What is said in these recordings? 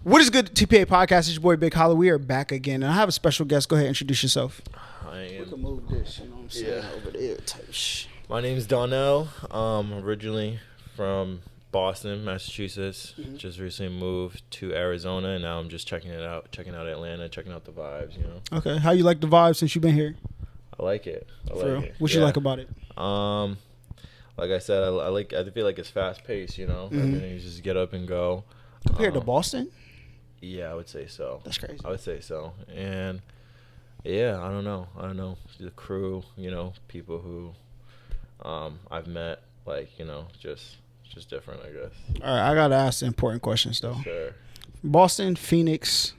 What is good, TPA podcast? It's your boy Big Hollow. We are back again, and I have a special guest. Go ahead, introduce yourself. We can move this, you know what I'm saying, over there type shit. My name is Donnell. Originally from Boston, Massachusetts. Just recently moved to Arizona, and now I'm just checking out Atlanta, checking out the vibes. You know. Okay, how you like the vibe since you've been here? I like it. What you like about it? Like I said, I feel like it's fast paced. You know, everything you just get up and go. Compared to Boston? Yeah, I would say so. That's crazy. I would say so. And yeah, I don't know. The crew, you know, people who I've met, like, you know, just different, I guess. All right, I got to ask the important questions, though. Sure. Boston, Phoenix,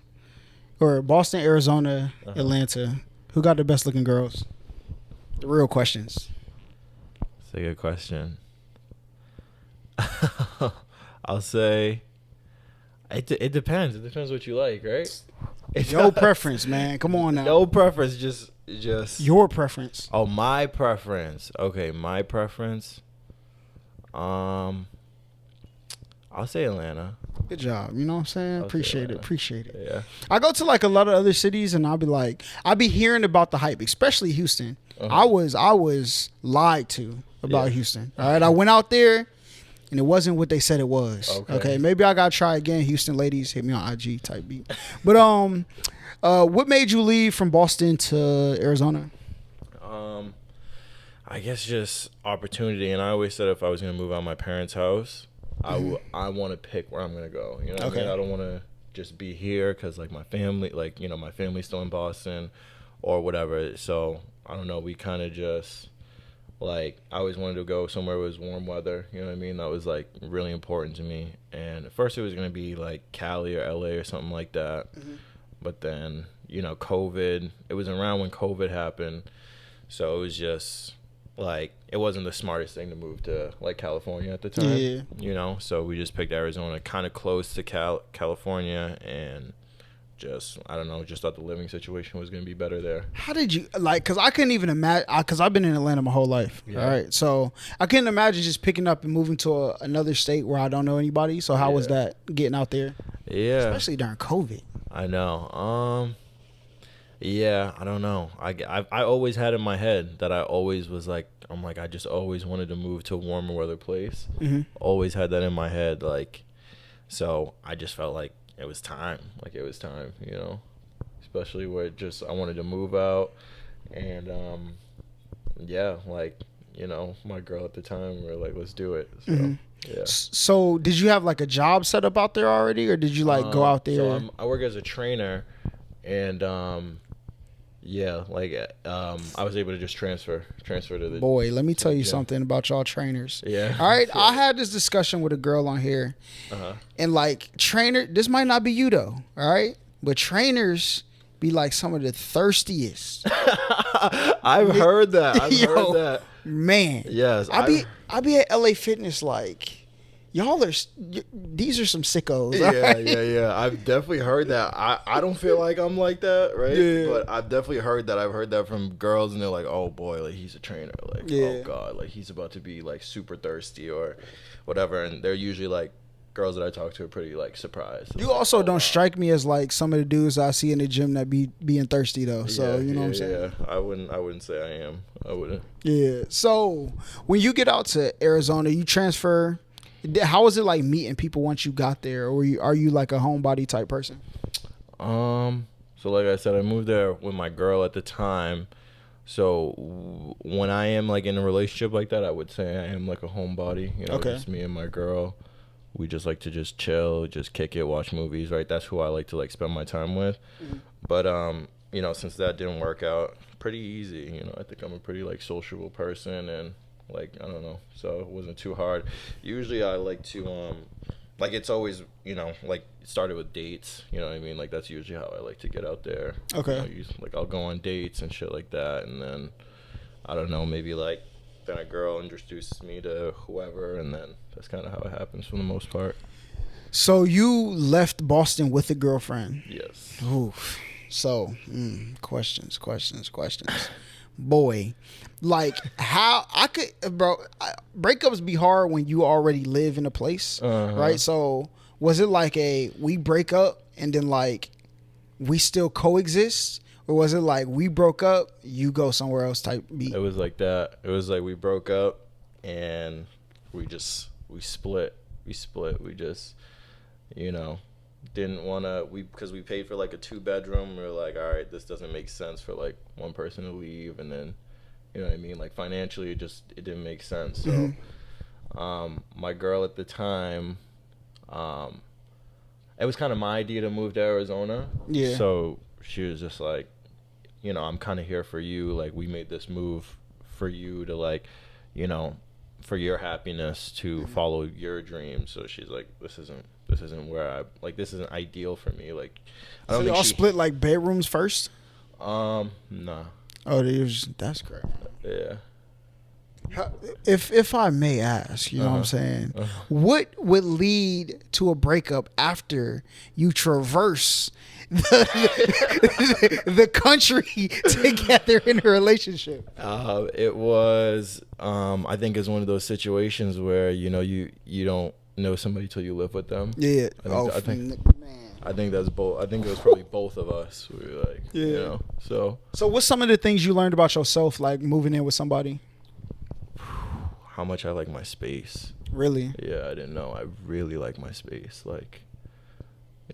or Boston, Arizona, Atlanta. Who got the best looking girls? The real questions. That's a good question. I'll say it depends. It depends what you like, right? Your preference, man. Come on now. No preference, just your preference. Oh, my preference. Okay, my preference. I'll say Atlanta. Good job. You know what I'm saying? Appreciate it. Yeah. I go to like a lot of other cities and I'll be hearing about the hype, especially Houston. I was lied to about Houston. All right. I went out there and it wasn't what they said it was. Okay. Maybe I gotta try again. Houston ladies, hit me on IG type beat. But what made you leave from Boston to Arizona? I guess just opportunity, and I always said if I was gonna move out of my parents' house, I want to pick where I'm gonna go. You know, what I mean? I don't want to just be here because like my family, like, you know, my family's still in Boston or whatever. So I don't know. We kind of just like I always wanted to go somewhere where it was warm weather. You know what I mean? That was like really important to me. And at first it was gonna be like Cali or LA or something like that. But then, you know, COVID. It was around when COVID happened, so it was just like it wasn't the smartest thing to move to like California at the time. Yeah. You know, so we just picked Arizona, kind of close to California, and just I don't know, just thought the living situation was gonna be better there. How did you like? Because I couldn't even imagine. Because I've been in Atlanta my whole life. Yeah. All right, so I couldn't imagine just picking up and moving to another state where I don't know anybody. So how was that getting out there? Yeah, especially during COVID. I know. Yeah, I don't know. I always had in my head that I always was like, I just always wanted to move to a warmer weather place. Always had that in my head, like, so I just felt like it was time. Like it was time, you know, especially where I wanted to move out, and yeah, like, you know, my girl at the time, we were like, let's do it. So. Yeah. So did you have like a job set up out there already, or did you like go out there? So I work as a trainer, and yeah, like I was able to just transfer to the. Boy, let me tell you something about y'all trainers. Yeah. All right, I had this discussion with a girl on here, and like this might not be you though. All right, but trainers be like some of the thirstiest. I've heard that. I've heard that. Man. Yes. I be at LA Fitness like, these are some sickos. Yeah. I've definitely heard that. I don't feel like I'm like that, right? Yeah. But I've definitely heard that. I've heard that from girls, and they're like, oh boy, like he's a trainer. Like, oh God, like he's about to be like super thirsty or whatever. And they're usually like, girls that I talk to are pretty like surprised. You also don't strike me as like some of the dudes I see in the gym that be being thirsty though. So you know what I'm saying? Yeah, I wouldn't say I am. I wouldn't. Yeah. So when you get out to Arizona, you transfer. How was it like meeting people once you got there, or are you like a homebody type person? So like I said, I moved there with my girl at the time. So when I am like in a relationship like that, I would say I am like a homebody. You know, just me and my girl. We just like to just chill, just kick it, watch movies, right? That's who I like to like spend my time with. But you know, since that didn't work out, pretty easy. You know, I think I'm a pretty like sociable person, and like I don't know, so it wasn't too hard. Usually I like to like it's always, you know, like it started with dates. You know what I mean? Like that's usually how I like to get out there. Okay. You know, like I'll go on dates and shit like that, and then I don't know, maybe like then a girl introduces me to whoever, and then that's kind of how it happens for the most part. So you left Boston with a girlfriend? Yes. Oof. So questions. Boy, like how I could, bro. Breakups be hard when you already live in a place, right? So was it like a we break up and then like we still coexist, or was it like we broke up, you go somewhere else type beat? It was like that. It was like we broke up and we split. We just, didn't want to, because we paid for like a 2-bedroom. We were like, all right, this doesn't make sense for like one person to leave. And then, you know what I mean? Like financially, it didn't make sense. So, my girl at the time, it was kind of my idea to move to Arizona. Yeah. So she was just like, I'm kind of here for you. Like, we made this move for you to, like, for your happiness, to follow your dreams. So she's like, this isn't where I, like, this isn't ideal for me. Like, I don't so think y'all split like bedrooms first? Nah. Oh, that's great. Yeah. If I may ask, you know what I'm saying, what would lead to a breakup after you traverse the country together in a relationship? It was, I think it's one of those situations where, you don't know somebody till you live with them. Yeah. I think that's both. I think it was probably both of us. We were like, So what's some of the things you learned about yourself, like moving in with somebody? How much I like my space. Really? Yeah, I didn't know. I really like my space. Like,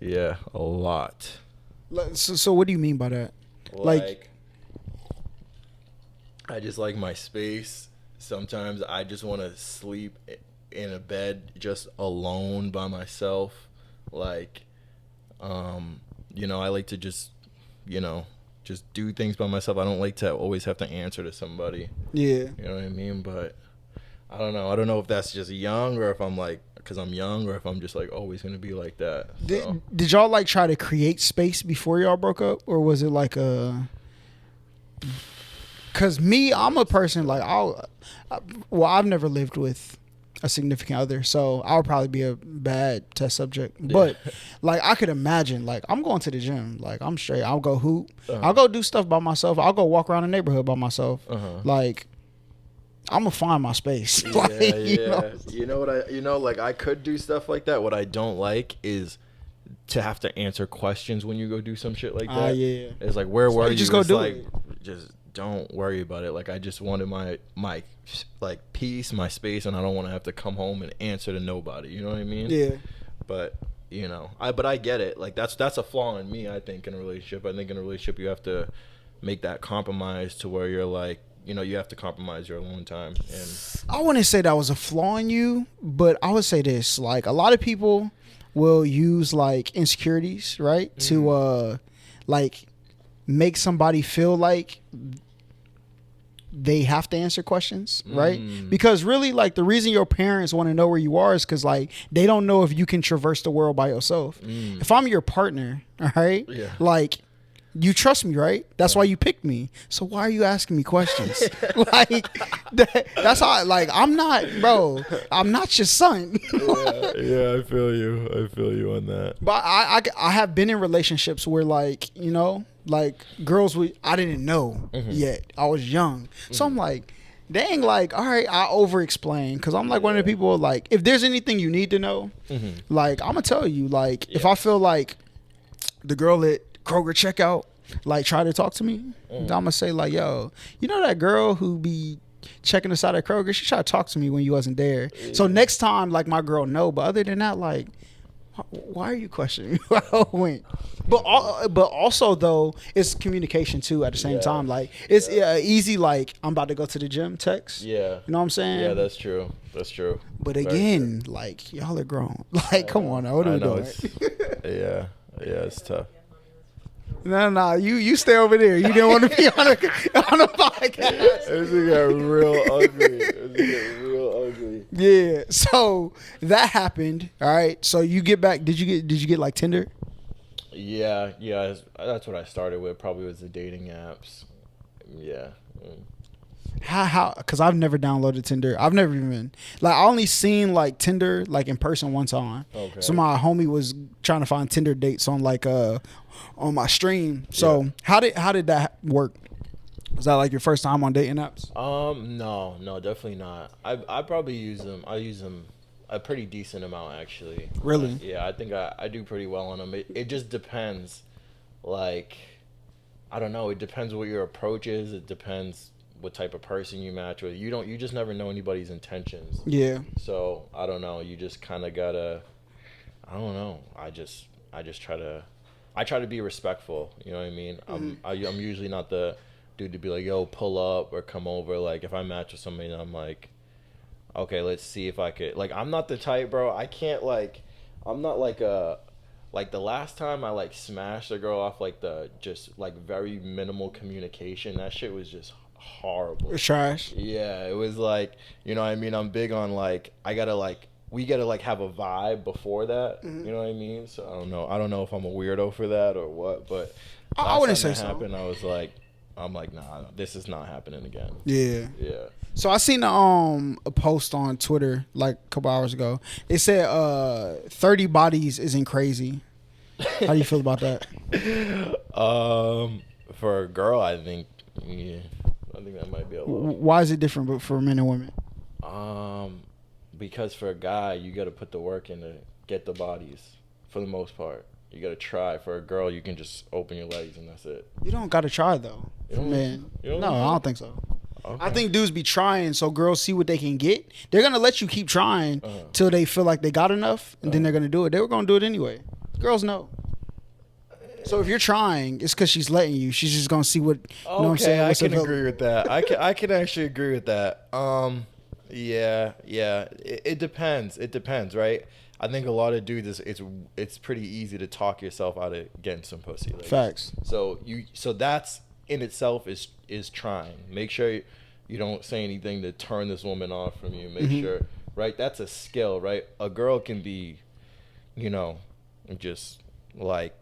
yeah, a lot. So what do you mean by that? Like, I just like my space. Sometimes I just want to sleep in a bed just alone by myself. Like, I like to just do things by myself. I don't like to always have to answer to somebody. Yeah. You know what I mean? But I don't know. I don't know if that's just young, or if I'm like, because I'm young, or if I'm just like always going to be like that. So. Did y'all like try to create space before y'all broke up? Or was it like because me, I'm a person like, I've never lived with a significant other, so I would probably be a bad test subject. But like, I could imagine, like, I'm going to the gym, like, I'm straight. I'll go hoop. I'll go do stuff by myself. I'll go walk around the neighborhood by myself. Like, I'm gonna find my space. Like, like, I could do stuff like that. What I don't like is to have to answer questions when you go do some shit like that. Yeah. It's like, where were you? Just go do like, it. Just don't worry about it. Like, I just wanted my like peace, my space, and I don't want to have to come home and answer to nobody. You know what I mean? Yeah. But I get it. Like, that's a flaw in me, I think, in a relationship. I think in a relationship you have to make that compromise to where you're like, you have to compromise your alone time. And I wouldn't say that was a flaw in you, but I would say this: like, a lot of people will use like insecurities, right, to like make somebody feel like they have to answer questions, right? Because really, like, the reason your parents want to know where you are is because, like, they don't know if you can traverse the world by yourself. If I'm your partner, all right, like, you trust me, right? That's why you picked me. So why are you asking me questions? Like, that's how, like, I'm not your son. I feel you on that. But I have been in relationships where, like, like, girls I didn't know yet. I was young. So I'm like, dang, like, all right, I over explain, because I'm like one of the people, like, if there's anything you need to know, like, I'm gonna tell you. Like, if I feel like the girl at Kroger checkout like try to talk to me, I'm gonna say, like, yo, that girl who be checking us out at Kroger, she tried to talk to me when you wasn't there. So next time, like, my girl know. But other than that, like, why are you questioning me where I went? But also, though, it's communication too at the same time. Like, it's easy, like, I'm about to go to the gym text. Yeah. You know what I'm saying? Yeah, that's true. But again, like, y'all are grown. Like, come on now, what are we doing? Yeah, it's tough. No, you stay over there. You didn't want to be on a podcast. This got real ugly. Yeah. So that happened. All right. So you get back. Did you get like Tinder? Yeah. That's what I started with. Probably was the dating apps. Yeah. How? Because I've never downloaded Tinder. I've never even, like, I only seen like Tinder like in person one time. Okay. So my homie was trying to find Tinder dates on like on my stream. So how did that work? Was that like your first time on dating apps? No, definitely not. I probably use them. I use them A pretty decent amount, actually. Really? Yeah, I think I do pretty well on them. It just depends. Like, I don't know. It depends what your approach is. It depends what type of person you match with. You just never know anybody's intentions. Yeah. So I don't know. You just kind of gotta. I don't know. I try to be respectful. You know what I mean? I'm usually not the dude to be like, yo, pull up or come over. Like, if I match with somebody, I'm like, okay, let's see if I could. Like, I'm not the type, bro. I can't, like, I'm not like a. Like, the last time I, like, smashed a girl off, like, the just, like, very minimal communication, that shit was just horrible. It's trash. Yeah, it was like, you know what I mean? I'm big on, like, we gotta, like, have a vibe before that. You know what I mean? So, I don't know if I'm a weirdo for that or what, but I wouldn't say so. Happened, I'm like, nah, this is not happening again. Yeah. Yeah. So I seen a post on Twitter like a couple hours ago. It said 30 bodies isn't crazy. How do you feel about that? For a girl, I think that might be a little. Why is it different but for men and women? Because for a guy, you got to put the work in to get the bodies for the most part. You got to try. For a girl, you can just open your legs and that's it. You don't got to try though. For men. No, I don't think so. Okay. I think dudes be trying so girls see what they can get. They're going to let you keep trying till they feel like they got enough, and then they're going to do it. They were going to do it anyway. Girls know. So if you're trying, it's because she's letting you. She's just going to see what, you know what I'm saying? I can agree with that. I can actually agree with that. Yeah. It depends. It depends, right? I think a lot of dudes, it's pretty easy to talk yourself out of getting some pussy. Like, facts. So that's in itself is trying. Make sure you don't say anything to turn this woman off from you. Make sure, right? That's a skill, right? A girl can be, just like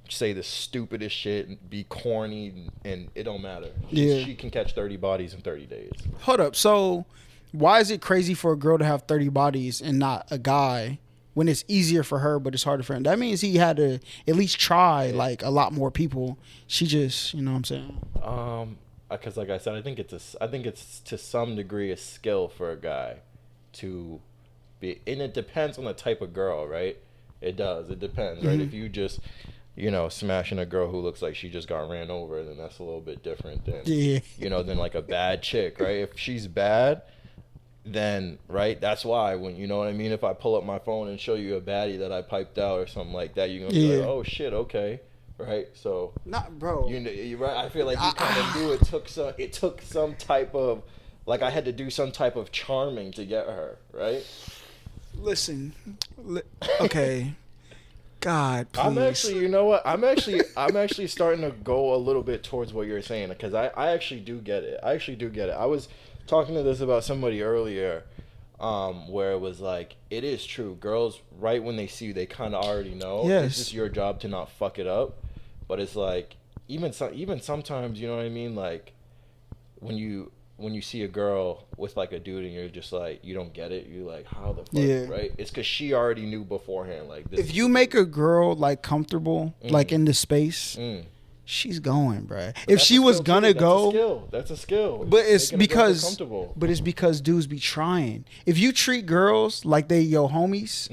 say the stupidest shit and be corny and it don't matter. She can catch 30 bodies in 30 days. Hold up. So why is it crazy for a girl to have 30 bodies and not a guy when it's easier for her but it's harder for him? That means he had to at least try like a lot more people. She just, you know what I'm saying? Because like I said, I think it's to some degree a skill for a guy to be, and it depends on the type of girl, right? It does. It depends, right? If you just smashing a girl who looks like she just got ran over, then that's a little bit different than than like a bad chick, right? If she's bad, then right, that's why when you know what I mean. If I pull up my phone and show you a baddie that I piped out or something like that, you're gonna be like, oh shit, okay, right? So not bro. You're right. I feel like you kind of knew it took some type of, like, I had to do some type of charming to get her, right? Listen, okay. God, please. I'm actually, you know what? I'm actually starting to go a little bit towards what you're saying because I actually do get it. I was talking to this about somebody earlier, where it was like, it is true. Girls, right when they see you, they kind of already know. Yes. It's just your job to not fuck it up. But it's like, even sometimes, you know what I mean? Like, when you see a girl with like a dude and you're just like, you don't get it, you're like, how the fuck, right? It's because she already knew beforehand, like, this. If you make a girl like comfortable, like in the space, she's going, bruh. If she was gonna go, that's a skill. But it's because dudes be trying. If you treat girls like they your homies,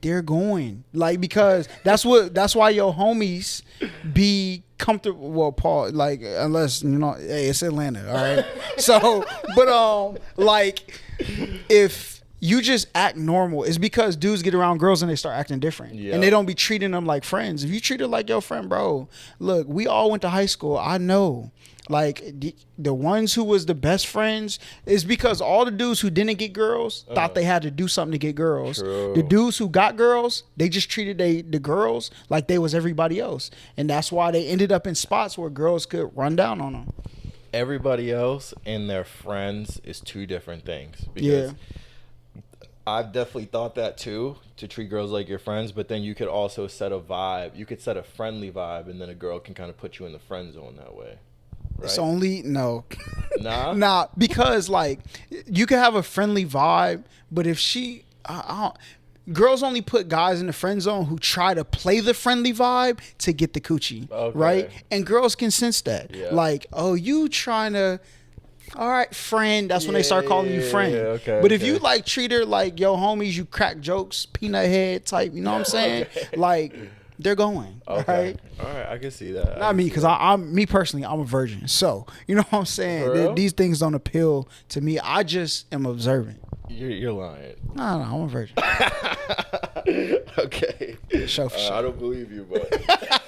they're going, like, because that's why your homies be comfortable. Well, Paul, like, unless hey, it's Atlanta, all right. So, but like, if you just act normal, it's because dudes get around girls and they start acting different, and they don't be treating them like friends. If you treat her like your friend, bro, look, we all went to high school. I know. Like, the ones who was the best friends is because all the dudes who didn't get girls thought they had to do something to get girls. True. The dudes who got girls, they just treated the girls like they was everybody else. And that's why they ended up in spots where girls could run down on them. Everybody else and their friends is two different things. Because I've definitely thought that too, to treat girls like your friends, but then you could also set a vibe. You could set a friendly vibe, and then a girl can kind of put you in the friend zone that way. Right? It's only nah, because like you can have a friendly vibe, but if girls only put guys in the friend zone who try to play the friendly vibe to get the coochie, right? And girls can sense that, like, oh, you trying to all right, friend. That's when they start calling you friend. Okay, but if you like treat her like yo homies, you crack jokes, peanut head type, you know what I'm saying? Like they're going. Okay. All right, I can see that. Not me, because I'm me personally, I'm a virgin. So you know what I'm saying? These things don't appeal to me. I just am observant. You're lying. No, I'm a virgin. Okay. Sure. I don't believe you, but.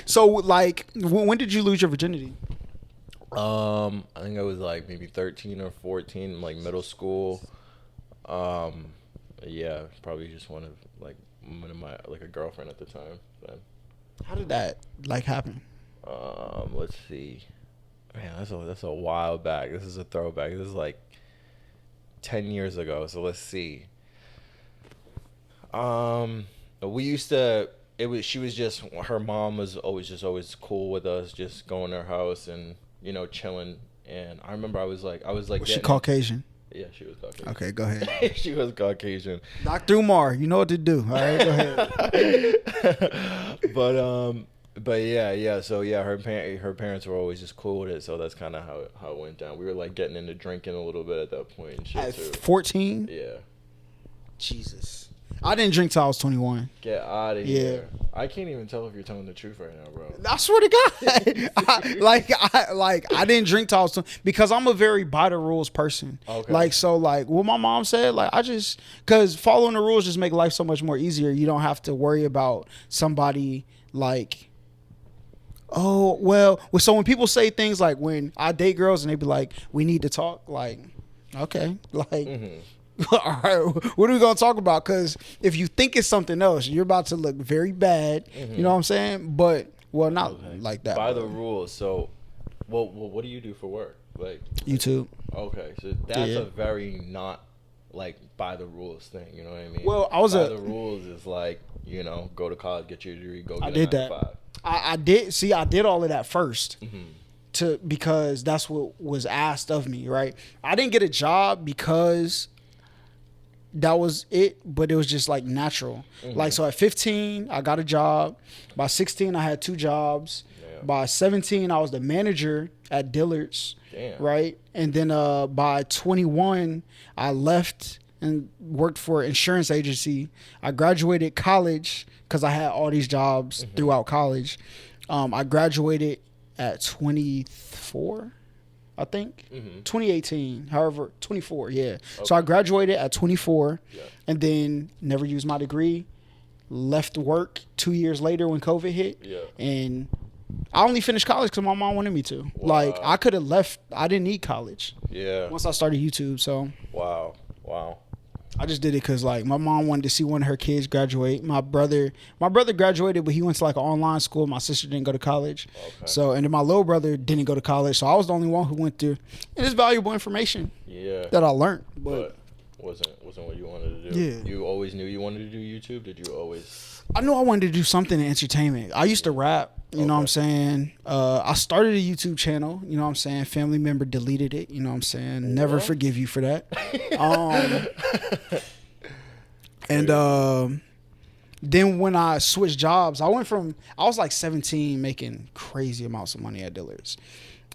So like, when did you lose your virginity? I think I was like maybe 13 or 14, like middle school. Yeah, probably just one of like my like a girlfriend at the time. Then. How did that like happen? Let's see. Man, that's a while back. This is a throwback. This is like 10 years ago. So let's see. We used to. She was just, her mom was always cool with us, just going to her house and chilling. And I remember I was like, was she Caucasian? Yeah, she was Caucasian. Okay, go ahead. She was Caucasian. Dr. Umar, you know what to do. All right, go ahead. But yeah. So yeah, her parents were always just cool with it. So that's kind of how it went down. We were like getting into drinking a little bit at that point. And shit at too. 14? Yeah. Jesus. I didn't drink till I was 21. Get out of here. I can't even tell if you're telling the truth right now, bro. I swear to God. I didn't drink till I was 20 because I'm a very by the rules person. Okay. Like what my mom said, like because following the rules just make life so much more easier. You don't have to worry about somebody like, oh, well, so when people say things like when I date girls and they be like, we need to talk, like, okay, like, mm-hmm. All right, what are we going to talk about? Because if you think it's something else, you're about to look very bad. Mm-hmm. You know what I'm saying? But, well, not like that. By the rules. So, well, what do you do for work? Like YouTube. Okay, so that's a very not, like, by the rules thing. You know what I mean? Well, the rules is like, go to college, get your degree, go get I did that. I did. See, I did all of that first. Mm-hmm. Because that's what was asked of me, right? I didn't get a job because that was it, but it was just like natural. Mm-hmm. Like, so at 15, I got a job. By 16, I had 2 jobs. Damn. By 17, I was the manager at Dillard's. Damn. Right? And then by 21, I left and worked for an insurance agency. I graduated college because I had all these jobs mm-hmm. throughout college. I graduated at 24. I think 2018, however, 24. Yeah. Okay. So I graduated at 24 and then never used my degree, left work 2 years later when COVID hit. Yeah. And I only finished college because my mom wanted me to. Wow. Like I could have left. I didn't need college. Yeah. Once I started YouTube. So. Wow. I just did it because like my mom wanted to see one of her kids graduate. My brother graduated, but he went to like an online school. My sister didn't go to college. Okay. So, and then my little brother didn't go to college. So I was the only one who went through. And it's valuable information. Yeah. That I learned. But wasn't what you wanted to do. Yeah. You always knew you wanted to do YouTube? Did you always? I knew I wanted to do something in entertainment. I used to rap. You know what I'm saying? I started a YouTube channel. You know what I'm saying? Family member deleted it. You know what I'm saying? Never forgive you for that. And then when I switched jobs, I was like 17 making crazy amounts of money at Dillard's.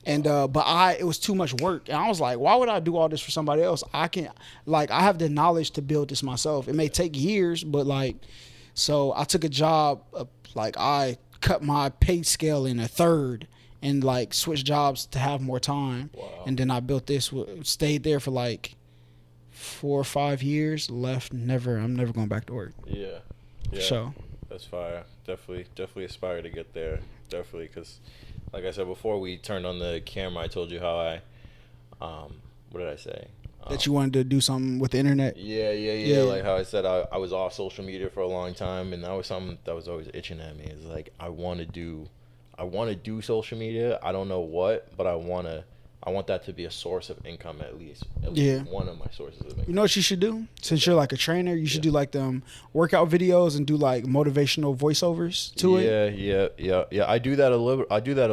And it was too much work. And I was like, why would I do all this for somebody else? I have the knowledge to build this myself. It may take years, but so I took a job, I cut my pay scale in a third and switched jobs to have more time. Wow. And then I built this, stayed there for 4 or 5 years, left, I'm never going back to work. Yeah. So. That's fire. Definitely aspire to get there. Definitely, because like I said before we turned on the camera, I told you how I, what did I say? That you wanted to do something with the internet. Yeah. Like how I said, I was off social media for a long time, and that was something that was always itching at me. It's like I want to do social media. I don't know what, but I want that to be a source of income at least one of my sources of income. You know what you should do? Since you're like a trainer, you should do them workout videos and do motivational voiceovers to it. Yeah. I do that a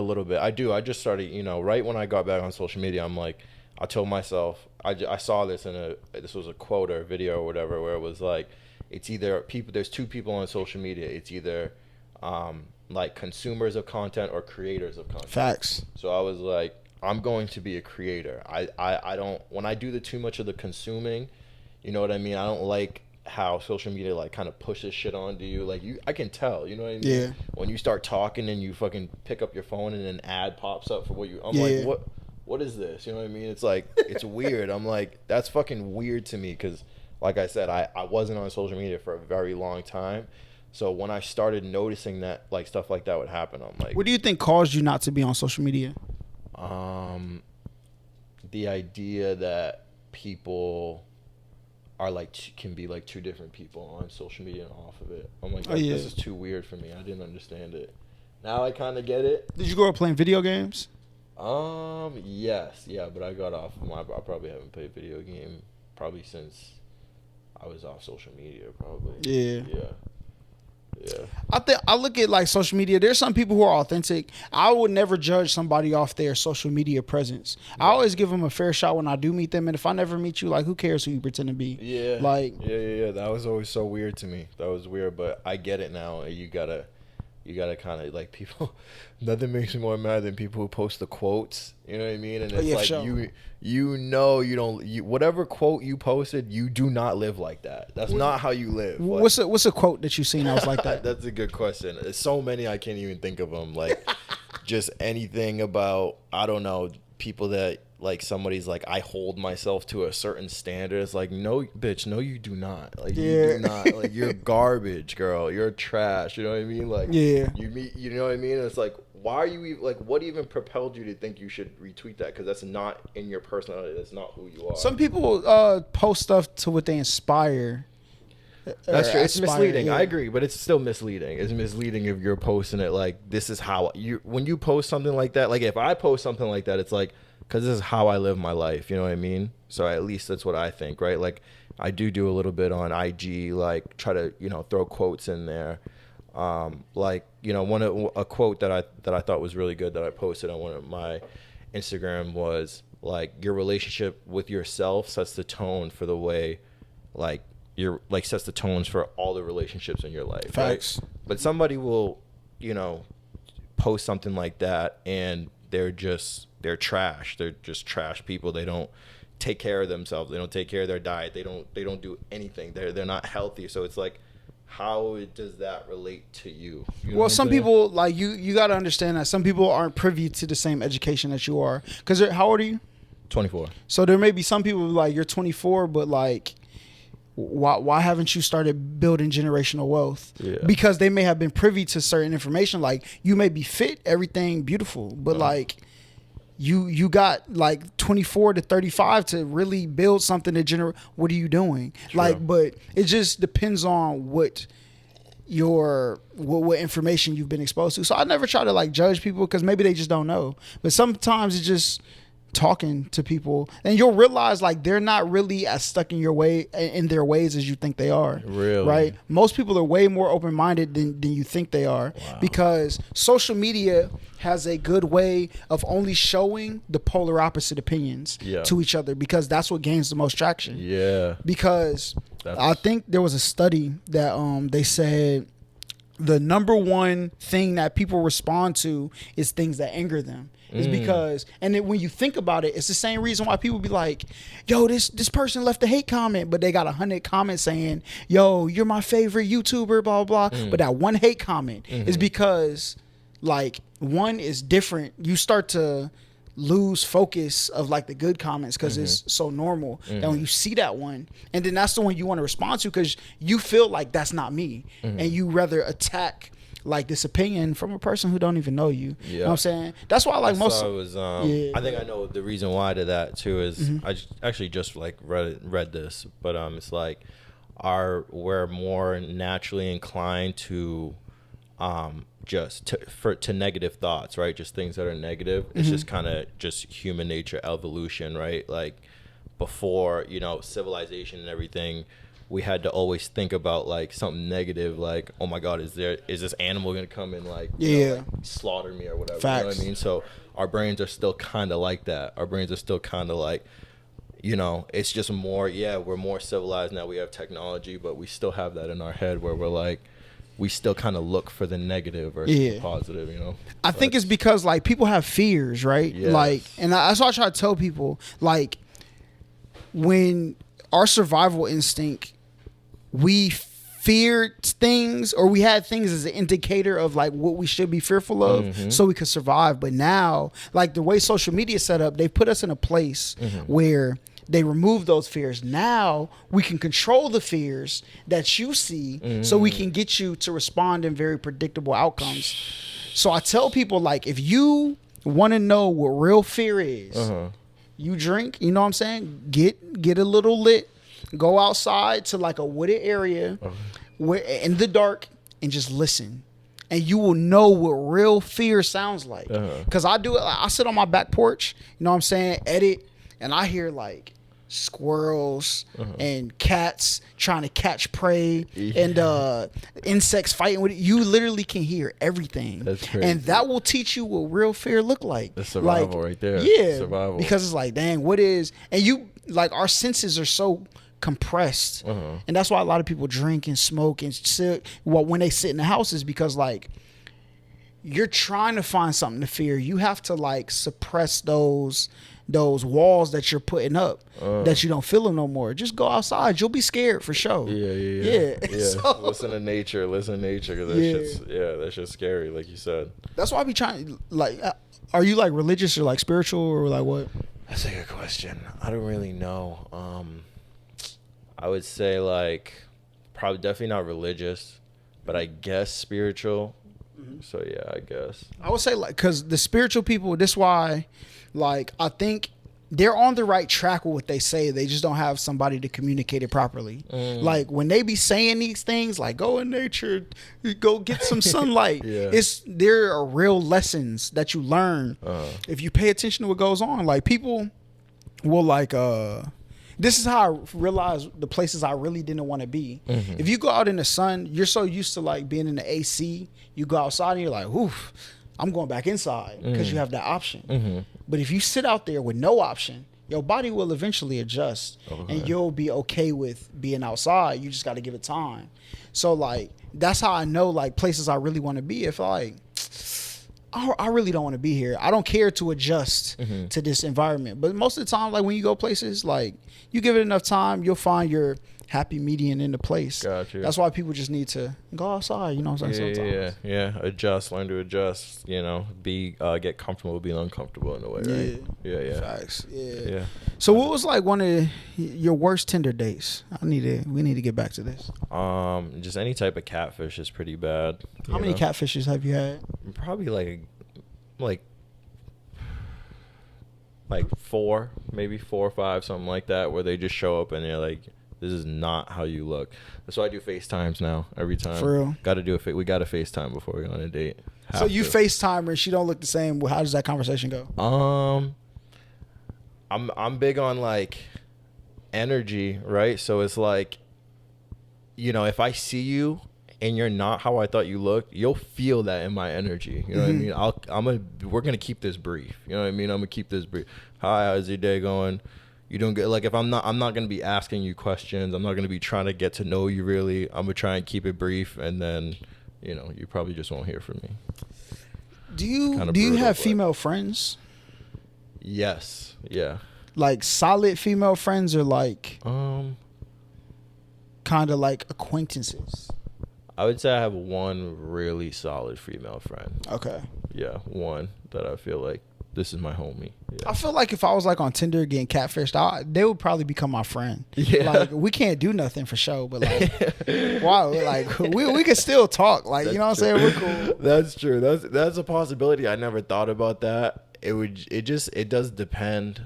little bit. I just started, right when I got back on social media, I'm like, I told myself, I saw this this was a quote or a video or whatever, where it was like, it's either there's 2 people on social media. It's either consumers of content or creators of content. Facts. So I was like, I'm going to be a creator. I don't, when I do the too much of the consuming, you know what I mean? I don't like how social media like kind of pushes shit onto you. Like I can tell, you know what I mean? Yeah. When you start talking and you fucking pick up your phone and an ad pops up for I'm Yeah. like, what is this? You know what I mean? It's like, it's weird. I'm like, that's fucking weird to me because, like I said, I wasn't on social media for a very long time. So when I started noticing that like stuff like that would happen, I'm like, What do you think caused you not to be on social media? The idea that people are like can be like two different people on social media and off of it. I'm like, this is too weird for me. I didn't understand it. Now I kind of get it. Did you grow up playing video games? Yes, yeah, but I got off. I probably haven't played a video game probably since I was off social media. Probably. Yeah. Yeah. I look at like social media. There's some people who are authentic. I would never judge somebody off their social media presence. I always give them a fair shot when I do meet them. And if I never meet you, like, who cares who you pretend to be? Yeah. Like. Yeah. That was always so weird to me. That was weird, but I get it now. You gotta kind of like people. Nothing makes me more mad than people who post the quotes. You know what I mean? And it's like sure. you know you don't whatever quote you posted, you do not live like that. That's not how you live. What's a quote that you seen that was like that? That's a good question. There's so many I can't even think of them. Like just anything about I don't know people that. Like somebody's like, I hold myself to a certain standard. It's like, no, bitch, no, you do not. Like, you do not. Like, you're garbage, girl. You're trash. You know what I mean? Like, you know what I mean? And it's like, why are you like? What even propelled you to think you should retweet that? Because that's not in your personality. That's not who you are. Some people post stuff to what they inspire. That's true. It's misleading. Yeah. I agree, but it's still misleading. It's misleading if you're posting it like this is how you. When you post something like that, like if I post something like that, it's like. Because this is how I live my life, you know what I mean? So at least that's what I think, right? Like, I do a little bit on IG, like, try to, throw quotes in there. Like, a quote that I thought was really good that I posted on one of my Instagram was, like, your relationship with yourself sets the tone for the way, like, sets the tones for all the relationships in your life, Facts. Right? But somebody will, post something like that and they're trash. They're just trash people. They don't take care of themselves. They don't take care of their diet. They don't do anything. They're not healthy. So it's like, how does that relate to you? Well, some people like you got to understand that some people aren't privy to the same education that you are. Because how old are you? 24. So there may be some people like you're 24, but like. Why haven't you started building generational wealth? Yeah. Because they may have been privy to certain information. Like you may be fit, everything beautiful, but like you got like 24 to 35 to really build something to generate. What are you doing? True. Like, but it just depends on what information you've been exposed to. So I never try to like judge people because maybe they just don't know. But sometimes it's just talking to people and you'll realize like they're not really as stuck in their ways as you think they are. Really? Right? Most people are way more open-minded than you think they are. Wow. Because social media has a good way of only showing the polar opposite opinions to each other because that's what gains the most traction. Yeah. Because I think there was a study that they said the number one thing that people respond to is things that anger them. Is because, and then when you think about it, it's the same reason why people be like, yo, this person left a hate comment, but they got 100 comments saying, yo, you're my favorite YouTuber, blah, blah, blah. But that one hate comment is because, like, one is different. You start to lose focus of, like, the good comments because it's so normal that when you see that one, and then that's the one you want to respond to because you feel like that's not me. And you rather attack like this opinion from a person who don't even know you. You know what I'm saying? That's why like most I think I know the reason why to that too is I actually just like read this, but it's like we're more naturally inclined to to negative thoughts, right? Just things that are negative. It's just kind of just human nature, evolution, right? Like before, civilization and everything, we had to always think about like something negative, like, oh my God, is this animal gonna come and like, like slaughter me or whatever? Facts. You know what I mean? So our brains are still kind of like that. Our brains are still kind of like, it's just more, we're more civilized now. We have technology, but we still have that in our head where we're like, we still kind of look for the negative versus the positive, you know? I think it's because like people have fears, right? Yes. Like, and that's why I try to tell people, like, when our survival instinct, we feared things, or we had things as an indicator of like what we should be fearful of, so we could survive. But now, like the way social media is set up, they put us in a place where they remove those fears. Now we can control the fears that you see, so we can get you to respond in very predictable outcomes. So I tell people, like, if you want to know what real fear is, you drink, you know what I'm saying? Get a little lit, go outside to like a wooded area where in the dark and just listen. And you will know what real fear sounds like. Cause I do it, I sit on my back porch, you know what I'm saying, edit, and I hear like squirrels and cats trying to catch prey and insects fighting with it. You literally can hear everything. That's crazy. And that will teach you what real fear look like. The survival right there. Yeah. Survival. Because it's like, dang, what is, and you, like, our senses are so compressed. And that's why a lot of people drink and smoke and sit, well, when they sit in the houses, because like you're trying to find something to fear. You have to like suppress those walls that you're putting up that you don't feel them no more. Just go outside. You'll be scared for sure. Yeah. So, listen to nature, because that's just scary, like you said. That's why I be trying, like, are you like religious or like spiritual or like what? That's a good question. I don't really know. I would say like probably definitely not religious, but I guess spiritual. So yeah, I guess. I would say like, because the spiritual people, this why, like, I think they're on the right track with what they say. They just don't have somebody to communicate it properly. Like when they be saying these things, like go in nature, go get some sunlight. There are real lessons that you learn if you pay attention to what goes on. Like people will like, this is how I realized the places I really didn't want to be. If you go out in the sun, you're so used to like being in the AC. You go outside and you're like, oof, I'm going back inside, because you have that option. But if you sit out there with no option, your body will eventually adjust and you'll be okay with being outside. You just got to give it time. So like, that's how I know like places I really want to be. If like, I really don't want to be here. I don't care to adjust to this environment. But most of the time, like when you go places, like you give it enough time, you'll find your happy median in the place. Gotcha. That's why people just need to go outside, you know what I'm saying? Sometimes. Yeah. Adjust, learn to adjust, you know, get comfortable with being uncomfortable in a way, right? Yeah. Facts. Yeah. So what was like one of your worst Tinder dates? We need to get back to this. Just any type of catfish is pretty bad. How many catfishes have you had? Probably like 4, maybe 4 or 5, something like that, where they just show up and they're like, this is not how you look. That's why I do FaceTimes now every time. For real? We got to FaceTime before we go on a date. So you FaceTime her and she don't look the same. How does that conversation go? I'm big on like energy, right? So it's like, you know, if I see you and you're not how I thought you looked, you'll feel that in my energy. You know what I mean? We're gonna keep this brief. You know what I mean? I'm gonna keep this brief. Hi, how's your day going? You don't get like, if I'm not gonna be asking you questions. I'm not gonna be trying to get to know you really. I'm gonna try and keep it brief, and then, you know, you probably just won't hear from me. Do you have female friends? Yes. Yeah. Like solid female friends, or like kind of like acquaintances? I would say I have one really solid female friend. Okay. Yeah, one that I feel like this is my homie. Yeah. I feel like if I was like on Tinder getting catfished, they would probably become my friend. Yeah. Like we can't do nothing for sure, but like, wow, like we can still talk. Like, you know what I'm saying? We're cool. That's true. That's a possibility. I never thought about that. It does depend.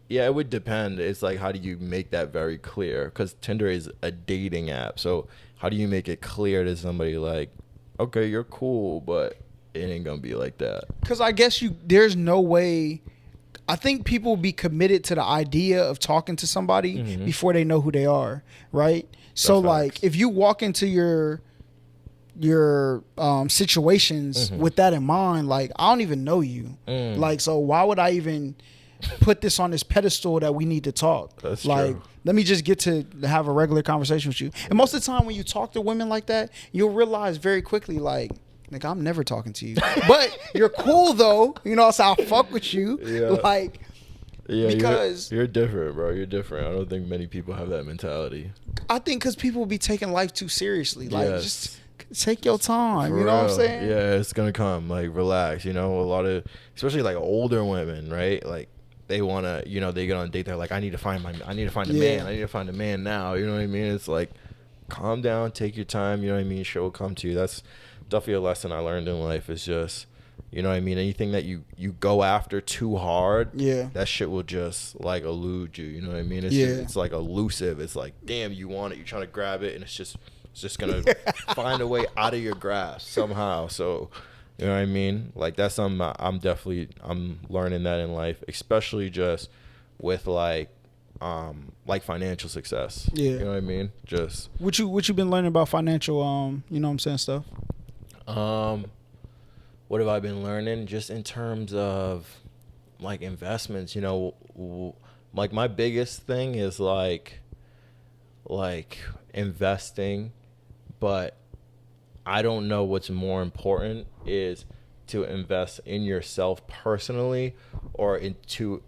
Yeah, it would depend. It's like, how do you make that very clear? Because Tinder is a dating app. So how do you make it clear to somebody like, okay, you're cool, but it ain't going to be like that? Because I guess there's no way. I think people be committed to the idea of talking to somebody before they know who they are, right? So like, if you walk into your situations with that in mind, like, I don't even know you. Like, so why would I even put this on this pedestal that we need to talk. That's like, true. let me just get to have a regular conversation with you. And most of the time when you talk to women like that, you'll realize very quickly, like I'm never talking to you. But you're cool though. You know, so I'll fuck with you. Yeah. Like, yeah, because you're different, bro. You're different. I don't think many people have that mentality. I think because people be taking life too seriously. Like, Yes. just take your time. For You know what I'm real. saying? Yeah, it's gonna come. Like, relax. You know, a lot of, especially like older women, right? Like, they wanna, you know, they get on a date. They're like, I need to find a man. I need to find a man now. You know what I mean? It's like, calm down, take your time. You know what I mean? Shit will come to you. That's definitely a lesson I learned in life. Is just, you know what I mean? Anything that you go after too hard, that shit will just like elude you. You know what I mean? It's like elusive. It's like, damn, you want it, you're trying to grab it, and it's just gonna find a way out of your grasp somehow. So, you know what I mean? Like, that's something I'm learning that in life, especially just with like financial success. Yeah. You know what I mean? Just what you been learning about financial you know what I'm saying, stuff? What have I been learning just in terms of like investments? You know, like my biggest thing is like investing, but I don't know what's more important is to invest in yourself personally to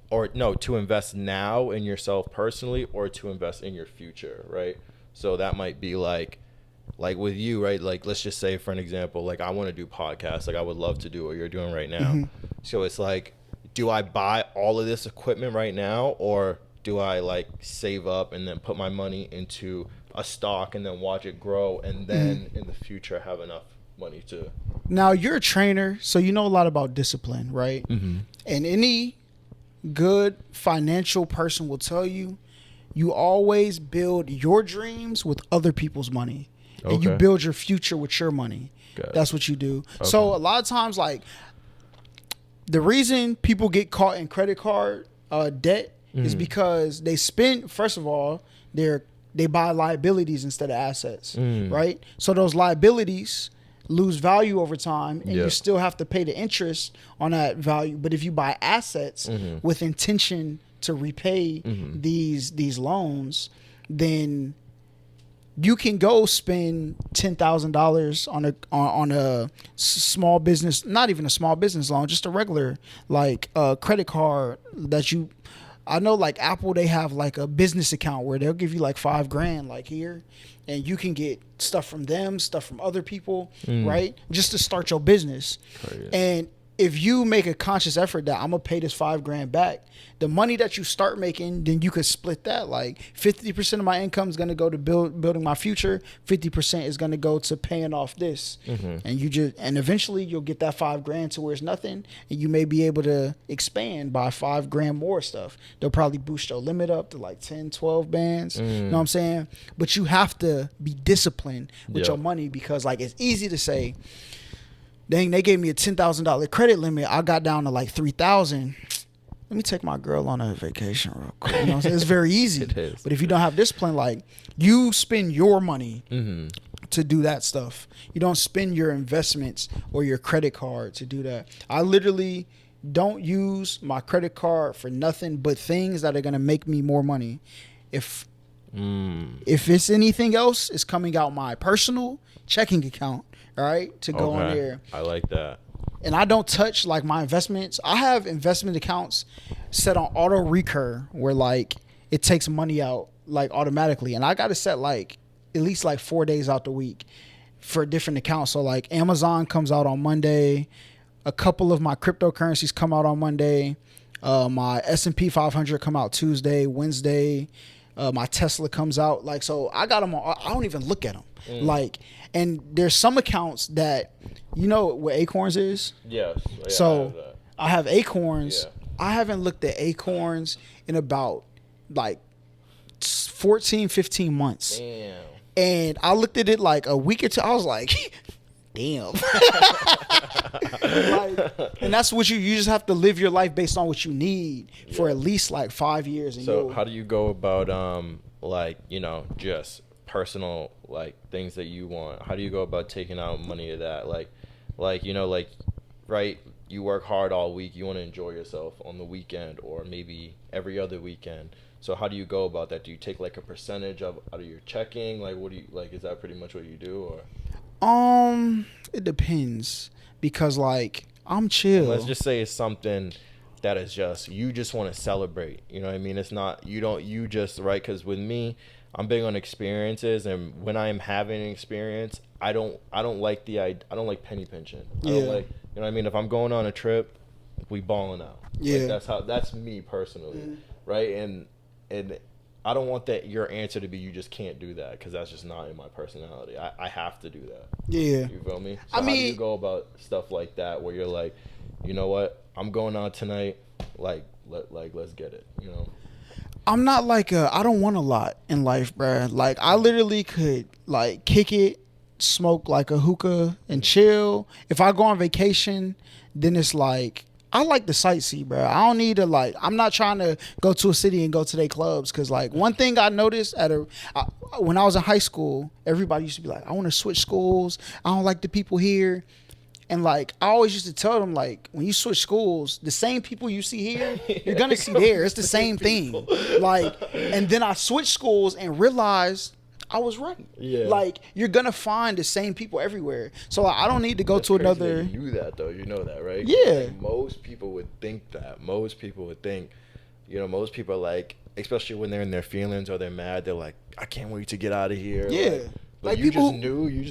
invest now in yourself personally or to invest in your future, right? So that might be like with you, right? Like, let's just say for an example, like I want to do podcasts. Like I would love to do what you're doing right now. Mm-hmm. So it's like, do I buy all of this equipment right now, or do I like save up and then put my money into a stock and then watch it grow and then in the future have enough money to... Now, you're a trainer, so you know a lot about discipline, right? Mm-hmm. And any good financial person will tell you, you always build your dreams with other people's money. Okay. And you build your future with your money. That's what you do. Okay. So a lot of times, like, the reason people get caught in credit card debt is because they spend, first of all, they buy liabilities instead of assets, right? So those liabilities lose value over time, and you still have to pay the interest on that value. But if you buy assets with intention to repay these loans, then you can go spend $10,000 on a small business, not even a small business loan, just a regular like credit card that you. I know like Apple, they have like a business account where they'll give you like $5,000 like here, and you can get stuff from them, stuff from other people, right? Just to start your business. Oh, yeah. And if you make a conscious effort that I'm gonna pay this $5,000 back, the money that you start making, then you could split that. Like 50% of my income is gonna go to building my future. 50% is gonna go to paying off this, and eventually you'll get that $5,000 to where it's nothing, and you may be able to expand by $5,000 more stuff. They'll probably boost your limit up to like 10, 12 bands. You know what I'm saying? But you have to be disciplined with your money, because like it's easy to say, dang, they gave me a $10,000 credit limit. I got down to like $3,000. Let me take my girl on a vacation real quick. You know what I'm saying? It's very easy. It is. But if you don't have discipline, like you spend your money to do that stuff. You don't spend your investments or your credit card to do that. I literally don't use my credit card for nothing but things that are going to make me more money. If it's anything else, it's coming out my personal checking account. All right, to go on there. I like that. And I don't touch like my investments. I have investment accounts set on auto recur where like it takes money out like automatically, and I got to set like at least like 4 days out the week for different accounts. So like Amazon comes out on Monday, a couple of my cryptocurrencies come out on Monday, my S&P 500 come out Tuesday, Wednesday, my Tesla comes out. Like, so I got them on. I don't even look at them. Like, and there's some accounts that, you know what Acorns is? Yes. Yeah, so I have Acorns. Yeah. I haven't looked at Acorns in about like 14, 15 months. Damn. And I looked at it like a week or two. I was like, damn. And that's what you just have to live your life based on what you need for at least like 5 years. And so how do you go about like, you know, just personal like things that you want? How do you go about taking out money of that? Like you know, like, right, you work hard all week, you want to enjoy yourself on the weekend or maybe every other weekend. So how do you go about that? Do you take like a percentage of out of your checking? Like what do you like? Is that pretty much what you do, or? It depends because like I'm chill. Let's just say it's something that is just you just want to celebrate. You know what I mean? It's not you just right because with me, I'm big on experiences, and when I am having an experience, I don't like I don't like penny pinching. I don't like, you know what I mean? If I'm going on a trip, we balling out. Yeah, like that's me personally, right? And I don't want that your answer to be you just can't do that because that's just not in my personality. I have to do that. Yeah, you feel me? So how do you go about stuff like that where you're like, you know what, I'm going out tonight, let's get it, you know? I'm not like I don't want a lot in life, bruh. Like I literally could like kick it, smoke like a hookah and chill. If I go on vacation, then it's like I like the sightsee, bro. I don't need to like. I'm not trying to go to a city and go to their clubs because like one thing I noticed when I was in high school, everybody used to be like, I want to switch schools. I don't like the people here. And like I always used to tell them, like when you switch schools, the same people you see here, you're gonna see there. It's the same thing. Like, and then I switched schools and realized I was right. Yeah. Like you're gonna find the same people everywhere. So like, I don't need to go to another. You knew that though. You know that, right? Yeah. Like, most people would think that. Most people would think, you know, most people are like, especially when they're in their feelings or they're mad, they're like, I can't wait to get out of here. Yeah. Like you just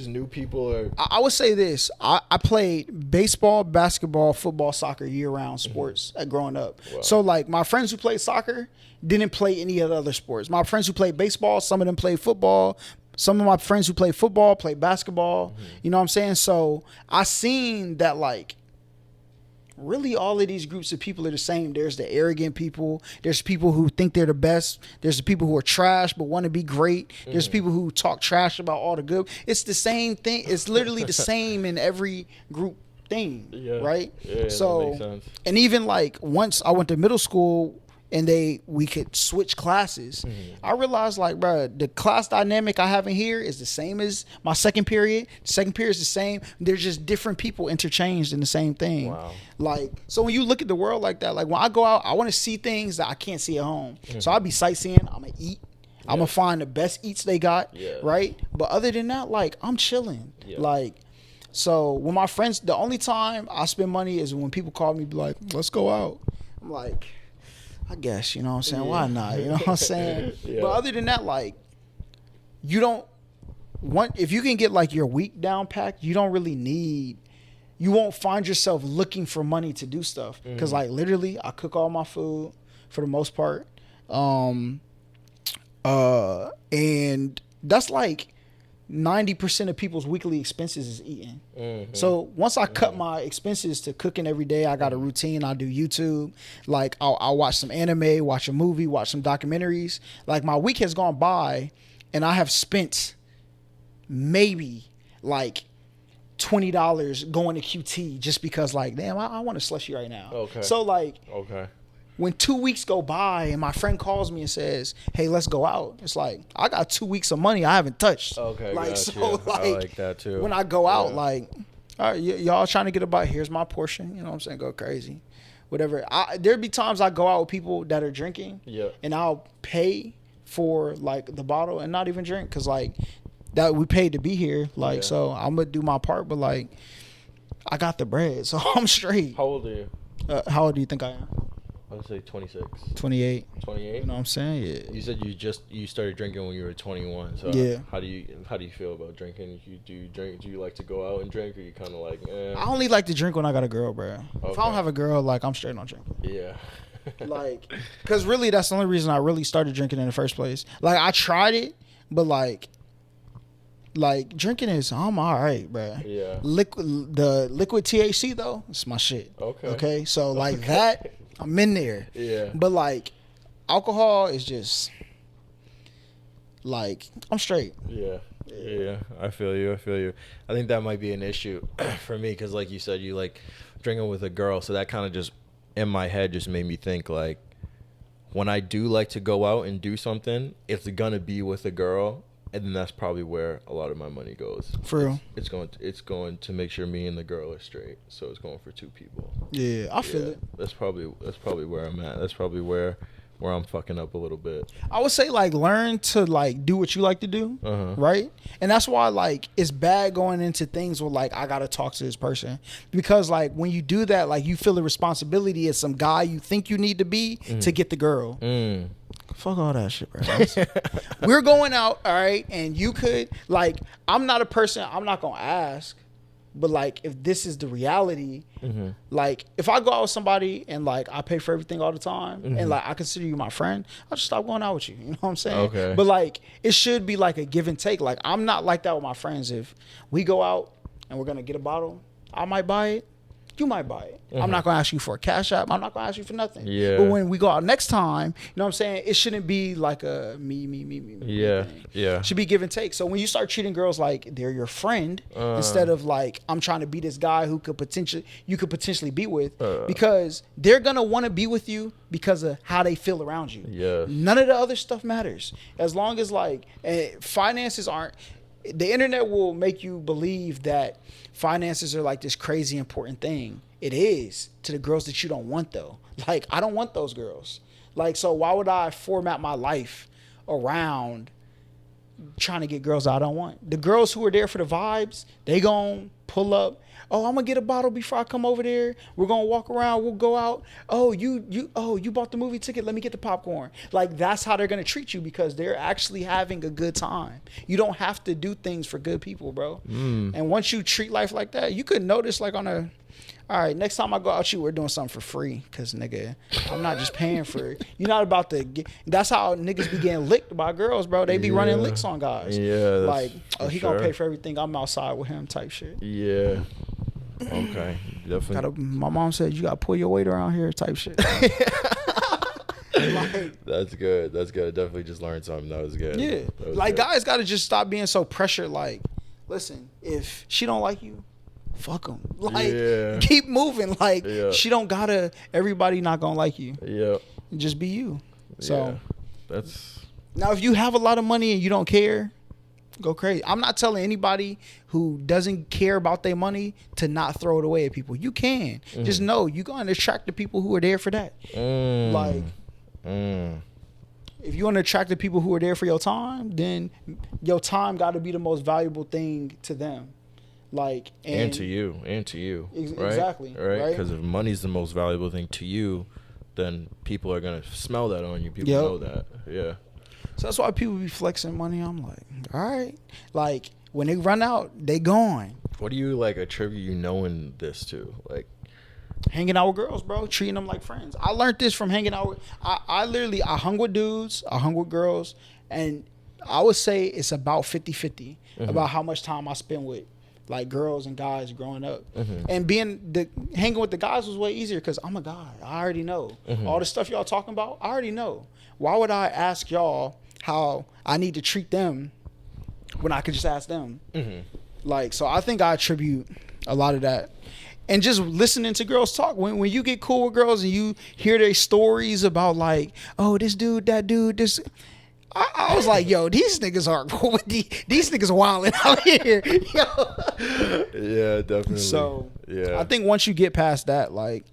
knew people are. I would say this. I played baseball, basketball, football, soccer year-round sports growing up. Wow. So like my friends who played soccer didn't play any of the other sports. My friends who played baseball, some of them played football. Some of my friends who played football played basketball. You know what I'm saying? So I seen that like really all of these groups of people are the same. There's the arrogant people. There's people who think they're the best. There's the people who are trash but want to be great. There's people who talk trash about all the good. It's the same thing. It's literally the same in every group thing, right? Yeah, so, that makes sense. And even like once I went to middle school and we could switch classes, I realized like, bro, the class dynamic I have in here is the same as my second period. Second period is the same. There's just different people interchanged in the same thing. Wow. Like, so when you look at the world like that, like when I go out, I want to see things that I can't see at home. So I'll be sightseeing. I'm gonna eat. I'm gonna find the best eats they got, right? But other than that, like I'm chilling. Like, so when my friends, the only time I spend money is when people call me, be like, let's go out. I'm like, I guess, you know what I'm saying? Why not? You know what I'm saying? But other than that, like, you don't want, if you can get like your week down packed, you don't really need, you won't find yourself looking for money to do stuff. Because like literally I cook all my food for the most part. And that's like 90% of people's weekly expenses is eating. So once I cut my expenses to cooking every day, I got a routine. I do YouTube. Like I'll watch some anime, watch a movie, watch some documentaries. Like my week has gone by and I have spent maybe like $20 going to QT just because like, damn, I want a slushie right now. Okay. So like, okay. When 2 weeks go by and my friend calls me and says, hey, let's go out. It's like, I got 2 weeks of money I haven't touched. Okay, like, gotcha. so like, I like that too. When I go out, like, all right, y'all trying to get a bite. Here's my portion. You know what I'm saying? Go crazy. Whatever. There'd be times I go out with people that are drinking. And I'll pay for like the bottle and not even drink. Cause like that we paid to be here. Like, so I'm going to do my part. But like, I got the bread. So I'm straight. How old are you? How old do you think I am? I would say 26. 28. 28? You know what I'm saying? Yeah. You said you started drinking when you were 21. So how do you feel about drinking? Do you drink? Do you like to go out and drink, or you kind of like? I only like to drink when I got a girl, bro. Okay. If I don't have a girl, like I'm straight on drinking. Yeah. Like, cause really that's the only reason I really started drinking in the first place. Like I tried it, but like drinking is I'm all right, bro. Yeah. The liquid THC though, it's my shit. Okay. So like that. I'm in there. Yeah. But like alcohol is just like I'm straight. Yeah. I feel you. I think that might be an issue for me because like you said, you like drinking with a girl. So that kind of just in my head just made me think like when I do like to go out and do something, it's going to be with a girl and then that's probably where a lot of my money goes. For real. It's going to make sure me and the girl are straight. So it's going for 2 people. Yeah, I feel it. That's probably where I'm at. That's probably where I'm fucking up a little bit. I would say like learn to like do what you like to do, right? And that's why like it's bad going into things where like I gotta talk to this person, because like when you do that, like you feel the responsibility as some guy you think you need to be to get the girl. Fuck all that shit, bro. We're going out, all right, and you could like I'm not a person, I'm not gonna ask. But like, if this is the reality, like if I go out with somebody and like I pay for everything all the time, and like I consider you my friend, I'll just stop going out with you. You know what I'm saying? Okay. But like, it should be like a give and take. Like I'm not like that with my friends. If we go out and we're gonna get a bottle, I might buy it. You might buy it. I'm not gonna ask you for a cash app. I'm not gonna ask you for nothing. Yeah. But when we go out next time, you know what I'm saying? It shouldn't be like a me Yeah. thing. Yeah. It should be give and take. So when you start treating girls like they're your friend instead of like I'm trying to be this guy who could potentially be with, because they're gonna want to be with you because of how they feel around you. Yeah. None of the other stuff matters as long as like finances aren't. The internet will make you believe that finances are like this crazy important thing. It is to the girls that you don't want though. Like I don't want those girls. Like so why would I format my life around trying to get girls I don't want? The girls who are there for the vibes, they gon' pull up. Oh, I'm gonna get a bottle before I come over there. We're gonna walk around. We'll go out. Oh, you bought the movie ticket. Let me get the popcorn. Like that's how they're gonna treat you because they're actually having a good time. You don't have to do things for good people, bro. And once you treat life like that, you could notice like all right, next time I go out with you, we're doing something for free. Cause nigga, I'm not just paying for it. You're not about to get, that's how niggas be getting licked by girls, bro. They be running licks on guys. Yeah. Like, oh, he gonna pay for everything. I'm outside with him type shit. Yeah. Okay. Definitely. My mom said you gotta pull your weight around here type shit. Like, that's good. That's good. I definitely just learned something. That was good. Yeah. Was like good. guys gotta just stop being so pressured. Like, listen, if she don't like you, fuck them. Like, keep moving. Like, she don't gotta. Everybody not gonna like you. Yeah. Just be you. So that's now if you have a lot of money and you don't care, go crazy. I'm not telling anybody who doesn't care about their money to not throw it away at people. You can. Just know you're going to attract the people who are there for that. Like, if you want to attract the people who are there for your time, then your time got to be the most valuable thing to them. Like, and to you, right? Exactly. Right? Because if money's the most valuable thing to you, then people are going to smell that on you. People know that. Yeah. So that's why people be flexing money. I'm like, all right. Like, when they run out, they gone. What do you, like, attribute you knowing this to? Like, hanging out with girls, bro. Treating them like friends. I learned this from hanging out with... I hung with dudes. I hung with girls. And I would say it's about 50-50 about how much time I spend with, like, girls and guys growing up. And hanging with the guys was way easier because I'm a guy. I already know. All the stuff y'all talking about, I already know. Why would I ask y'all how I need to treat them when I could just ask them? Like, so I think I attribute a lot of that. And just listening to girls talk. When you get cool with girls and you hear their stories about like, oh, this dude, that dude, this... I was like, yo, these niggas are these niggas are wilding out here. Yo. Yeah, definitely. So I think once you get past that, like,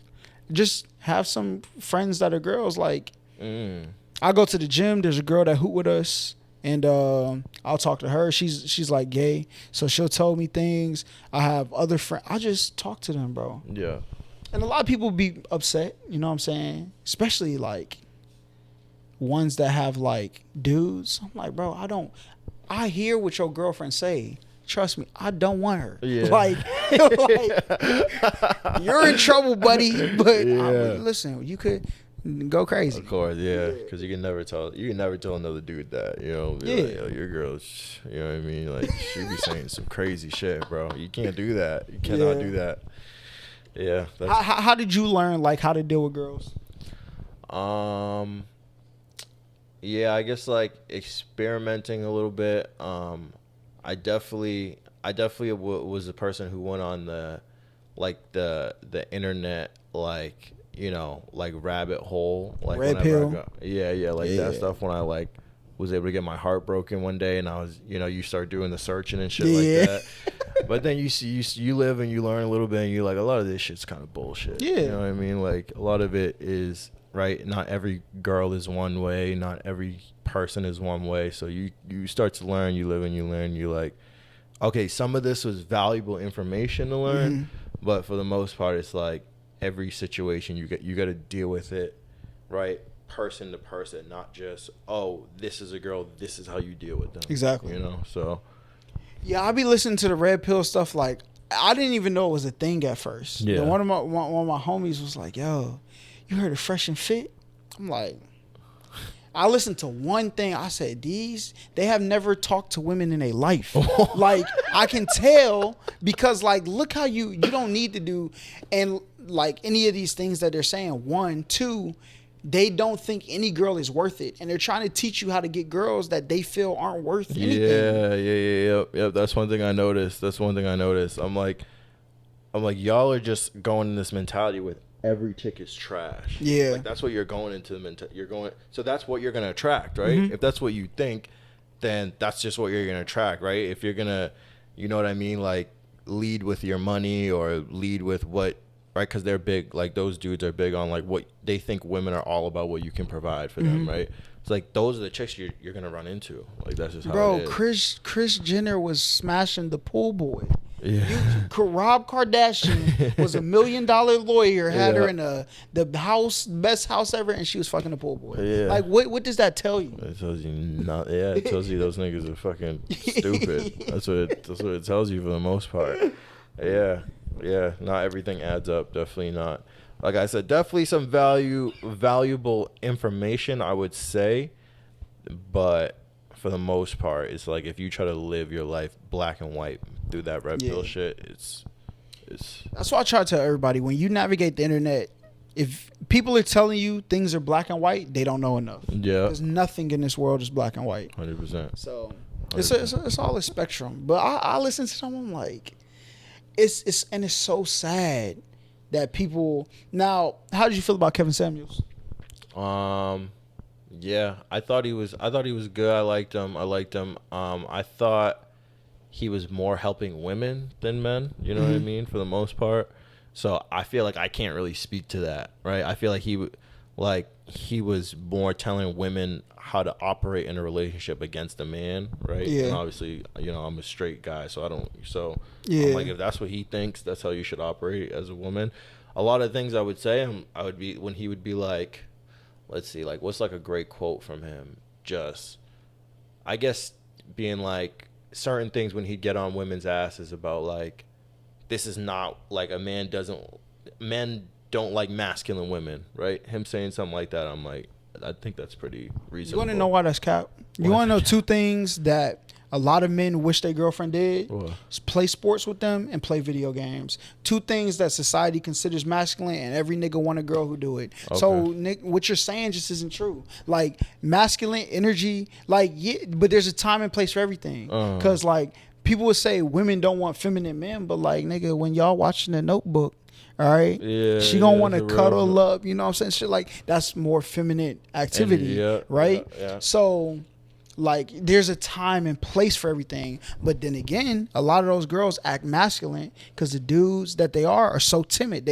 just have some friends that are girls. Like, I go to the gym. There's a girl that hoot with us, and I'll talk to her. She's like gay, so she'll tell me things. I have other friends. I just talk to them, bro. Yeah. And a lot of people be upset. You know what I'm saying? Especially like ones that have like dudes. I'm like, bro, I hear what your girlfriend say. Trust me, I don't want her. Yeah. Like you're in trouble, buddy. But listen, you could go crazy. Of course, yeah. Because you can never tell another dude that, you know. Like, yo, your girl's, you know what I mean? Like, she be saying some crazy shit, bro. You can't do that. You cannot do that. Yeah. How did you learn like how to deal with girls? Yeah, I guess like experimenting a little bit. I definitely was a person who went on the internet, like, you know, like rabbit hole, like red pill. that stuff when I like was able to get my heart broken one day, and I was, you start doing the searching and shit like that. But then you live and you learn a little bit, and you're like, a lot of this shit's kind of bullshit. Yeah. You know what I mean? Like, a lot of it is, right, not every girl is one way, not every person is one way. So you start to learn, you live and you learn. You're like, okay, some of this was valuable information to learn, but for the most part, it's like every situation you got to deal with it, right? Person to person, not just, oh, this is a girl, this is how you deal with them. Exactly. So. Yeah, I be listening to the red pill stuff. Like, I didn't even know it was a thing at first. Yeah. One of my homies was like, yo, you heard of Fresh and Fit? I'm like, I listened to one thing. I said, they have never talked to women in their life. Like, I can tell because, like, look how you don't need to do, and like any of these things that they're saying. 1, 2, they don't think any girl is worth it, and they're trying to teach you how to get girls that they feel aren't worth anything. Yeah. That's one thing I noticed. I'm like, y'all are just going in this mentality with every chick is trash. Yeah, like that's what you're going into the mentality. So that's what you're gonna attract, right? If that's what you think, then that's just what you're gonna attract, right? If you're gonna, you know what I mean, like lead with your money or lead with what. Right, because they're big. Like those dudes are big on like what they think women are all about. What you can provide for them, right? It's like those are the chicks you're gonna run into. Like that's just how it is. Kris Jenner was smashing the pool boy. Yeah. Rob Kardashian was $1 million lawyer. Had her in the best house ever, and she was fucking the pool boy. Yeah. Like what does that tell you? It tells you not. Yeah, it tells you those niggas are fucking stupid. That's what it tells you for the most part. Yeah. Yeah, not everything adds up. Definitely not. Like I said, definitely some valuable information, I would say. But for the most part, it's like if you try to live your life black and white through that red pill shit, it's. That's why I try to tell everybody, when you navigate the internet, if people are telling you things are black and white, they don't know enough. Yeah. Because nothing in this world is black and white. 100%. So it's all a spectrum. But I listen to them, I'm like, It's so sad that people. Now, how did you feel about Kevin Samuels? Yeah, I thought he was good. I liked him. I thought he was more helping women than men. You know what I mean? For the most part. So I feel like I can't really speak to that, right? I feel like he was more telling women how to operate in a relationship against a man, right? Yeah. And obviously, I'm a straight guy, so I'm like, if that's what he thinks, that's how you should operate as a woman. A lot of things I would say, when he would be like, let's see, like, what's like a great quote from him? Just, I guess, being like, certain things when he'd get on women's asses about like, this is not like men don't like masculine women, right? Him saying something like that, I'm like, I think that's pretty reasonable. You want to know why that's cap? You want to know two things that a lot of men wish their girlfriend did? Is play sports with them and play video games. Two things that society considers masculine, and every nigga want a girl who do it. Okay. So Nick, what you're saying just isn't true. Like masculine energy, like but there's a time and place for everything. Because like people would say women don't want feminine men, but like nigga, when y'all watching The Notebook, all right, she gonna want to cuddle up, you know what I'm saying? Shit like that's more feminine activity, right? Yeah. So like there's a time and place for everything, but then again, a lot of those girls act masculine because the dudes that they are so timid.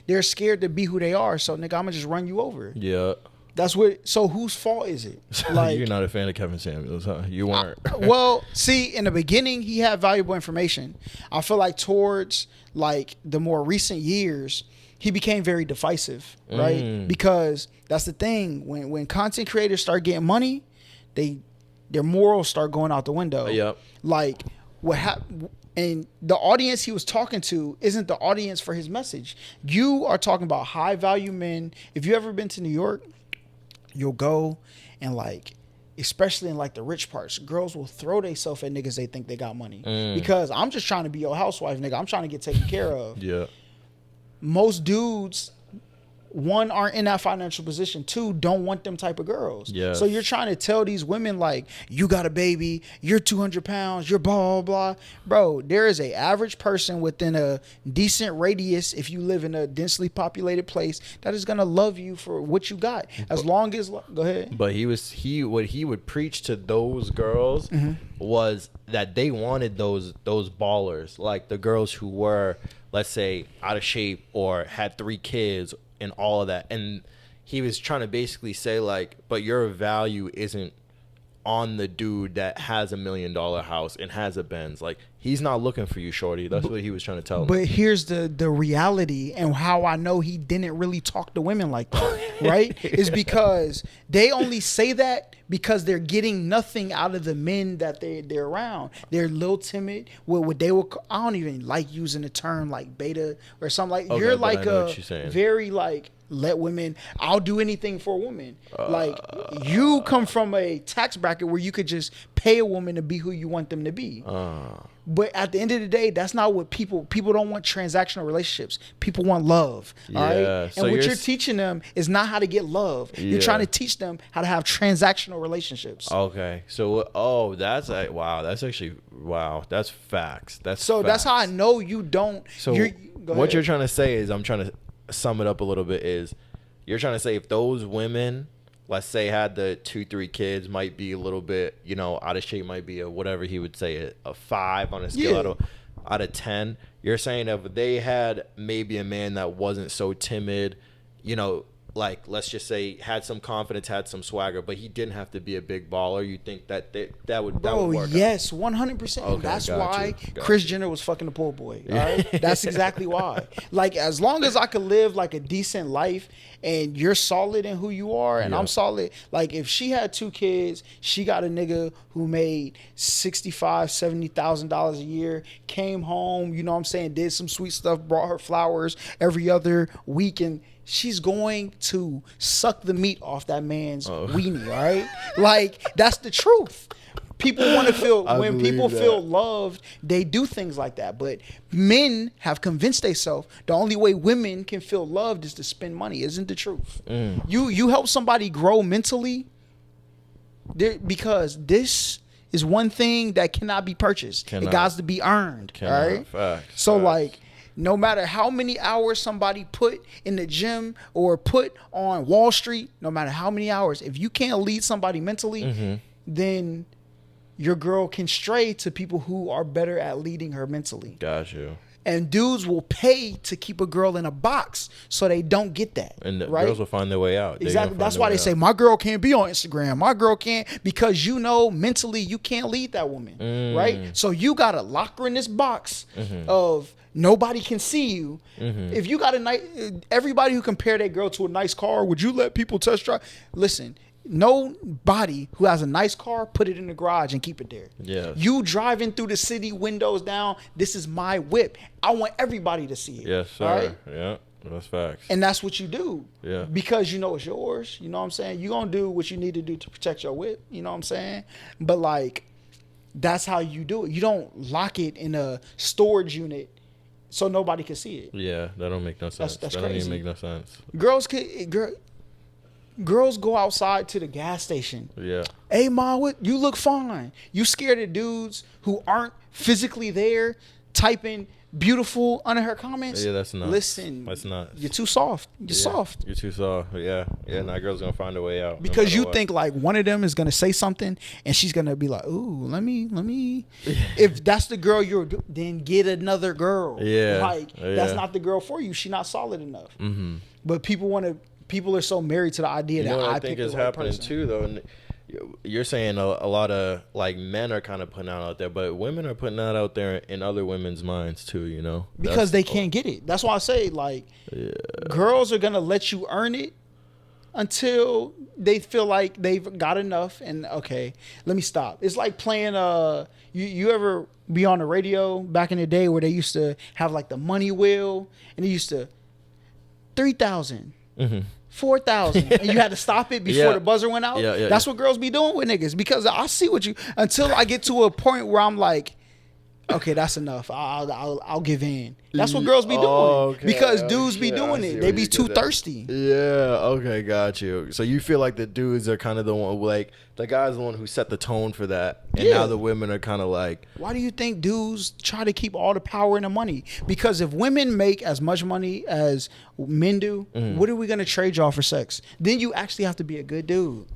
They're scared to be who they are. So nigga, I'm gonna just run you over. Yeah. That's what. So whose fault is it? Like, you're not a fan of Kevin Samuels, huh? You weren't. Well, see, in the beginning, he had valuable information. I feel like towards like the more recent years, he became very divisive, right? Because that's the thing. When content creators start getting money, their morals start going out the window. Yep. Like what happened. And the audience he was talking to isn't the audience for his message. You are talking about high value men. If you ever been to New York, you'll go and like, especially in like the rich parts, girls will throw themselves at niggas they think they got money. Because I'm just trying to be your housewife, nigga. I'm trying to get taken care of. Yeah. Most dudes one, aren't in that financial position. Two, don't want them type of girls. Yes. So you're trying to tell these women like, you got a baby, you're 200 pounds, you're blah, blah, blah. Bro, there is a average person within a decent radius, if you live in a densely populated place, that is going to love you for what you got. As long as, go ahead. But what he would preach to those girls was that they wanted those ballers, like the girls who were, let's say, out of shape or had 3 kids and all of that. And he was trying to basically say like, but your value isn't on the dude that has $1 million house and has a Benz. Like, he's not looking for you, shorty. That's what he was trying to tell him. But here's the reality, and how I know he didn't really talk to women like that, right? Is because they only say that because they're getting nothing out of the men that they're around. They're a little timid. What they will, I don't even like using the term like beta or something like. Okay, you're like a very like, let women, I'll do anything for a woman. Like, you come from a tax bracket where you could just pay a woman to be who you want them to be. But at the end of the day, that's not what people don't want. Transactional relationships. People want love. All right. So and what you're teaching them is not how to get love. You're trying to teach them how to have transactional relationships. Okay. So that's like, wow. That's actually, wow. That's facts. That's how I know you don't. So what you're trying to say is, I'm trying to sum it up a little bit, is you're trying to say if those women, let's say, had the 2-3 kids, might be a little bit, out of shape, might be a whatever he would say, a 5 on a scale out of 10. You're saying if they had maybe a man that wasn't so timid, like, let's just say, had some confidence, had some swagger, but he didn't have to be a big baller, you think that would work? Yes, 100%. Okay, that's why Kris Jenner was fucking the poor boy. All right? That's exactly why. Like, as long as I could live like a decent life and you're solid in who you are and I'm solid, like, if she had 2 kids, she got a nigga who made $65,000-$70,000 a year, came home, you know what I'm saying, did some sweet stuff, brought her flowers every other week, and she's going to suck the meat off that man's weenie, all right? Like, that's the truth. People want to feel, when people feel loved, they do things like that. But men have convinced themselves the only way women can feel loved is to spend money. Isn't the truth? You help somebody grow mentally, because this is one thing that cannot be purchased. It got to be earned, all right? So, like, no matter how many hours somebody put in the gym or put on Wall Street, no matter how many hours, if you can't lead somebody mentally, then your girl can stray to people who are better at leading her mentally. Got you. And dudes will pay to keep a girl in a box so they don't get that. And the girls will find their way out. Exactly. That's why they say, my girl can't be on Instagram. My girl can't, because mentally you can't lead that woman, right? So you got to lock her in this box of nobody can see you. If you got everybody who compare their girl to a nice car, would you let people test drive? Listen, nobody who has a nice car, put it in the garage and keep it there. Yeah. You driving through the city, windows down, this is my whip. I want everybody to see it. Yes, sir. Right? Yeah, that's facts. And that's what you do. Yeah. Because you know it's yours. You know what I'm saying? You're going to do what you need to do to protect your whip. You know what I'm saying? But, like, that's how you do it. You don't lock it in a storage unit so nobody can see it. Yeah, that don't make no sense. That's that crazy. Don't even make no sense. Girls go outside to the gas station. Yeah. Hey, Ma, you look fine. You scared of dudes who aren't physically there typing beautiful under her comments? Yeah, that's nuts. Listen, that's nuts. You're too soft. You're soft. You're too soft. Yeah. Yeah, now girl's going to find a way out. Because you think like one of them is going to say something and she's going to be like, ooh, let me. If that's the girl then get another girl. Yeah. Like, that's not the girl for you. She's not solid enough. But people are so married to the idea that I think is happening too, though. And you're saying a lot of like men are kind of putting out there, but women are putting that out there in other women's minds too. Because they can't get it. That's why I say like, girls are gonna let you earn it until they feel like they've got enough. And okay, let me stop. It's like playing you ever be on the radio back in the day where they used to have like the money wheel and they used to 3,000. 4,000 and you had to stop it before the buzzer went out. That's what girls be doing with niggas, because I see until I get to a point where I'm like, Okay, that's enough. I'll give in. That's what girls be doing. Okay, because dudes be okay, doing I see it. what They be you too did there. thirsty. Yeah, okay, got you. So you feel like the dudes are kind of the one, like, the guy's the one who set the tone for that. And Yeah. now the women are kind of like, Why do you think dudes try to keep all the power and the money? Because if women make as much money as men do, what are we going to trade y'all for sex? Then you actually have to be a good dude.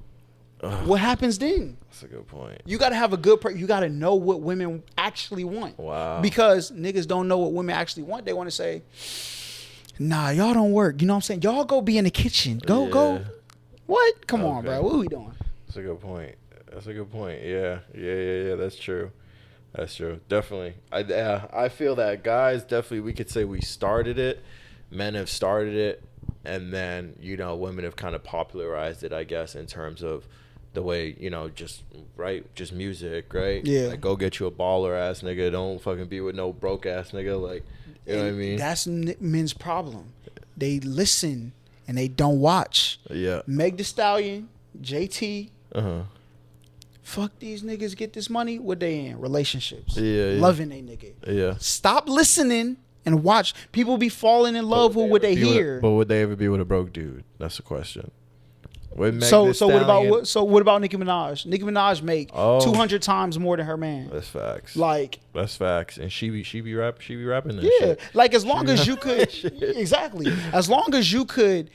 What happens then? that's a good point. You got to have a good you got to know what women actually want. Wow. Because niggas don't know what women actually want. They want to say, nah, y'all don't work. You know what I'm saying? Y'all go be in the kitchen. Go. Yeah. What? Come on, Okay. bro. What are we doing? That's a good point. That's a good point. Yeah. That's true. That's true. Definitely. I feel that guys definitely, we could say we started it. Men have started it. And then, women have kind of popularized it, I guess, in terms of the way, just music, right? Yeah. Like, go get you a baller ass nigga. Don't fucking be with no broke ass nigga. Like, you know what I mean? That's men's problem. They listen and they don't watch. Yeah. Meg Thee Stallion, JT. Uh-huh. Fuck these niggas, get this money. What they in? Relationships. Yeah. Loving they nigga. Yeah. Stop listening and watch. People be falling in love with what they hear. But would they ever be with a broke dude? That's the question. So what about Nicki Minaj? Nicki Minaj make 200 times more than her man. That's facts. Like, that's facts. And she be rapping that yeah. shit. Like, as long as you could exactly. As long as you could,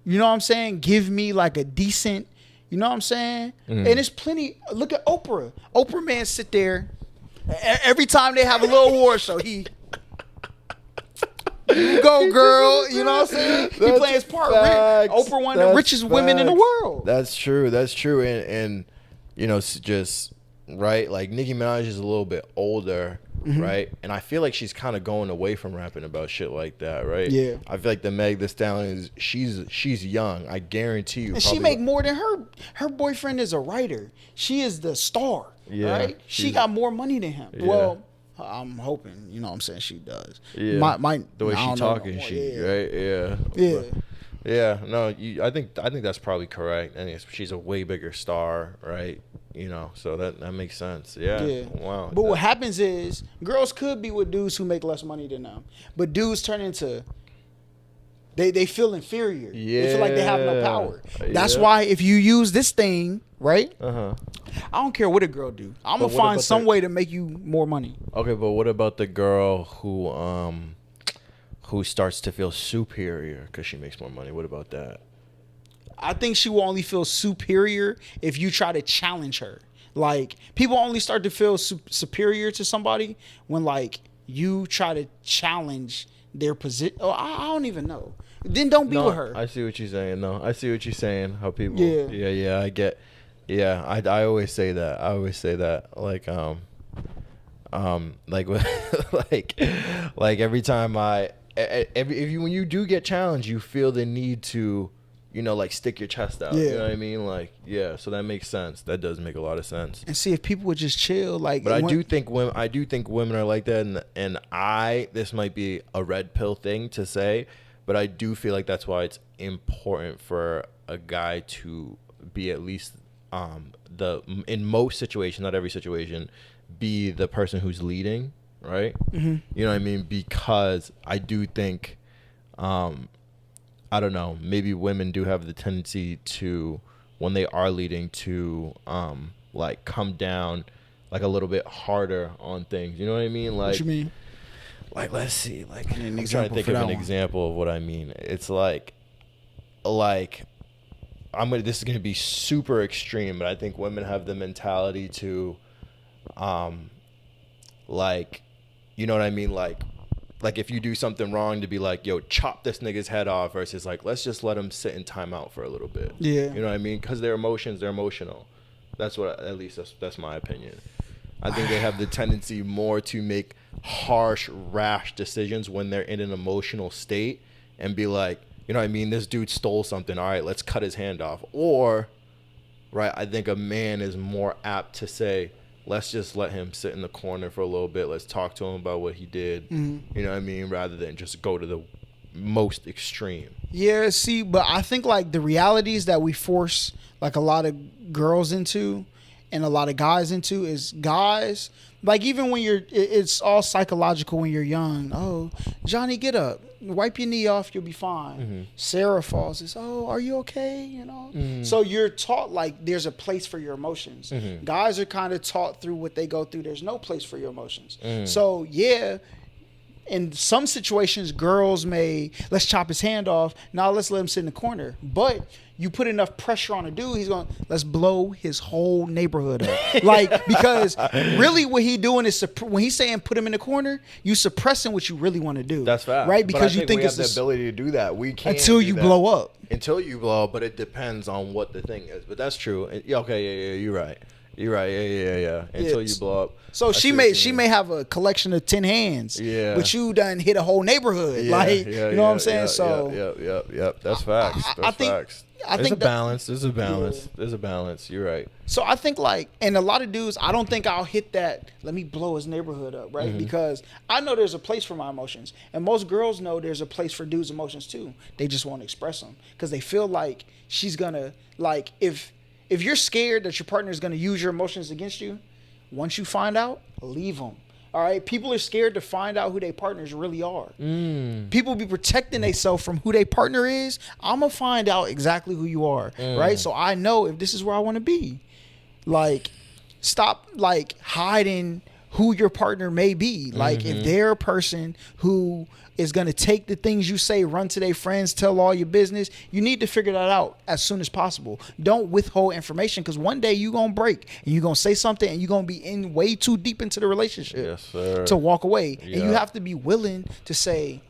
you know what I'm saying, give me like a decent, you know what I'm saying? And it's plenty. Look at Oprah. Oprah man sit there every time they have a little award show, he you go, girl. You know what I'm saying? He plays his part. Oprah, one of the richest women in the world. That's true. That's true. And just right. Like, Nicki Minaj is a little bit older, right? And I feel like she's kind of going away from rapping about shit like that, right? Yeah. I feel like the Meg Thee Stallion she's young. I guarantee you. And she make more than her boyfriend is a writer. She is the star. Yeah, right? She got more money than him. Yeah. Well, I'm hoping, you know what I'm saying, she does. Yeah. The way I she don't know no talking, more. right? Yeah. Yeah. Yeah, no, I think that's probably correct. I think she's a way bigger star, right? So that makes sense. Yeah. Wow. But what happens is girls could be with dudes who make less money than them, but dudes turn into they feel inferior. Yeah. They feel like they have no power. That's why if you use this thing, right? Uh-huh. I don't care what a girl do. I'm But gonna what find about some way to make you more money. Okay, but what about the girl who starts to feel superior because she makes more money? What about that? I think she will only feel superior if you try to challenge her. Like, people only start to feel superior to somebody when, like, you try to challenge their position. Oh, I don't even know. Then don't be with her. I see what you're saying. No, I see what you're saying. How people. Yeah. Yeah. I get. Yeah. I always say that. Like like every time when you do get challenged, you feel the need to, like, stick your chest out. Yeah. You know what I mean? Like, yeah. So that makes sense. That does make a lot of sense. And see, if people would just chill, like. But I do think women are like that, and this might be a red pill thing to say, but I do feel like that's why it's important for a guy to be at least in most situations, not every situation, be the person who's leading, right? Mm-hmm. You know what I mean? Because I do think, I don't know, maybe women do have the tendency to, when they are leading, to like come down like a little bit harder on things. You know what I mean? Like, What you mean? Like, let's see. Like, an I'm trying to think of an example of what I mean. It's like this is gonna be super extreme, but I think women have the mentality to, like, you know what I mean? Like if you do something wrong, to be like, yo, chop this nigga's head off, versus like, let's just let him sit in timeout for a little bit. Yeah. You know what I mean? Because they're emotional. That's what, at least that's my opinion. I think they have the tendency more to make harsh, rash decisions when they're in an emotional state, and be like, you know what I mean? This dude stole something. All right, let's cut his hand off. Or, right, I think a man is more apt to say, let's just let him sit in the corner for a little bit. Let's talk to him about what he did. Mm-hmm. You know what I mean? Rather than just go to the most extreme. Yeah, see, but I think, like, the realities that we force, like, a lot of girls into and a lot of guys into is guys. Like even when it's all psychological when you're young. Oh, Johnny, get up, wipe your knee off, you'll be fine. Mm-hmm. Sarah falls. Is are you okay? So you're taught like there's a place for your emotions. Mm-hmm. Guys are kind of taught through what they go through. There's no place for your emotions. Mm. So yeah. In some situations, girls may, let's chop his hand off. Now let's let him sit in the corner. But you put enough pressure on a dude, he's going, let's blow his whole neighborhood up. Like, because really what he doing is, when he's saying put him in the corner, you suppressing what you really want to do. That's fact. Right? Because you think we it's have the ability to do that. We can't until you blow up. Until you blow up, but it depends on what the thing is. But that's true. Okay, yeah, you're right. You're right. Yeah. Until you blow up. So she may have a collection of 10 hands. Yeah. But you done hit a whole neighborhood. You know what I'm saying? Yep. That's facts. That's facts. There's a balance. There's a balance. Yeah. There's a balance. You're right. So I think and a lot of dudes, I don't think I'll hit that, let me blow his neighborhood up, right? Mm-hmm. Because I know there's a place for my emotions. And most girls know there's a place for dudes' emotions too. They just won't express them. Because they feel like she's going to, like, if you're scared that your partner is going to use your emotions against you, once you find out, leave them. All right? People are scared to find out who their partners really are. People be protecting themselves from who their partner is. I'm going to find out exactly who you are. Right? So I know if this is where I want to be. Like, stop, like, hiding who your partner may be. Like, if they're a person who is going to take the things you say, run to their friends, tell all your business, you need to figure that out as soon as possible. Don't withhold information, because one day you're going to break and you're going to say something and you're going to be in way too deep into the relationship to walk away. Yeah. And you have to be willing to say,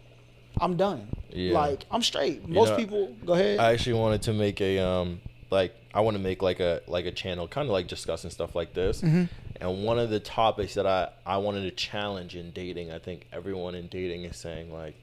I'm done. Yeah. Like, I'm straight. Most people, go ahead. I actually wanted to make I want to make like a channel kind of like discussing stuff like this. Mm-hmm. And one of the topics that I wanted to challenge in dating, I think everyone in dating is saying, like,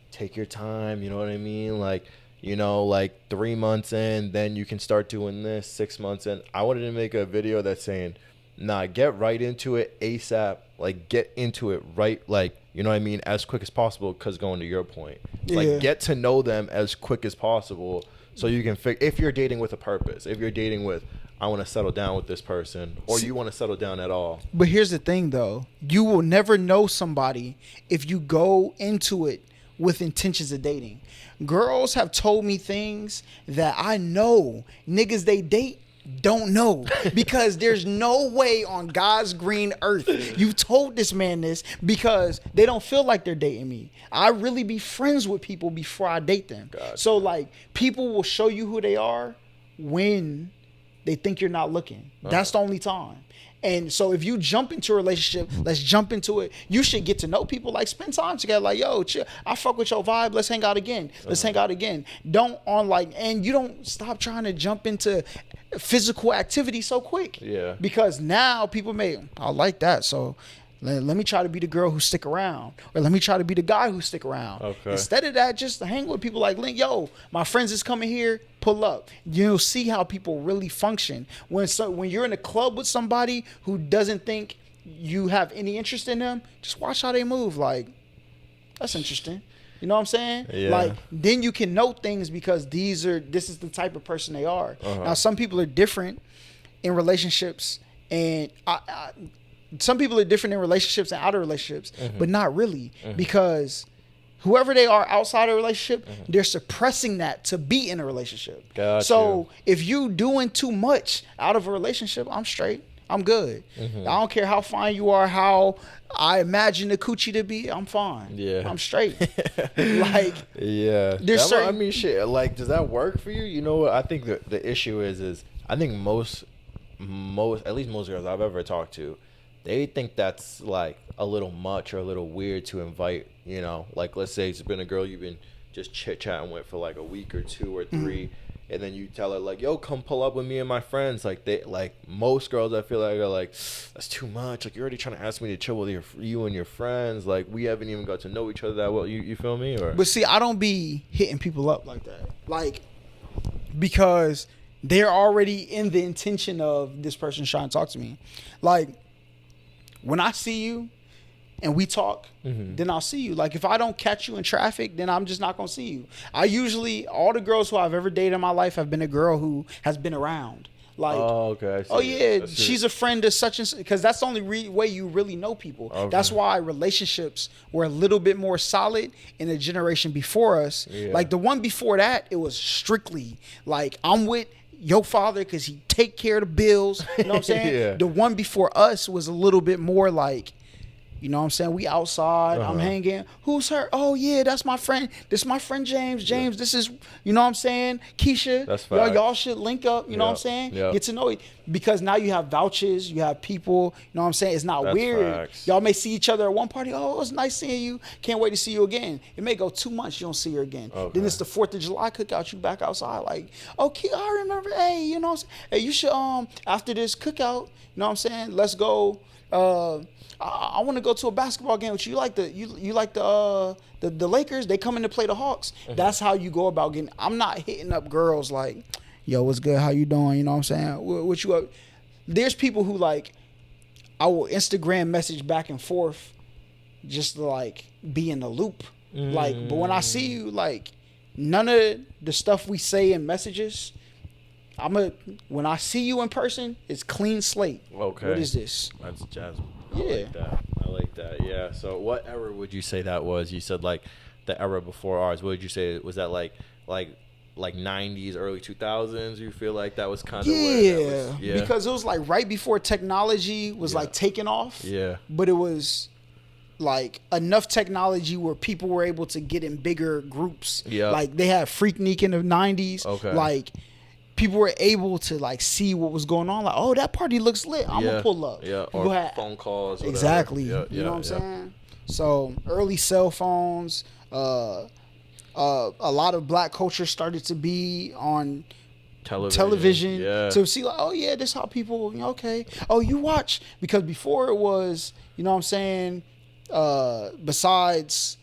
take your time, you know what I mean? Like, like 3 months in, then you can start doing this, 6 months in. I wanted to make a video that's saying, nah, get right into it ASAP. Like, get into it right, like, you know what I mean, as quick as possible, because going to your point. Like, get to know them as quick as possible so you can figure, if you're dating with a purpose, if you're dating with, I want to settle down with this person, or you want to settle down at all. But here's the thing, though. You will never know somebody if you go into it with intentions of dating. Girls have told me things that I know niggas they date don't know, because there's no way on God's green earth you've told this man this, because they don't feel like they're dating me. I really be friends with people before I date them. Gotcha. So, like, people will show you who they are when they think you're not looking. That's the only time. And so if you jump into a relationship, let's jump into it. You should get to know people, like spend time together. Like, yo, chill, I fuck with your vibe. Let's hang out again. Let's hang out again. And you don't stop trying to jump into physical activity so quick. Yeah. Because now people I like that. So let me try to be the girl who stick around, or let me try to be the guy who stick around. Okay. Instead of that, just hang with people like, yo, my friends is coming here, pull up. You'll see how people really function. When you're in a club with somebody who doesn't think you have any interest in them, just watch how they move. Like, that's interesting. You know what I'm saying? Yeah. Like, then you can know things, because this is the type of person they are. Now, some people are different in relationships, and some people are different in relationships and out of relationships, but not really, because whoever they are outside of a relationship, they're suppressing that to be in a relationship. Gotcha. So if you doing too much out of a relationship, I'm straight. I'm good. I don't care how fine you are, how I imagine the coochie to be. I'm fine. Yeah, I'm straight. Like, yeah. I mean, shit. Like, does that work for you? You know what? I think the issue is I think most at least most girls I've ever talked to, they think that's like a little much or a little weird to invite, like, let's say it's been a girl you've been just chit-chatting with for like a week or 2 or 3, and then you tell her, like, yo, come pull up with me and my friends. Like, most girls, I feel like, are like, that's too much. Like, you're already trying to ask me to chill with you and your friends. Like, we haven't even got to know each other that well. You feel me? Or? But see, I don't be hitting people up like that. Like, because they're already in the intention of this person trying to talk to me. Like, when I see you and we talk, then I'll see you. Like, if I don't catch you in traffic, then I'm just not going to see you. All the girls who I've ever dated in my life have been a girl who has been around. Like, oh, okay. I see oh yeah, I see she's a friend of such and such, because that's the only way you really know people. Okay. That's why relationships were a little bit more solid in the generation before us. Yeah. Like the one before that, it was strictly like, I'm with your father because he take care of the bills. You know what I'm saying? Yeah. The one before us was a little bit more like, you know what I'm saying? We outside. I'm hanging. Who's her? Oh, yeah, that's my friend. This is my friend James. James, this is, you know what I'm saying? Keisha. That's facts. Y'all should link up. You know what I'm saying? Get to know it. Because now you have vouchers. You have people. You know what I'm saying? It's not That's weird. facts. Y'all may see each other at one party. Oh, it was nice seeing you. Can't wait to see you again. It may go 2 months. You don't see her again. Okay. Then it's the 4th of July cookout. You back outside like, okay, I remember. Hey, you know what I'm saying? Hey, you should, after this cookout, you know what I'm saying? Let's go. I want to go to a basketball game with you. You like the Lakers? They come in to play the Hawks. Mm-hmm. That's how you go about getting. I'm not hitting up girls like, yo, what's good? How you doing? You know what I'm saying? What you up? There's people who like, I will Instagram message back and forth, just to like be in the loop. Like, but when I see you, like, none of the stuff we say in messages. When I see you in person, it's clean slate. Okay. What is this? That's Jasmine. Yeah. I like that. Yeah. So what era would you say that was? You said like the era before ours. What would you say? Was that like 90s, early 2000s? You feel like that was kind of where that was, because it was like right before technology was like taking off. Yeah. But it was like enough technology where people were able to get in bigger groups. Yeah. Like they had Freaknik in the 90s. Okay. Like people were able to like see what was going on. Like, oh, that party looks lit. I'm gonna pull up. Yeah. People Or phone calls. Whatever. Exactly. Yeah, you know what I'm saying? So early cell phones. A lot of black culture started to be on television. Yeah. To see like, oh yeah, this how people. Okay. Oh, you watch, because before it was, you know what I'm saying. Besides,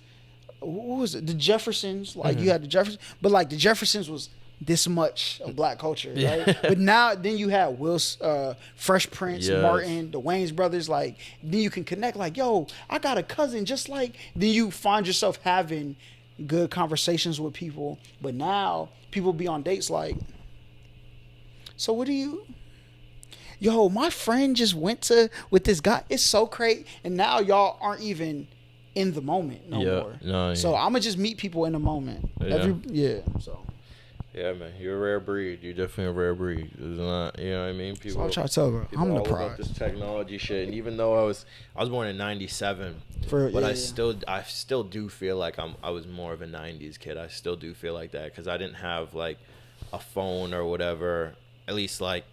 what was it? The Jeffersons. Like you had the Jeffersons, but like the Jeffersons was this much of black culture, right? But now, then you have Fresh Prince, Martin, the Wayans brothers. Like, then you can connect. Like, yo, I got a cousin just like. Then you find yourself having good conversations with people. But now people be on dates like, so what do you? Yo, my friend just went with this guy. It's so crazy. And now y'all aren't even in the moment no more. No, so I'm gonna just meet people in the moment. So. Yeah, man, you're a rare breed. You're definitely a rare breed. It's not, you know what I mean? People. So I'm trying to tell her, I'm the all prize. about this technology shit, and even though I was born in '97, I still do feel like I was more of a '90s kid. I still do feel like that because I didn't have like a phone or whatever. At least like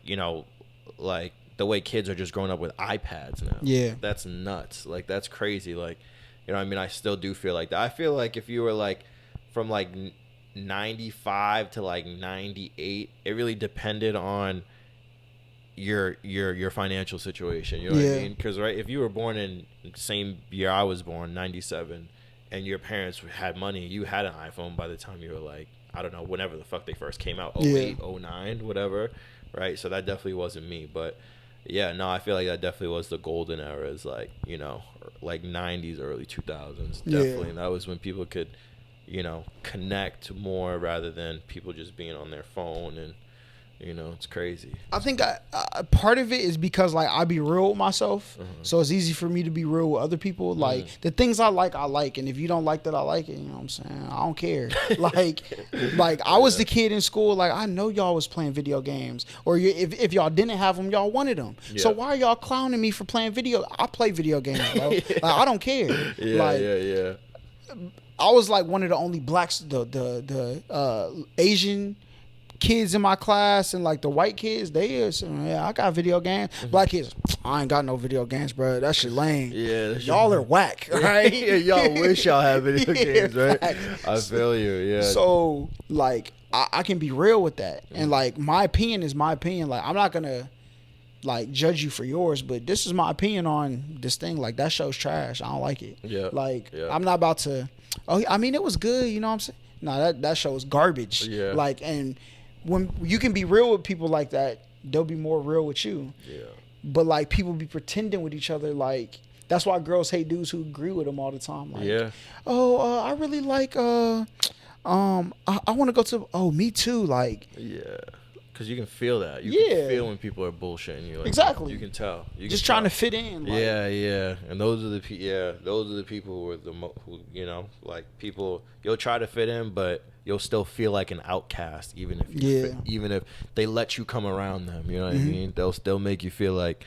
like the way kids are just growing up with iPads now. Yeah, that's nuts. Like that's crazy. Like, you know what I mean? I still do feel like that. I feel like if you were like from like 95 to like 98, it really depended on your financial situation. You know what I mean? Because if you were born in the same year I was born, 97, and your parents had money, you had an iPhone by the time you were like, I don't know, whenever the fuck they first came out, 08, 09, whatever, right? So that definitely wasn't me. But yeah, no, I feel like that definitely was the golden era, is like, like 90s, early 2000s. Definitely. And that was when people could connect more rather than people just being on their phone, and it's crazy. I think part of it is because like I be real with myself, so it's easy for me to be real with other people. Like the things I like, and if you don't like that, I like it. You know what I'm saying? I don't care. like I was the kid in school. Like I know y'all was playing video games, or if y'all didn't have them, y'all wanted them. Yeah. So why are y'all clowning me for playing video? I play video games, bro. Like, I don't care. Yeah. I was like one of the only blacks, the Asian kids in my class, and like the white kids, I got video games. Black kids, I ain't got no video games, bro. That shit lame. Yeah, y'all are whack, right? Y'all wish y'all had video games, right? Facts. I feel you. Yeah. So like I can be real with that, and like my opinion is my opinion. Like I'm not gonna like judge you for yours, but this is my opinion on this thing. Like that show's trash. I don't like it. Yeah. Like I'm not about to. Oh, I mean, it was good. You know what I'm saying? No, that show is garbage. Yeah. Like, and when you can be real with people like that, they'll be more real with you. Yeah. But like people be pretending with each other. Like that's why girls hate dudes who agree with them all the time. Like, oh, I really like. I want to go to. Oh, me too. Like. Yeah. Because you can feel that. You can feel when people are bullshitting you. Like, exactly. You can tell. Just trying to fit in. Like, yeah. And those are the people who are who, you know, like people, you'll try to fit in, but you'll still feel like an outcast even if even if they let you come around them. You know what I mean? They'll still make you feel like,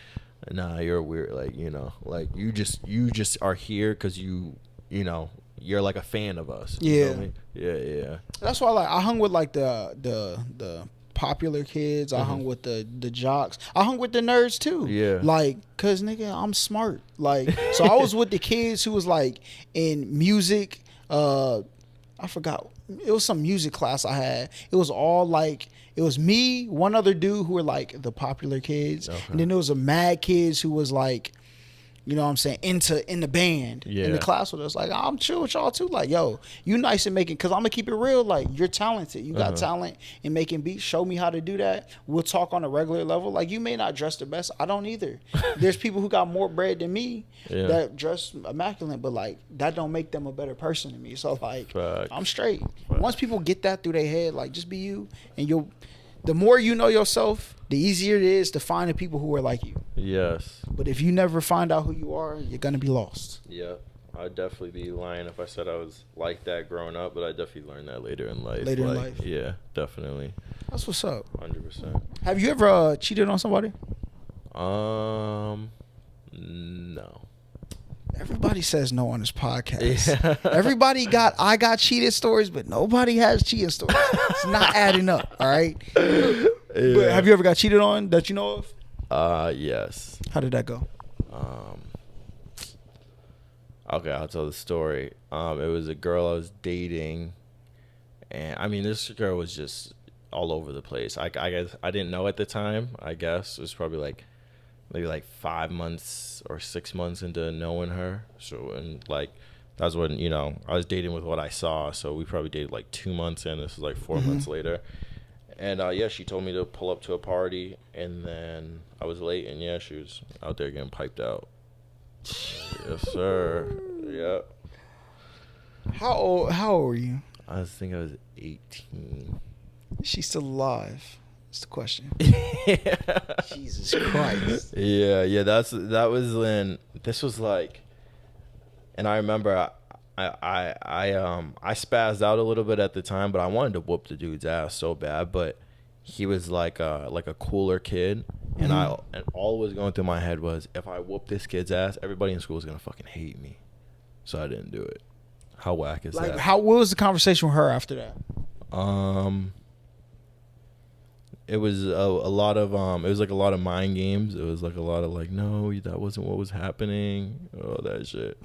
nah, you're weird. Like, you know, like you just are here because you know, you're like a fan of us. You feel me? Yeah. That's why I hung with like the popular kids. I hung with the jocks. I hung with the nerds too. Yeah. Like, cause nigga, I'm smart. Like, so I was with the kids who was like in music. I forgot. It was some music class I had. It was all like, it was me, one other dude who were like the popular kids, and then there was a mad kids who was like, you know what I'm saying, in the band, in the class with us. Like, I'm chill with y'all too. Like, yo, you nice at making, because I'm going to keep it real. Like, you're talented. You got talent in making beats. Show me how to do that. We'll talk on a regular level. Like, you may not dress the best. I don't either. There's people who got more bread than me that dress immaculate, but, like, that don't make them a better person than me. So, like, I'm straight. Once people get that through their head, like, just be you, and the more you know yourself, the easier it is to find the people who are like you. Yes. But if you never find out who you are, you're going to be lost. Yeah. I'd definitely be lying if I said I was like that growing up, but I definitely learned that later in life. In life? Yeah, definitely. That's what's up. 100%. Have you ever cheated on somebody? No. Everybody says no on this podcast. Yeah. Everybody I got cheated stories, but nobody has cheating stories. It's not adding up, all right? Yeah. But have you ever got cheated on that you know of? Yes. How did that go? Okay, I'll tell the story. It was a girl I was dating, and I mean, this girl was just all over the place. I guess I didn't know at the time. I guess it was probably maybe 5 months or 6 months into knowing her. So, and that's when, you know, I was dating with what I saw. So we probably dated 2 months in. This was 4 months later. And she told me to pull up to a party, and then I was late, and she was out there getting piped out. Yes, sir. Yep. How old were you? I think I was 18. She's still alive. That's the question. Yeah. Jesus Christ. Yeah. That was when this was and I remember I spazzed out a little bit at the time, but I wanted to whoop the dude's ass so bad. But he was like a cooler kid, and and all was going through my head was, if I whoop this kid's ass, everybody in school is gonna fucking hate me. So I didn't do it. How whack is that? What was the conversation with her after that? It was a lot of it was a lot of mind games. It was a lot of no, that wasn't what was happening. Oh, that shit.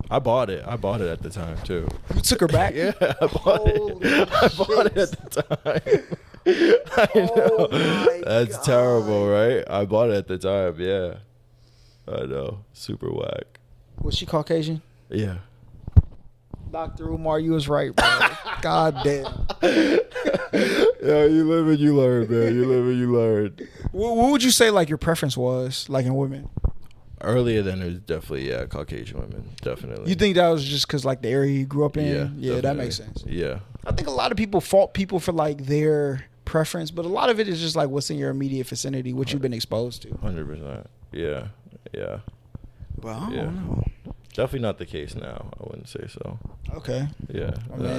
I bought it at the time too. You took her back? Yeah, I bought it at the time. I know. That's God. Terrible, right? I bought it at the time. Yeah, I know. Super whack. Was she Caucasian? Yeah. Dr. Umar, you was right, bro. God damn. Yeah, you live and you learn, man. You live and you learn. What would you say your preference was in women? Earlier than it was definitely Caucasian women, definitely. You think that was just because the area you grew up in? Yeah, that makes sense. Yeah. I think a lot of people fault people for their preference, but a lot of it is just what's in your immediate vicinity, what you've been exposed to. 100%. Yeah. Well, I don't know. Definitely not the case now. I wouldn't say so. Okay. Yeah.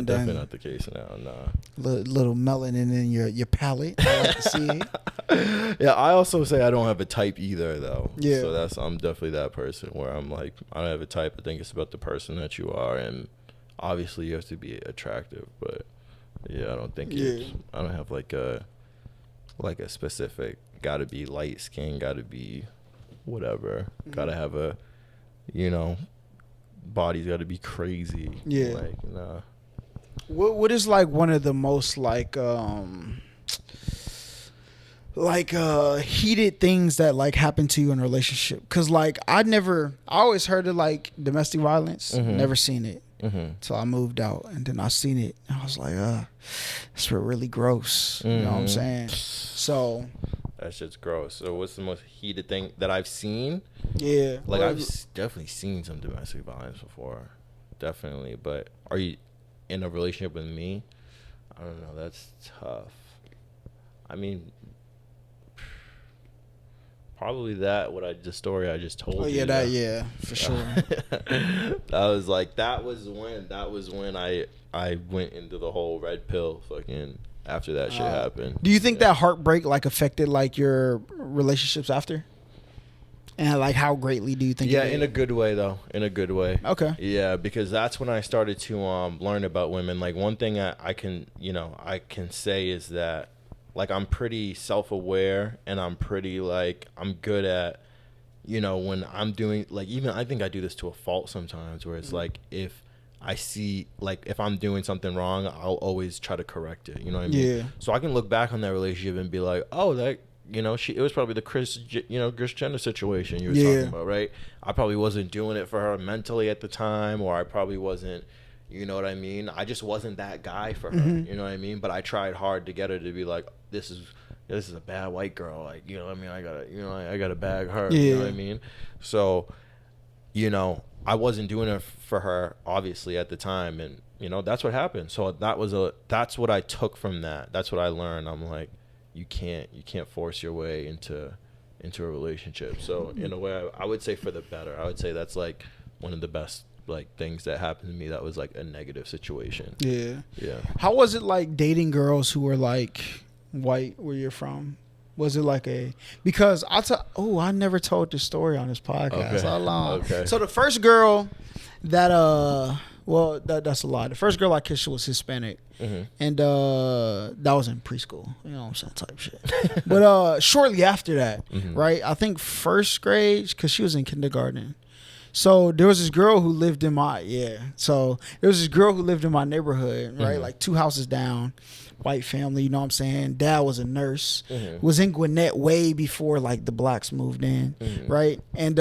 Definitely not the case now. Nah. Little melanin in your palate. I like to see it. Yeah, I also say I don't have a type either, though. Yeah. So I'm definitely that person where I'm I don't have a type. I think it's about the person that you are, and obviously you have to be attractive. But yeah, I don't think I don't have a specific. Got to be light skin. Got to be whatever. Mm-hmm. Got to have a, body's got to be crazy. Yeah. Nah. What is one of the most heated things that happen to you in a relationship? Because I always heard of domestic violence. Mm-hmm. Never seen it until I moved out, and then I seen it and I was like, it's really gross. Mm-hmm. You know what I'm saying? So that shit's gross. So what's the most heated thing that I've seen? Yeah. I've definitely seen some domestic violence before. Definitely. But are you in a relationship with me? I don't know. That's tough. I mean, probably the story I just told you. Oh yeah, yeah, for sure. that was when I went into the whole red pill fucking after that shit happened. Do you think that heartbreak like affected like your relationships after? And like how greatly do you think? Yeah, in a good way though. In a good way. Okay. Yeah, because that's when I started to learn about women. Like one thing I can say is that like I'm pretty self-aware and I'm pretty like I'm good at when I'm doing like even I think I do this to a fault sometimes where it's like if I see like if I'm doing something wrong, I'll always try to correct it. You know what I mean? Yeah. So I can look back on that relationship and be like, oh, that it was probably the Kris Jenner situation you were talking about, right? I probably wasn't doing it for her mentally at the time, or I probably wasn't, you know what I mean? I just wasn't that guy for her, you know what I mean? But I tried hard to get her to be like, this is a bad white girl, like, you know what I mean? I gotta bag her, you know what I mean? So, I wasn't doing it for her obviously at the time, and that's what happened. So that's what I took from that. That's what I learned. I'm like, you can't force your way into a relationship. So in a way, I would say for the better. I would say that's like one of the best like things that happened to me that was like a negative situation. Yeah. Yeah. How was it like dating girls who were like white where you're from? Was it like because I never told this story on this podcast. Okay. How long? Okay. So the first girl that that's a lie. The first girl I kissed was Hispanic. Mm-hmm. And that was in preschool, you know what I'm saying, type shit. But shortly after that, right, I think first grade, because she was in kindergarten. So there was this girl who lived in my neighborhood, right, like 2 houses down, white family, you know what I'm saying. Dad was a nurse, was in Gwinnett way before like the blacks moved in, right, and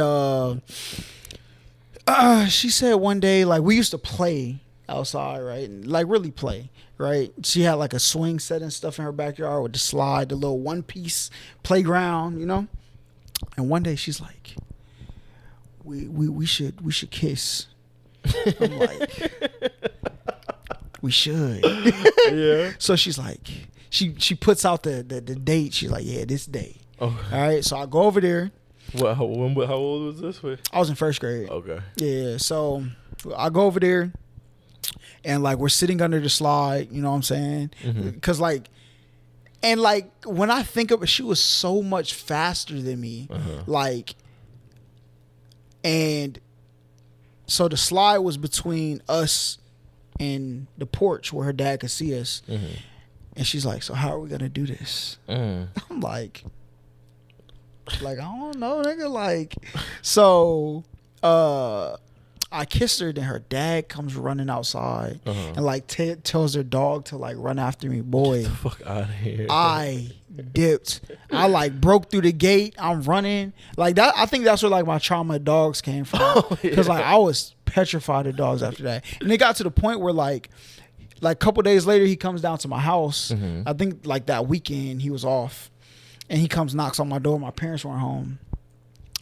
she said one day, like, we used to play outside, right, and like really play. Right, she had like a swing set and stuff in her backyard with the slide, the little one-piece playground, And one day she's like, "We should kiss." I'm like, "We should." Yeah. So she's like, she puts out the date. She's like, "Yeah, this day." Oh. All right, so I go over there. How old was this? I was in first grade. Okay. Yeah, so I go over there. And like we're sitting under the slide, you know what I'm saying? Because when I think of it, she was so much faster than me. And so the slide was between us and the porch where her dad could see us. And she's like, "So how are we gonna do this?" I'm like I don't know, nigga. Like, so I kissed her, then her dad comes running outside and like tells her dog to like run after me. Boy, get the fuck out of here. I dipped. I like broke through the gate. I'm running like that. I think that's where like my trauma of dogs came from, because like I was petrified of dogs after that. And it got to the point where like a couple days later he comes down to my house. I think like that weekend he was off, and he comes, knocks on my door. My parents weren't home.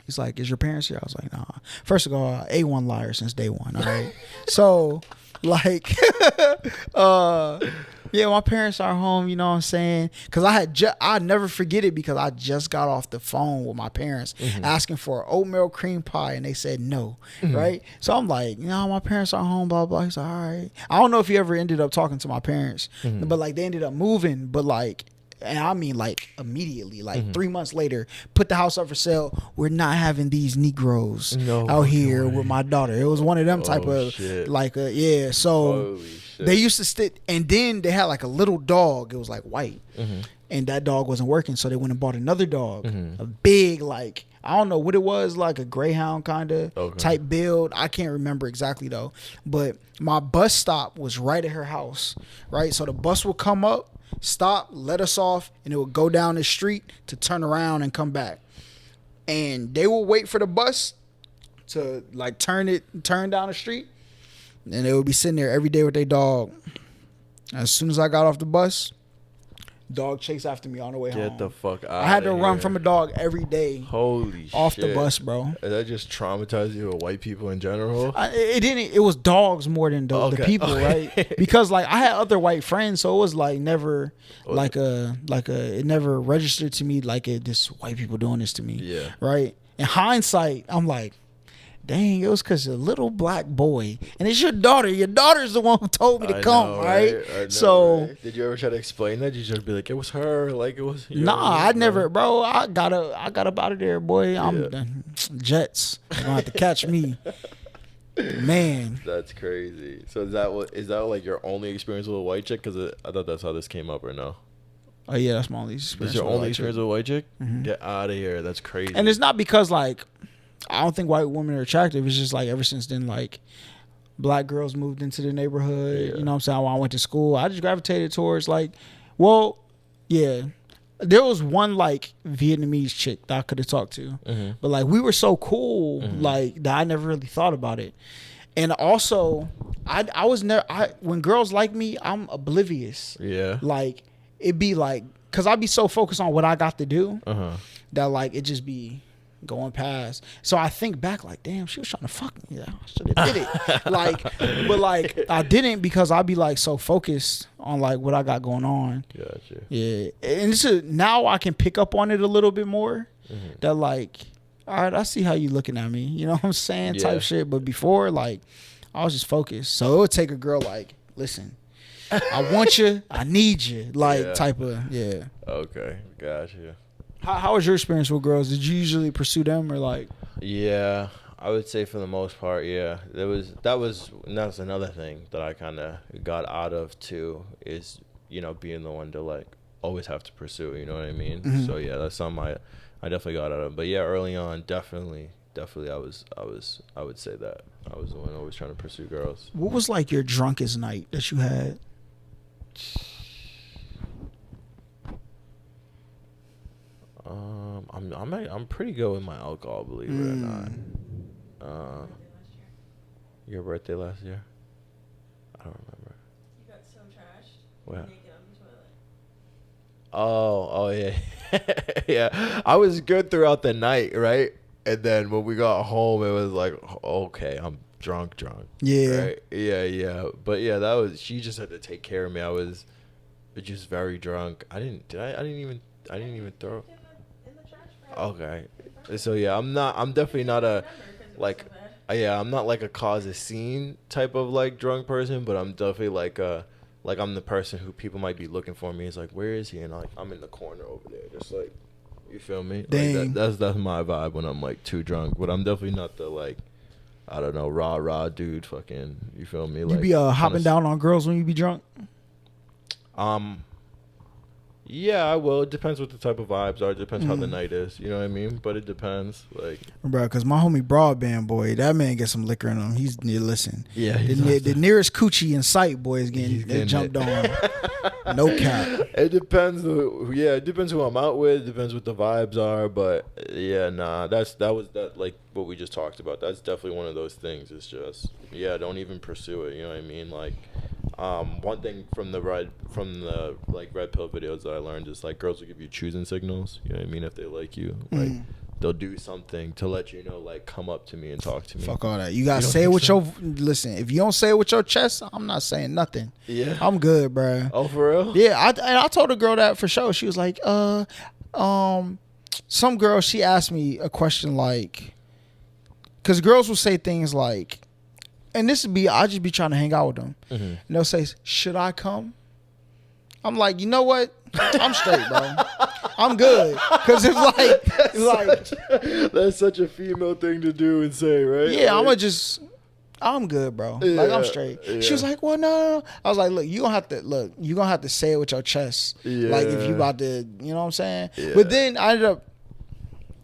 He's like, "Is your parents here?" I was like, "Nah." First of all, A1 liar since day one. All right. So like, yeah, my parents are home. You know what I'm saying? Because I never forget it, because I just got off the phone with my parents asking for oatmeal cream pie, and they said no. Right. So I'm like, my parents are home. Blah blah. He's like, "All right." I don't know if he ever ended up talking to my parents, but like they ended up moving. But like. And I mean, like, immediately, like 3 months later, put the house up for sale. We're not having these Negroes out here with my daughter. It was one of them type of, shit. like, yeah. So they used to sit, and then they had like a little dog. It was like white. And that dog wasn't working. So they went and bought another dog, a big, like, I don't know what it was, like a Greyhound kind of type build. I can't remember exactly though. But my bus stop was right at her house, right? So the bus would come up, stop, let us off, and it would go down the street to turn around and come back. And they would wait for the bus to like turn down the street, and they would be sitting there every day with their dog. As soon as I got off the bus, Dog chased after me on the way home. Get the fuck out. I had to run from a dog every day. Holy shit. Off the bus, bro. That just traumatized you with white people in general? It didn't. It was dogs more than the people, right? Because like I had other white friends, so it was like never it never registered to me like this white people doing this to me. Yeah. Right. In hindsight, I'm like, dang, it was because a little black boy, and it's your daughter. Your daughter's the one who told me to come, right? I know, so, right? Did you ever try to explain that? Did you just be like, it was her, like it was? I never, bro. I got up out of there, boy. I'm Jets. You don't have to catch me, man. That's crazy. So is that like your only experience with a white chick? Because I thought that's how this came up, or no? Oh yeah, that's my only experience. That's your only experience with a white chick? Mm-hmm. Get out of here. That's crazy. And it's not because like I don't think white women are attractive. It's just like ever since then, like black girls moved into the neighborhood. Yeah. You know what I'm saying? When I went to school, I just gravitated towards like, well, yeah. There was one like Vietnamese chick that I could have talked to, but like we were so cool, like that I never really thought about it. And also, I was never when girls like me, I'm oblivious. Yeah. Like it'd be like, cause I'd be so focused on what I got to do that like it just be going past. So I think back like, damn, she was trying to fuck me. Yeah, I should have did it. But like I didn't because I'd be like so focused on like what I got going on. Gotcha. Yeah. And now I can pick up on it a little bit more. That like, all right, I see how you looking at me. You know what I'm saying? Type shit. But before, like, I was just focused. So it would take a girl like, listen, I want you, I need you. Like type of Okay. Gotcha. How was your experience with girls? Did you usually pursue them or like? Yeah, I would say for the most part, yeah. That's another thing that I kind of got out of too, is, you know, being the one to like always have to pursue, you know what I mean? So yeah, that's something I definitely got out of. But yeah, early on, definitely I would say that I was the one always trying to pursue girls. What was like your drunkest night that you had? I'm pretty good with my alcohol, believe it or not. Your birthday last year? I don't remember. You got so trashed. What? Naked on the toilet. Oh yeah. Yeah. I was good throughout the night, right? And then when we got home, it was like, okay, I'm drunk. Yeah. Right? Yeah. But yeah, she just had to take care of me. I was just very drunk. I didn't even throw. Okay. So yeah, I'm definitely not a like I'm not like a cause a scene type of like drunk person, but I'm definitely like I'm the person who people might be looking for me. It's like, where is he? And like I'm in the corner over there, just like, you feel me? Dang. Like that's my vibe when I'm like too drunk. But I'm definitely not the like, I don't know, rah dude fucking, you feel me? Like, you be hopping down on girls when you be drunk? Yeah, I will. It depends what the type of vibes are. It depends how the night is. You know what I mean? But it depends. Like, bro, because my homie Broadband, boy, that man get some liquor in him. He's listen. Yeah. The nearest coochie in sight, boy, is getting jumped on. No cap. It depends. It depends who I'm out with. It depends what the vibes are. But yeah, nah. That was like what we just talked about. That's definitely one of those things. It's just don't even pursue it. You know what I mean? Like. One thing from the red pill videos that I learned is like girls will give you choosing signals. You know what I mean? If they like you, like they'll do something to let you know, like, come up to me and talk to me. Fuck all that. You gotta say it with your listen. If you don't say it with your chest, I'm not saying nothing. Yeah, I'm good, bro. Oh, for real? Yeah, I told a girl that for sure. She was like, some girl. She asked me a question like, because girls will say things like. And this would be, I just be trying to hang out with them. And they'll say, should I come? I'm like, you know what? I'm straight, bro. I'm good. Because that's such a female thing to do and say, right? Yeah, I'm good, bro. Yeah, like, I'm straight. Yeah. She was like, well, no. I was like, look, you're going to have to say it with your chest. Yeah. Like, if you about to, you know what I'm saying? Yeah. But then I ended up,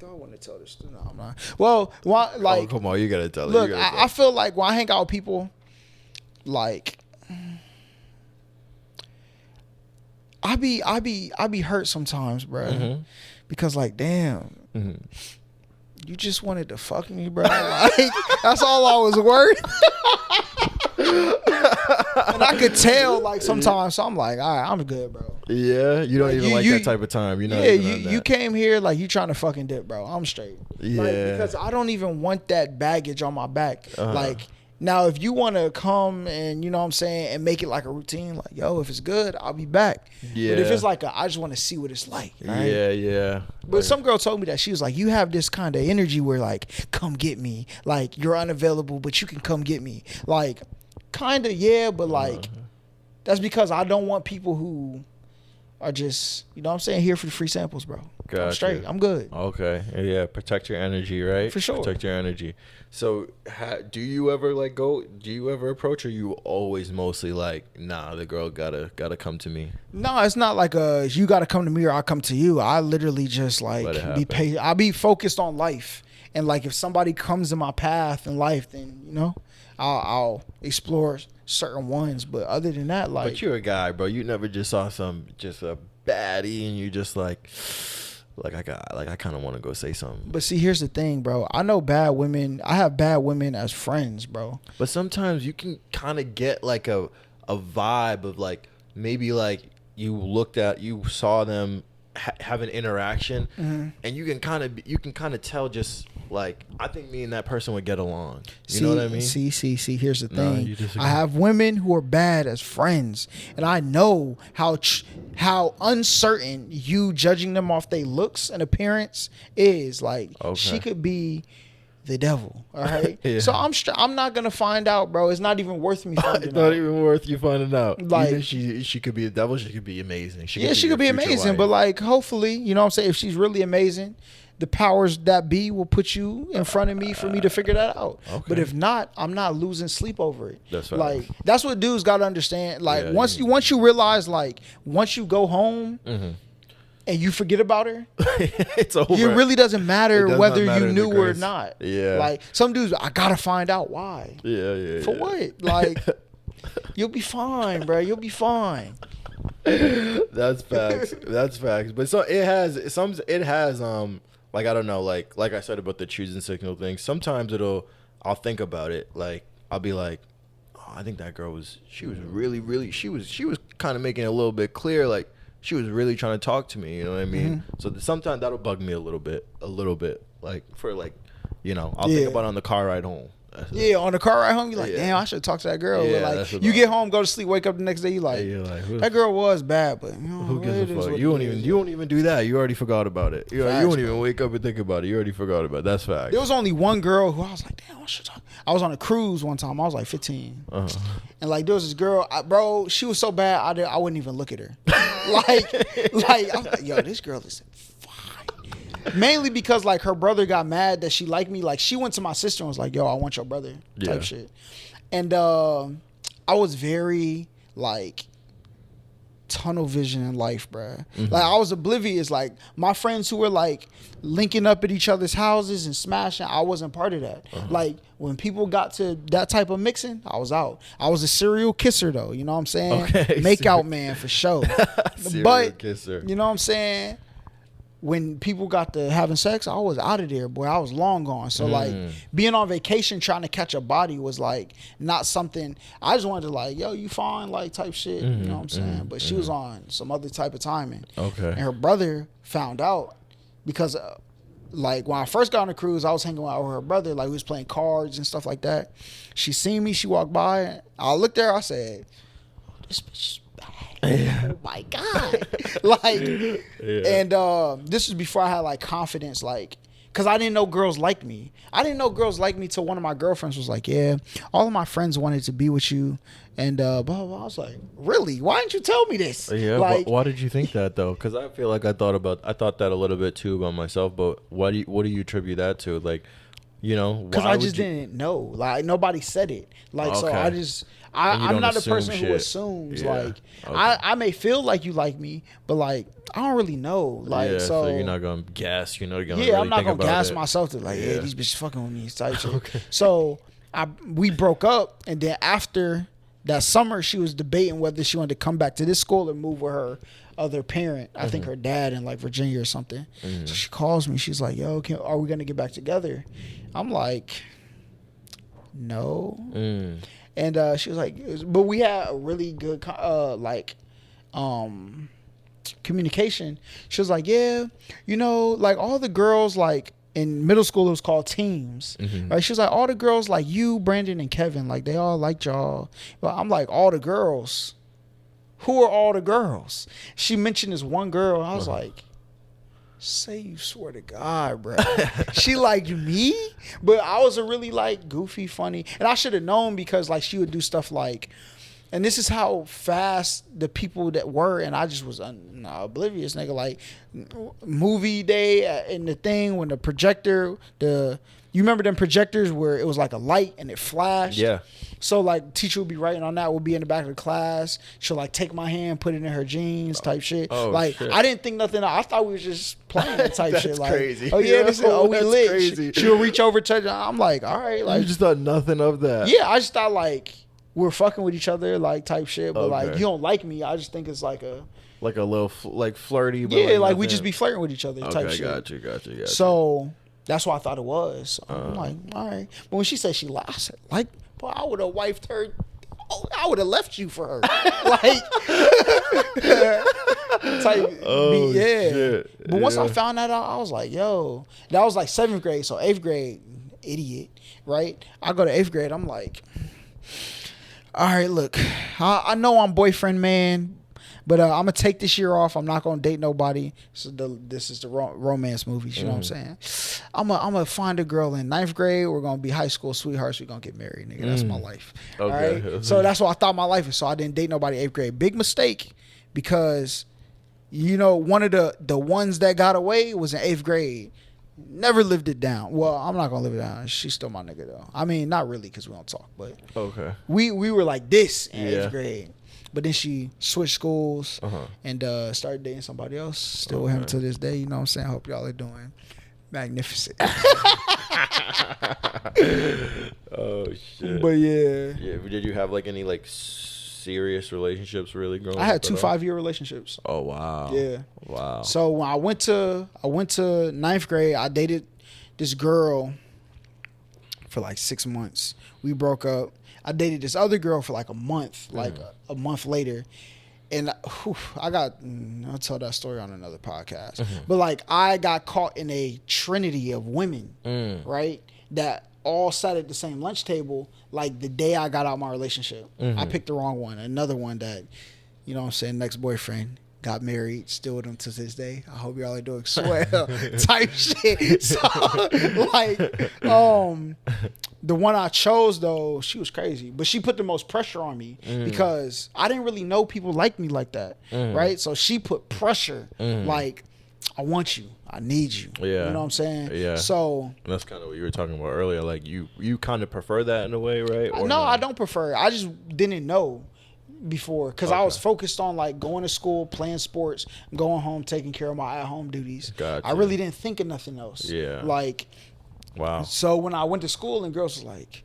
I want to tell this. No, I'm not. Well, like, oh, come on, you gotta tell it. Look, I feel like when I hang out with people, like, I be hurt sometimes, bro. Because like, damn, you just wanted to fuck me, bro. Like, that's all I was worth. And I could tell, like, sometimes. So I'm like, all right, I'm good, bro. Yeah, you don't even like that type of time. You're not even on that. You came here like you trying to fucking dip, bro. I'm straight. Yeah. Like, because I don't even want that baggage on my back. Like, now if you want to come and, you know what I'm saying, and make it like a routine, like, yo, if it's good, I'll be back. Yeah. But if it's like I just want to see what it's like. Right? Yeah. But some girl told me that she was like, you have this kind of energy where like, come get me. Like, you're unavailable, but you can come get me. Like, kind of, yeah, but like, that's because I don't want people who are just, you know what I'm saying, here for the free samples, bro. Gotcha. I'm straight. I'm good. Okay. Yeah. Protect your energy, right? For sure. Protect your energy. So, do you ever like go? Do you ever approach, or you always mostly like, nah, the girl gotta come to me? No, it's not like you gotta come to me or I'll come to you. I literally just like be patient. I'll be focused on life, and like if somebody comes in my path in life, then you know, I'll explore certain ones. But other than that, like, but you're a guy, bro. You never just saw just a baddie, and you just like I kind of want to go say something. But see, here's the thing, bro. I know bad women. I have bad women as friends, bro. But sometimes you can kind of get like a vibe of like maybe like you saw them have an interaction, and you can kind of tell just like, I think me and that person would get along. You know what I mean? See. Here's the thing. I have women who are bad as friends, and I know how uncertain you judging them off their looks and appearance is. Like, she could be the devil. All right. Yeah. So I'm not gonna find out, bro. It's not even worth me finding out. It's not even worth you finding out. Like, either she could be the devil. She could be amazing. She could be amazing. Wife. But like, hopefully, you know what I'm saying, if she's really amazing, the powers that be will put you in front of me for me to figure that out. Okay. But if not, I'm not losing sleep over it. That's right. Like, that's what dudes got to understand. Like, once you realize, like, once you go home and you forget about her, it's over. It really doesn't matter whether you knew her or not. Yeah. Like, some dudes, I gotta find out why. Yeah. For what? Like, you'll be fine, bro. You'll be fine. That's facts. That's facts. But so it has like, I don't know, like I said about the choosing signal thing. Sometimes I'll think about it. Like, I'll be like, oh, I think that girl she was kind of making it a little bit clear. Like, she was really trying to talk to me. You know what I mean? So sometimes that'll bug me a little bit. Like, for like, you know, I'll think about it on the car ride home. Yeah, on the car ride home, you're like, damn, I should talk to that girl. Yeah, but like, you get home, go to sleep, wake up the next day, you're like that girl was bad, but you know, who gives a fuck? You won't even do that. You already forgot about it. You won't even wake up and think about it. You already forgot about it. That's fact. There was only one girl who I was like, damn, I should talk. I was on a cruise one time. I was like 15, and like there was this girl, bro. She was so bad, I wouldn't even look at her. like I was like, yo, this girl is mainly because like her brother got mad that she liked me. Like, she went to my sister and was like, yo, I want your brother type shit. And I was very like tunnel vision in life, bruh. Like, I was oblivious. Like, my friends who were like linking up at each other's houses and smashing, I wasn't part of that. Like, when people got to that type of mixing, I was out. I was a serial kisser though, you know what I'm saying? Okay, make out man for sure. Serial kisser. You know what I'm saying? When people got to having sex, I was out of there, boy. I was long gone. So like, being on vacation trying to catch a body was like not something. I just wanted to like, yo, you fine, like type shit. You know what I'm saying? But she was on some other type of timing. Okay. And her brother found out because like when I first got on the cruise, I was hanging out with her brother. Like, we was playing cards and stuff like that. She seen me. She walked by. I looked at her. I said, oh, this bitch is bad. Oh my God. Like, and this was before I had like confidence, like, because I didn't know girls liked me. I didn't know girls liked me till one of my girlfriends was like, yeah, all of my friends wanted to be with you, and blah, blah, blah. I was like, really? Why didn't you tell me this? Yeah, like, why did you think that though? Because I feel like I thought that a little bit too about myself, but what do you attribute that to? Like, you know, because I just didn't know. Like, nobody said it. Like, so I just, I'm not a person who assumes. Yeah. Like, I may feel like you like me, but like, I don't really know. Like, so you're not gonna guess. You're not gonna. I'm not gonna gas myself to like, yeah, these bitches fucking with me type shit. Okay. So we broke up, and then after that summer, she was debating whether she wanted to come back to this school or move with her other parent. I think her dad in like Virginia or something. So she calls me. She's like, yo, are we gonna get back together? I'm like, no. And she was like, but we had a really good communication. She was like, yeah, you know, like all the girls like in middle school it was called teams, right? She was like, all the girls like you, Brandon, and Kevin, like they all liked y'all. But I'm like, all the girls. Who are all the girls? She mentioned this one girl. I was like, say you swear to God, bro. She liked me, but I was a really like goofy, funny, and I should have known because like she would do stuff like, and this is how fast the people that were, and I just was oblivious, nigga. Like movie day in the thing when the projector, you remember them projectors where it was like a light and it flashed? Yeah. So like teacher would be writing on that. We'll be in the back of the class. She'll like take my hand, put it in her jeans, type shit. Oh, like shit. I didn't think nothing. I thought we was just playing type That's shit. Like, crazy. oh yeah, this is we That's lit. crazy. She'll reach over, touch. I'm like, all right, like you just thought nothing of that. yeah. I just thought like we're fucking with each other, like type shit. But like Okay. you don't like me. I just think it's like a little like flirty. But yeah, like we nothing. just be flirting with each other type Okay, shit. got you. So that's what I thought it was. So I'm like, all right. But when she said she lied, I said, like, boy, I would have wifed her. Oh, I would have left you for her. Like, type, Oh, yeah. shit. But once I Yeah. found that out, I was like, yo, that was like 7th grade. So 8th grade, idiot, right? I go to 8th grade. I'm like, all right, look, I know I'm boyfriend man, but I'm gonna take this year off. I'm not gonna date nobody. So this is the romance movies. You know what I'm saying? I'm gonna find a girl in 9th grade. We're gonna be high school sweethearts. We're gonna get married, nigga. That's my life. Okay. All right. So that's what I thought my life was. So I didn't date nobody 8th grade. Big mistake, because you know one of the ones that got away was in 8th grade. Never lived it down. Well, I'm not gonna live it down. She's still my nigga though. I mean, not really because we don't talk, but Okay. we were like this in Yeah. 8th grade. But then she switched schools and started dating somebody else. Still with him to this day. You know what I'm saying? Hope y'all are doing magnificent. Oh shit. But yeah. Yeah. Did you have like any like serious relationships really growing up? I had 2 at all? 5-year relationships. Oh wow. Yeah. Wow. So when I went to 9th grade, I dated this girl for like 6 months. We broke up. I dated this other girl for like a month, like a month later. And I'll tell that story on another podcast. But like I got caught in a trinity of women, right? That all sat at the same lunch table like the day I got out my relationship. I picked the wrong one. Another one that, you know what I'm saying, next boyfriend. Got married, still with him to this day. I hope y'all are doing swell type shit. So, like, the one I chose though, she was crazy, but she put the most pressure on me because I didn't really know people like me like that, right? So she put pressure, like, I want you, I need you. Yeah. You know what I'm saying? Yeah. So that's kind of what you were talking about earlier. Like you kind of prefer that in a way, right? Or no, I don't prefer it. I just didn't know before because I was focused on like going to school, playing sports, going home, taking care of my at-home duties. Gotcha. I really didn't think of nothing else. Yeah. Like, wow. So when I went to school and girls was like,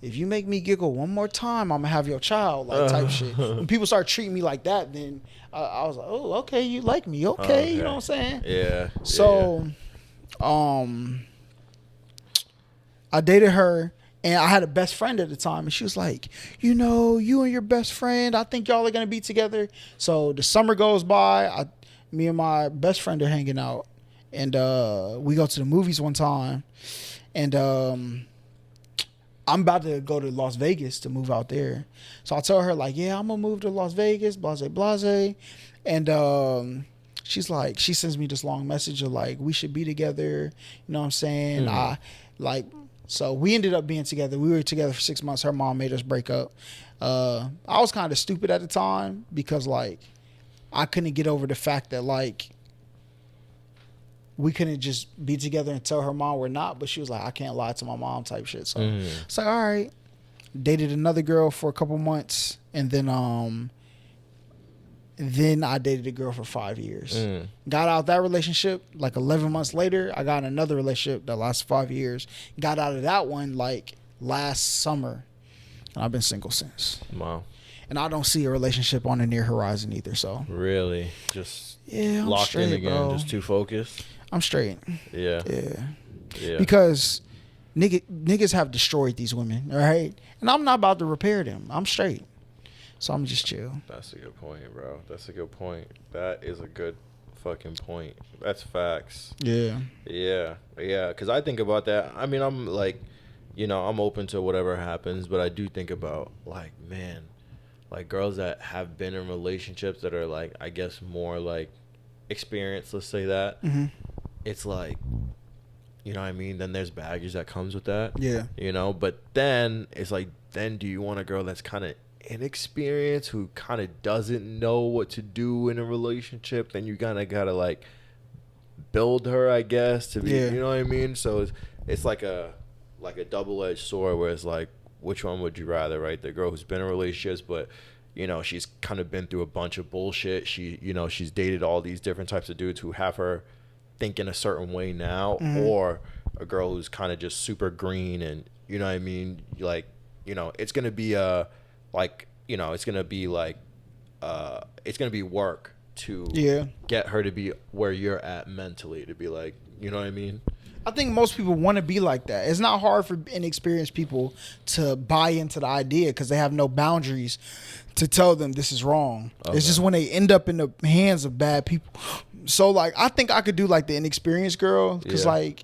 if you make me giggle one more time, I'm gonna have your child, like type shit. When people start treating me like that, then I was like, oh, okay, you like me, okay, you know what I'm saying? Yeah. So, I dated her. And I had a best friend at the time, and she was like, you know, you and your best friend, I think y'all are going to be together. So the summer goes by. Me and my best friend are hanging out, and we go to the movies one time. And I'm about to go to Las Vegas to move out there. So I tell her, like, yeah, I'm going to move to Las Vegas, blase, blase. And she's like, she sends me this long message of, like, we should be together. You know what I'm saying? So we ended up being together. We were together for 6 months. Her mom made us break up. I was kind of stupid at the time because, like, I couldn't get over the fact that, like, we couldn't just be together and tell her mom we're not. But she was like, I can't lie to my mom type shit. So it's like, all right. Dated another girl for a couple months. And then I dated a girl for 5 years. Got out that relationship like 11 months later. I got another relationship that lasted 5 years. Got out of that one like last summer. And I've been single since. Wow. And I don't see a relationship on the near horizon either. So really, just I'm locked straight, in again, bro. just too focused. I'm straight. Yeah. Because niggas have destroyed these women, all right? And I'm not about to repair them. I'm straight. So I'm just chill. That's a good point, bro. That's a good point. That is a good fucking point. That's facts. Yeah. Yeah. Because I think about that. I mean, I'm like, I'm open to whatever happens, but I do think about, like, man, like girls that have been in relationships that are, like, I guess more like experienced, let's say that. Mm-hmm. It's like, you know what I mean? Then there's baggage that comes with that. Yeah. But then it's like, then do you want a girl that's kind of inexperienced, who kind of doesn't know what to do in a relationship? Then you kind of gotta like build her, I guess, to be, you know what I mean? So it's like a double-edged sword, where it's like, which one would you rather, right? The girl who's been in relationships, but she's kind of been through a bunch of bullshit. She's dated all these different types of dudes who have her thinking a certain way now, or a girl who's kind of just super green, and you know what I mean, like, it's gonna be it's gonna be work to get her to be where you're at mentally, to be like, you know what I mean? I think most people want to be like that. It's not hard for inexperienced people to buy into the idea because they have no boundaries to tell them this is wrong. Okay. It's just when they end up in the hands of bad people. So, like, I think I could do, like, the inexperienced girl because, like,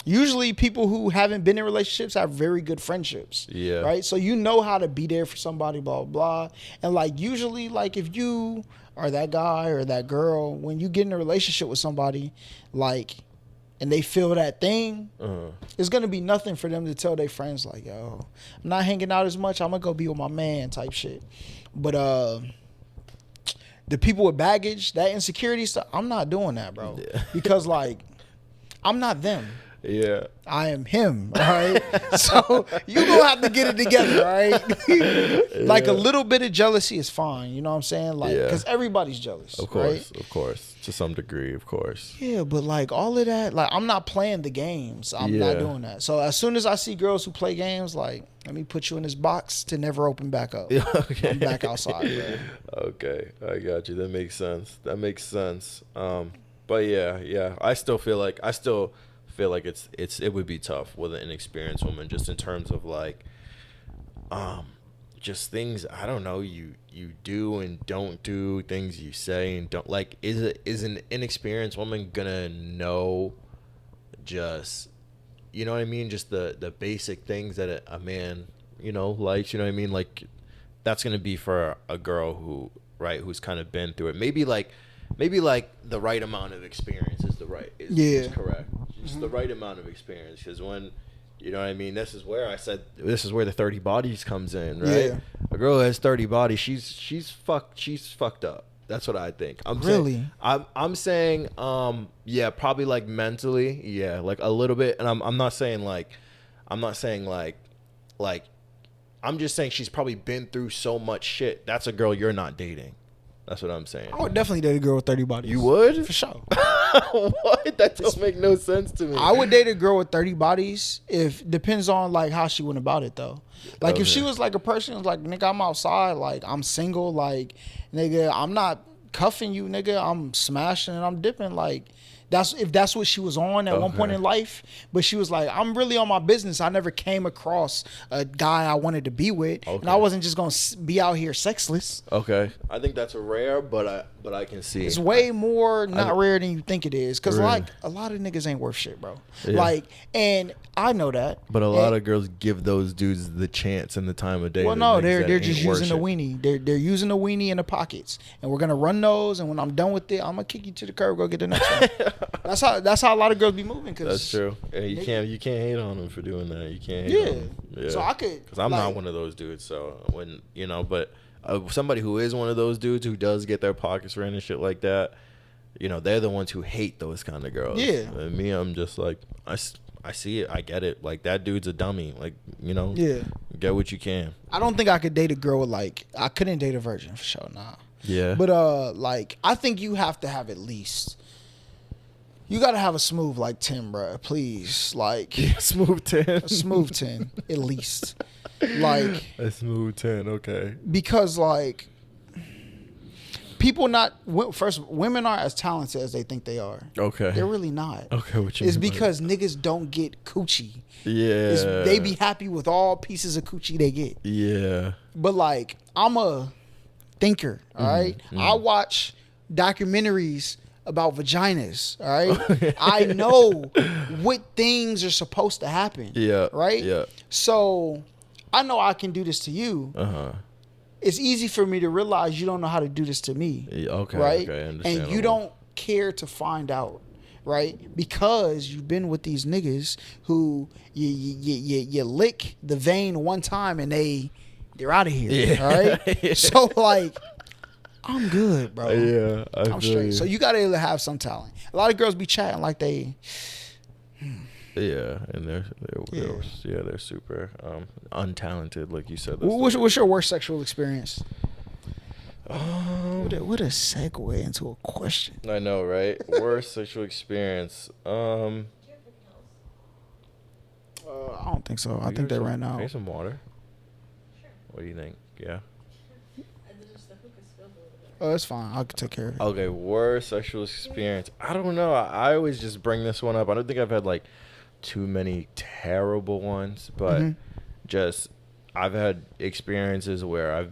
usually people who haven't been in relationships have very good friendships. Yeah. Right? So you know how to be there for somebody, blah, blah. And, like, usually, like, if you are that guy or that girl, when you get in a relationship with somebody, like, and they feel that thing, it's going to be nothing for them to tell their friends, like, yo, I'm not hanging out as much. I'm going to go be with my man type shit. But the people with baggage, that insecurity stuff, I'm not doing that, bro. Yeah. Because, like, I'm not them. Yeah. I am him, all right? So you going to have to get it together, all right? Like, a little bit of jealousy is fine, you know what I'm saying? Like, because everybody's jealous, of course, right? Of course. To some degree, of course. Yeah, but, like, all of that, like, I'm not playing the games. I'm not doing that. So as soon as I see girls who play games, like, let me put you in this box to never open back up. Okay. I'm back outside, bro. Okay, I got you. That makes sense. But yeah, I still feel like it would be tough with an inexperienced woman, just in terms of, like, just things, I don't know, you do and don't do, things you say and don't, like, is an inexperienced woman gonna know, just, you know what I mean, just the basic things that a man, likes, you know what I mean? Like, that's gonna be for a girl who's kind of been through it. Maybe like the right amount of experience is correct. Just the right amount of experience, because when, you know what I mean, this is where the 30 bodies comes in, right? Yeah. A girl who has 30 bodies, she's fucked up. That's what I think. I'm saying probably, like, mentally, like a little bit, and I'm not saying like I'm just saying she's probably been through so much shit. That's a girl you're not dating. That's what I'm saying. I would definitely date a girl with 30 bodies. You would? For sure. What? That don't make no sense to me. I would date a girl with 30 bodies. Depends on, like, how she went about it, though. Like, if she was, like, a person who's like, nigga, I'm outside, like, I'm single, like, nigga, I'm not cuffing you, nigga, I'm smashing and I'm dipping, like, if that's what she was on at one point in life. But she was like, I'm really on my business. I never came across a guy I wanted to be with, and I wasn't just gonna be out here sexless. Okay, I think that's a rare, but I can see it's way more rare than you think it is, because like, a lot of niggas ain't worth shit, bro. Yeah. Like, and I know that. But a lot of girls give those dudes the chance and the time of day. Well, no, they're just using the weenie. They're using the weenie in the pockets, and we're gonna run those. And when I'm done with it, I'm gonna kick you to the curb, go get the next one. That's how a lot of girls be moving. Cause that's true. Yeah, you can't hate on them for doing that. You can't hate on them. Yeah. So I could, because I'm not one of those dudes. So when but somebody who is one of those dudes who does get their pockets ran and shit like that, they're the ones who hate those kind of girls. Yeah. And me, I'm just like, I see it. I get it. Like, that dude's a dummy. Like, yeah. Get what you can. I don't think I could date a girl with, like, I couldn't date a virgin for sure. Nah. Yeah. But like, I think you have to have at least. You gotta have a smooth, like, 10, bro. Please, like, smooth 10. A smooth 10, at least. Like, a smooth 10. Okay. Because, like, women aren't as talented as they think they are. Okay. They're really not. Okay, what you It's because niggas don't get coochie. Yeah. They be happy with all pieces of coochie they get. Yeah. But, like, I'm a thinker. All right, I watch documentaries about vaginas. All right, I know what things are supposed to happen. Yeah. Right. Yeah. So I know I can do this to you. It's easy for me to realize you don't know how to do this to me. Yeah, okay. Right. Okay. And you don't care to find out. Right, because you've been with these niggas who you lick the vein one time and they're out of here. Yeah. All right, so like I'm good, bro. Yeah, I'm straight. So you gotta have some talent. A lot of girls be chatting like they. Yeah, and they're super untalented, like you said. What's your worst sexual experience? What a segue into a question. I know, right? Worst sexual experience. I don't think so. I think they ran out. Need some water. Sure. What do you think? Yeah. Oh, it's fine. I can take care of it. Okay, worst sexual experience. I don't know. I always just bring this one up. I don't think I've had like too many terrible ones, but just I've had experiences where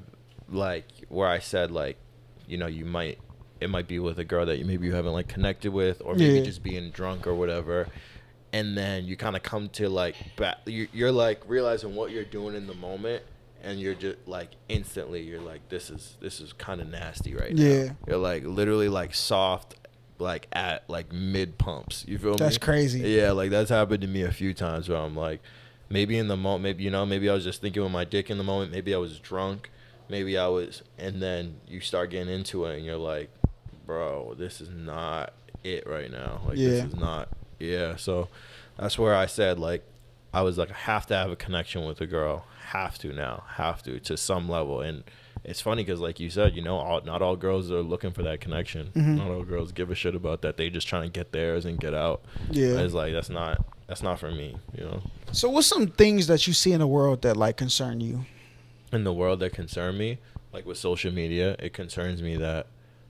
where I said like, you know, it might be with a girl that maybe you haven't like connected with, or maybe just being drunk or whatever, and then you kind of come to like you're like realizing what you're doing in the moment, and you're just like instantly you're like this is kind of nasty right now. You're like literally like soft, like at like mid pumps. You feel me? That's crazy. Yeah, like that's happened to me a few times where I'm like, maybe in the moment, maybe I was just thinking with my dick in the moment, maybe I was drunk. Maybe I was, and then you start getting into it, and you're like, bro, this is not it right now. Like, this is not, So that's where I said, like, I was like, I have to have a connection with a girl. Have to some level. And it's funny because, like you said, you know, not all girls are looking for that connection. Not all girls give a shit about that. They just trying to get theirs and get out. Yeah. It's like, that's not for me, you know? So what's some things that you see in the world that, like, concern you? In the world that concern me, like with social media, it concerns me that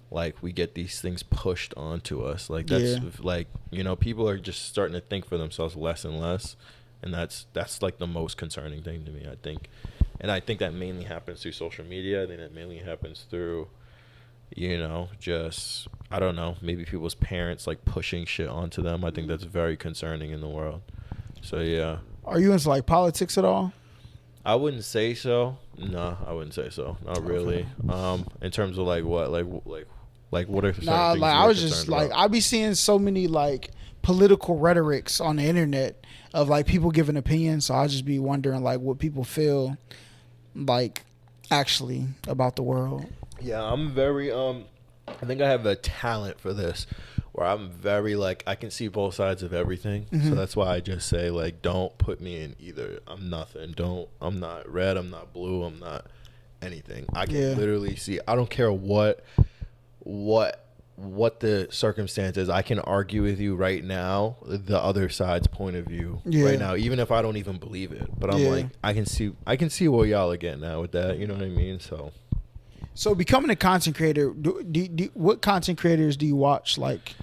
like we get these things pushed onto us. Like that's like, you know, people are just starting to think for themselves less and less, and that's like the most concerning thing to me, I think. And I think that mainly happens through social media. I think that mainly happens through, you know, just I don't know, maybe people's parents like pushing shit onto them. I think that's very concerning in the world. So yeah. Are you into like politics at all? I wouldn't say so. No, I wouldn't say so. Not really. In terms of like what, like what are certain things I was just like I be seeing so many like political rhetorics on the internet of like people giving opinions. So I just be wondering like what people feel like actually about the world. Yeah, I'm very I think I have a talent for this, where I'm very like I can see both sides of everything. So that's why I just say like don't put me in either. I'm nothing. I'm not red, I'm not blue, I'm not anything. I can literally see. I don't care what the circumstance is. I can argue with you right now the other side's point of view right now, even if I don't even believe it. But I'm like I can see where y'all are getting at with that. You know what I mean? So becoming a content creator, what content creators do you watch? Like,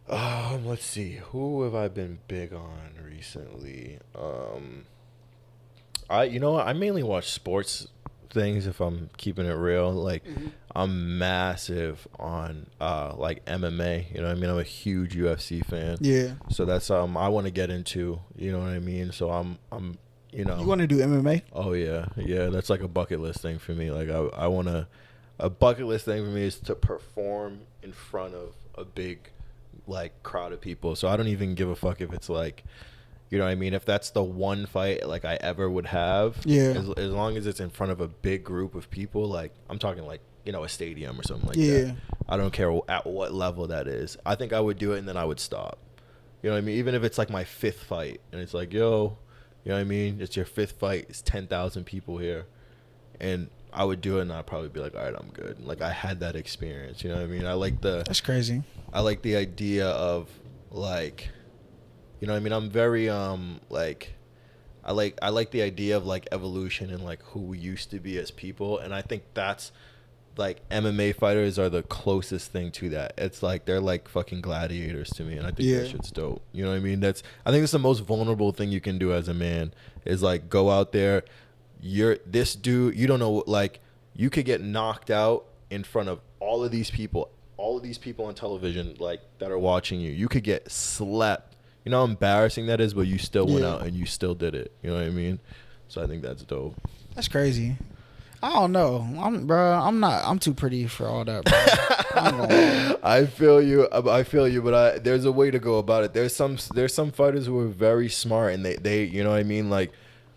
let's see, who have I been big on recently? I mainly watch sports things, if I'm keeping it real. Like, I'm massive on like MMA. You know what I mean? I'm a huge UFC fan. Yeah. So that's I want to get into. You know what I mean? So I'm. You know, you want to do MMA? Oh yeah. That's like a bucket list thing for me. Like I want to. A bucket list thing for me is to perform in front of a big, like, crowd of people. So I don't even give a fuck if it's like, you know what I mean? If that's the one fight like I ever would have. Yeah. As long as it's in front of a big group of people, like I'm talking like, you know, a stadium or something like that. I don't care at what level that is. I think I would do it and then I would stop. You know what I mean? Even if it's like my 5th fight and it's like, yo. You know what I mean? It's your 5th fight. It's 10,000 people here. And I would do it and I'd probably be like, all right, I'm good. Like, I had that experience. You know what I mean? That's crazy. I like the idea of, like, you know what I mean? I'm very, like, I like the idea of, like, evolution and, like, who we used to be as people. And I think that's, like, MMA fighters are the closest thing to that. It's like they're like fucking gladiators to me, and I think that shit's dope. You know what I mean? I think that's the most vulnerable thing you can do as a man is like go out there. You're this dude. You don't know, like, you could get knocked out in front of all of these people on television, like, that are watching you. You could get slept. You know how embarrassing that is, but you still went out and you still did it. You know what I mean? So I think that's dope. That's crazy. I don't know. I'm too pretty for all that, bro. I'm gonna lie. I feel you, but there's a way to go about it. There's some fighters who are very smart, and they you know what I mean? Like,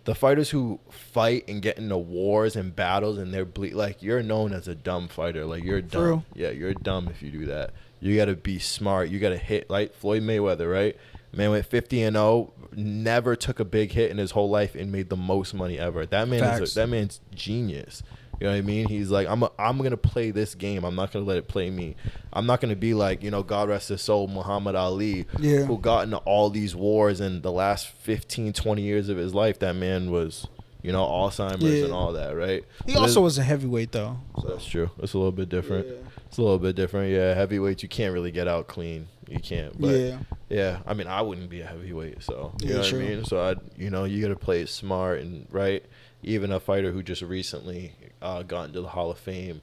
the fighters who fight and get into wars and battles and they're like, you're known as a dumb fighter. Like, you're dumb. True. Yeah, you're dumb if you do that. You got to be smart. You got to hit, like Floyd Mayweather, right? Man went 50-0, never took a big hit in his whole life and made the most money ever. That man's genius. You know what I mean? He's like, I'm going to play this game. I'm not going to let it play me. I'm not going to be like, you know, God rest his soul, Muhammad Ali, who got into all these wars in the last 15, 20 years of his life. That man was, you know, Alzheimer's and all that, right? He also was a heavyweight, though. So. That's true. It's a little bit different. It's a little bit different. Yeah, heavyweights, you can't really get out clean. You can't. But yeah, I mean, I wouldn't be a heavyweight, so you know what I mean? So you got to play it smart and right. Even a fighter who just recently got into the Hall of Fame,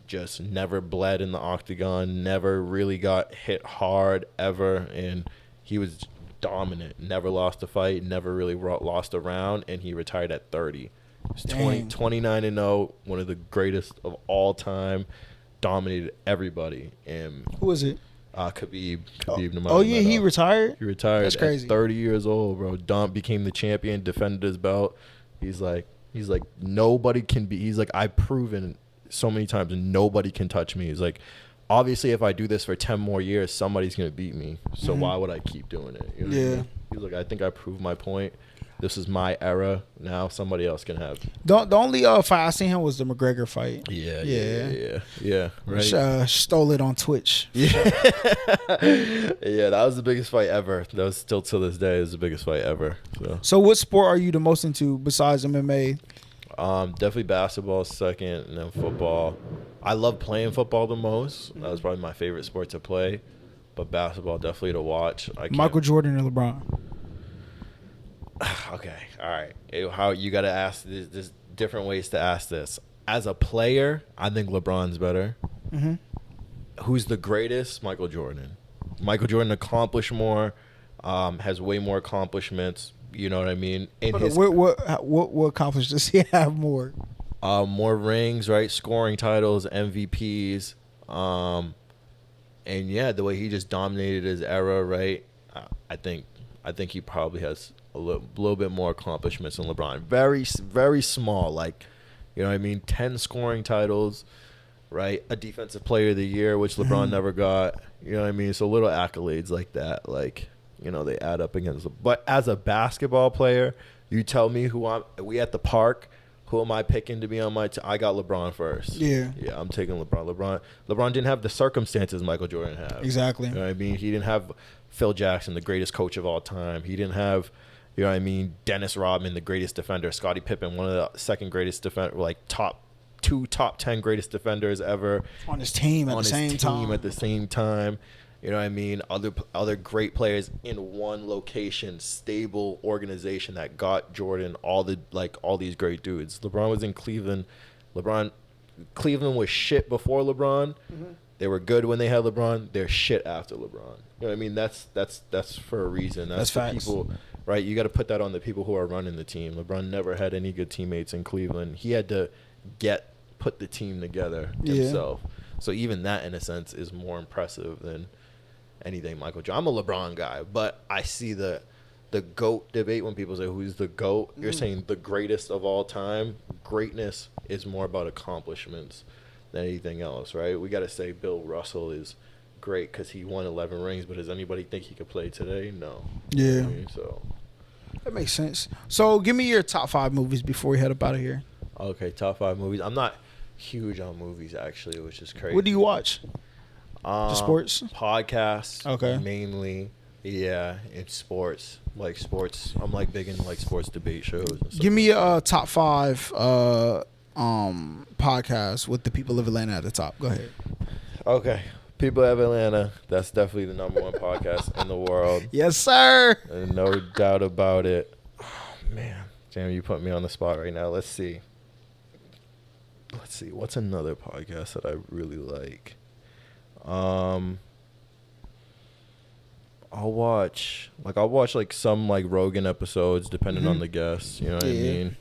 just never bled in the octagon, never really got hit hard ever, and he was dominant, never lost a fight, never really lost a round, and he retired at 30. He was 29-0, one of the greatest of all time, dominated everybody. And who was it? Khabib Nurmagomedov. Oh yeah, he retired. He retired. That's crazy. At 30 years old, bro. Dom became the champion, defended his belt. He's like nobody can be. He's like, I've proven so many times nobody can touch me. He's like, obviously if I do this for 10 more years, somebody's gonna beat me. So why would I keep doing it? You know what I mean? He's like, I think I proved my point. This is my era. Now somebody else can have. The only fight I seen him was the McGregor fight. Yeah. Right. Stole it on Twitch. Yeah, that was the biggest fight ever. That was still to this day is the biggest fight ever. So what sport are you the most into besides MMA? Definitely basketball second, and then football. I love playing football the most. That was probably my favorite sport to play, but basketball definitely to watch. Michael Jordan or LeBron? Okay, all right. How you got to ask? There's different ways to ask this. As a player, I think LeBron's better. Mm-hmm. Who's the greatest? Michael Jordan. Michael Jordan accomplished more, has way more accomplishments. You know what I mean? What accomplishments does he have more? More rings, right? Scoring titles, MVPs, and yeah, the way he just dominated his era, right? I think he probably has a little bit more accomplishments than LeBron. Very, very small, like, you know what I mean? 10 scoring titles, right? A defensive player of the year, which LeBron never got. You know what I mean? So little accolades like that, like, you know, they add up against them. But as a basketball player, you tell me we at the park, who am I picking to be on my team? I got LeBron first. Yeah, I'm taking LeBron. LeBron didn't have the circumstances Michael Jordan had. Exactly. You know what I mean? He didn't have Phil Jackson, the greatest coach of all time. He didn't have, you know what I mean, Dennis Rodman, the greatest defender. Scottie Pippen, one of the second greatest defender, like top 10 greatest defenders ever. On his team at the same time. You know what I mean? Other great players in one location, stable organization that got Jordan all these great dudes. LeBron was in Cleveland. Cleveland was shit before LeBron. Mm-hmm. They were good when they had LeBron. They're shit after LeBron. You know what I mean? That's for a reason. That's the facts. People, right? You got to put that on the people who are running the team. LeBron never had any good teammates in Cleveland. He had to put the team together himself. So even that, in a sense, is more impressive than anything Michael Jordan. I'm a LeBron guy, but I see the GOAT debate when people say who's the GOAT. You're saying the greatest of all time. Greatness is more about accomplishments than anything else, right? We got to say Bill Russell is great because he won 11 rings, but does anybody think he could play today? No. Yeah. You know what I mean? So that makes sense. So give me your top 5 movies before we head up out of here. Okay, top 5 movies. I'm not huge on movies, actually, which is crazy. What do you watch? Just sports? Podcasts. Okay. Mainly. Yeah, it's sports. Like sports. I'm like big in like sports debate shows. And stuff. Give me a top 5 podcasts with the people of Atlanta at the top. Go ahead. Okay. People of Atlanta. That's definitely the number 1 podcast in the world. Yes, sir. And no doubt about it. Oh, man. Damn, you put me on the spot right now. Let's see. let's see, what's another podcast that I really like? I'll watch like some like Rogan episodes depending on the guests, you know what I mean?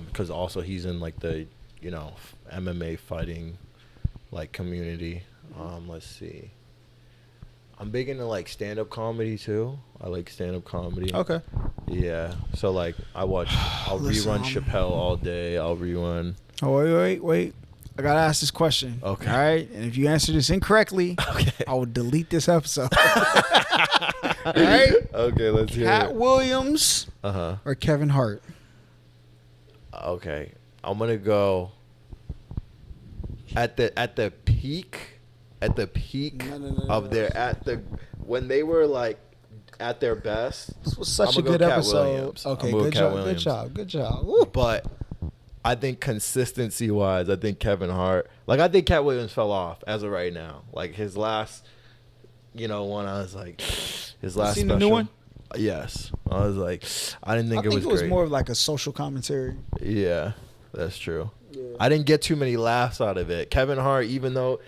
Because also he's in like the, you know, MMA fighting like community. Let's see. I'm big into like stand-up comedy too. I like stand-up comedy. Okay. Yeah. So like I'll rerun Chappelle all day. I'll rerun. Oh, wait. I gotta ask this question. Okay. All right. And if you answer this incorrectly, I will delete this episode. All right. Okay, let's hear Cat it. Williams or Kevin Hart? Okay. I'm gonna go at the peak of their when they were like at their best. This was such a good episode. Okay, good job. Woo. But I think consistency wise, I think Kevin Hart, like I think Cat Williams fell off as of right now. Like his last, you know, one, I was like, his last seen special. the new one? Yes. I was like, I didn't think it was great. I think it was more of like a social commentary. Yeah, that's true. Yeah. I didn't get too many laughs out of it. Kevin Hart, even though,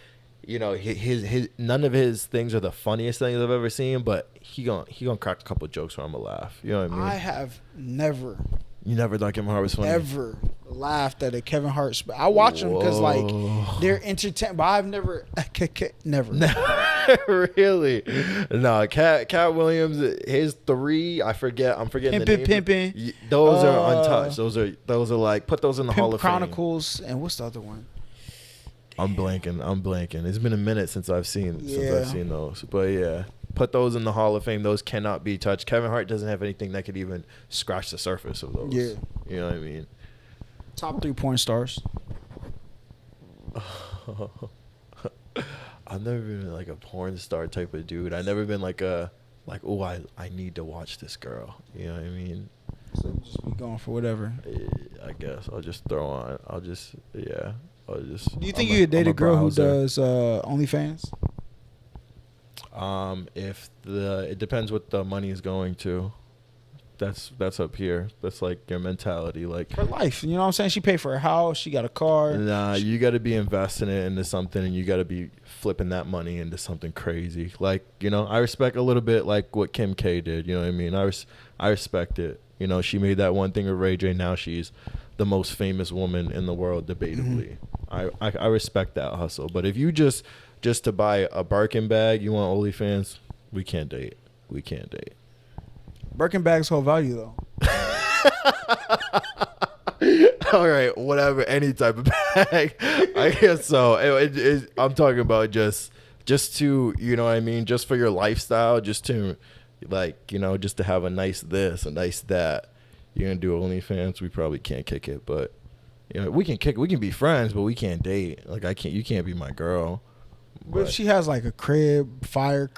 you know, his none of his things are the funniest things I've ever seen, but he gonna crack a couple jokes where I'm gonna laugh. You know what I mean? I have never. You never thought Kevin Hart was funny? Never laughed at a Kevin Hart. I watch them because like they're entertaining, but I've never. Really? No, Cat Williams, his three, I'm forgetting the name. Pimpin'. Those are untouched. Those are like, put those in the Hall of Fame. Chronicles, and what's the other one? I'm blanking. It's been a minute since I've seen those. But yeah, put those in the Hall of Fame. Those cannot be touched. Kevin Hart doesn't have anything that could even scratch the surface of those. Yeah. You know what I mean? Top 3 porn stars. I've never been like a porn star type of dude. I've never been like I need to watch this girl. You know what I mean? So just be going for whatever. I guess I'll just throw on. Do you think you could date a girl who does OnlyFans? It depends what the money is going to. That's up here. That's like your mentality, like her life. You know what I'm saying? She paid for her house. She got a car. Nah, you got to be investing it into something, and you got to be flipping that money into something crazy. Like, you know, I respect a little bit like what Kim K did. You know what I mean? I respect it. You know, she made that one thing with Ray J. Now she's the most famous woman in the world, debatably. I respect that hustle. But if you just to buy a Birkin bag, you want OnlyFans, we can't date. Birkin bags hold value though. All right, whatever, any type of bag. I guess so. I'm talking about just to, you know what I mean, just for your lifestyle, just to like, you know, just to have a nice this, a nice that. You're gonna do OnlyFans, we probably can't kick it, but you know, we can be friends, but we can't date. Like you can't be my girl. But if she has like a fire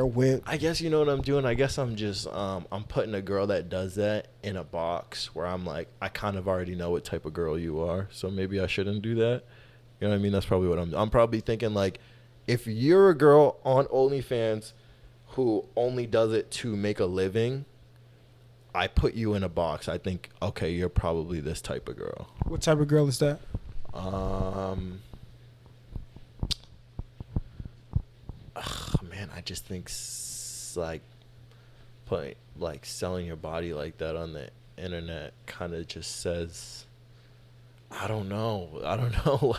whip. I guess you know what I'm doing. I guess I'm just I'm putting a girl that does that in a box where I'm like, I kind of already know what type of girl you are, so maybe I shouldn't do that. You know what I mean? That's probably what I'm probably thinking, like, if you're a girl on OnlyFans who only does it to make a living, I put you in a box. I think, okay, you're probably this type of girl. What type of girl is that? Man, I just think selling your body like that on the internet kind of just says, I don't know.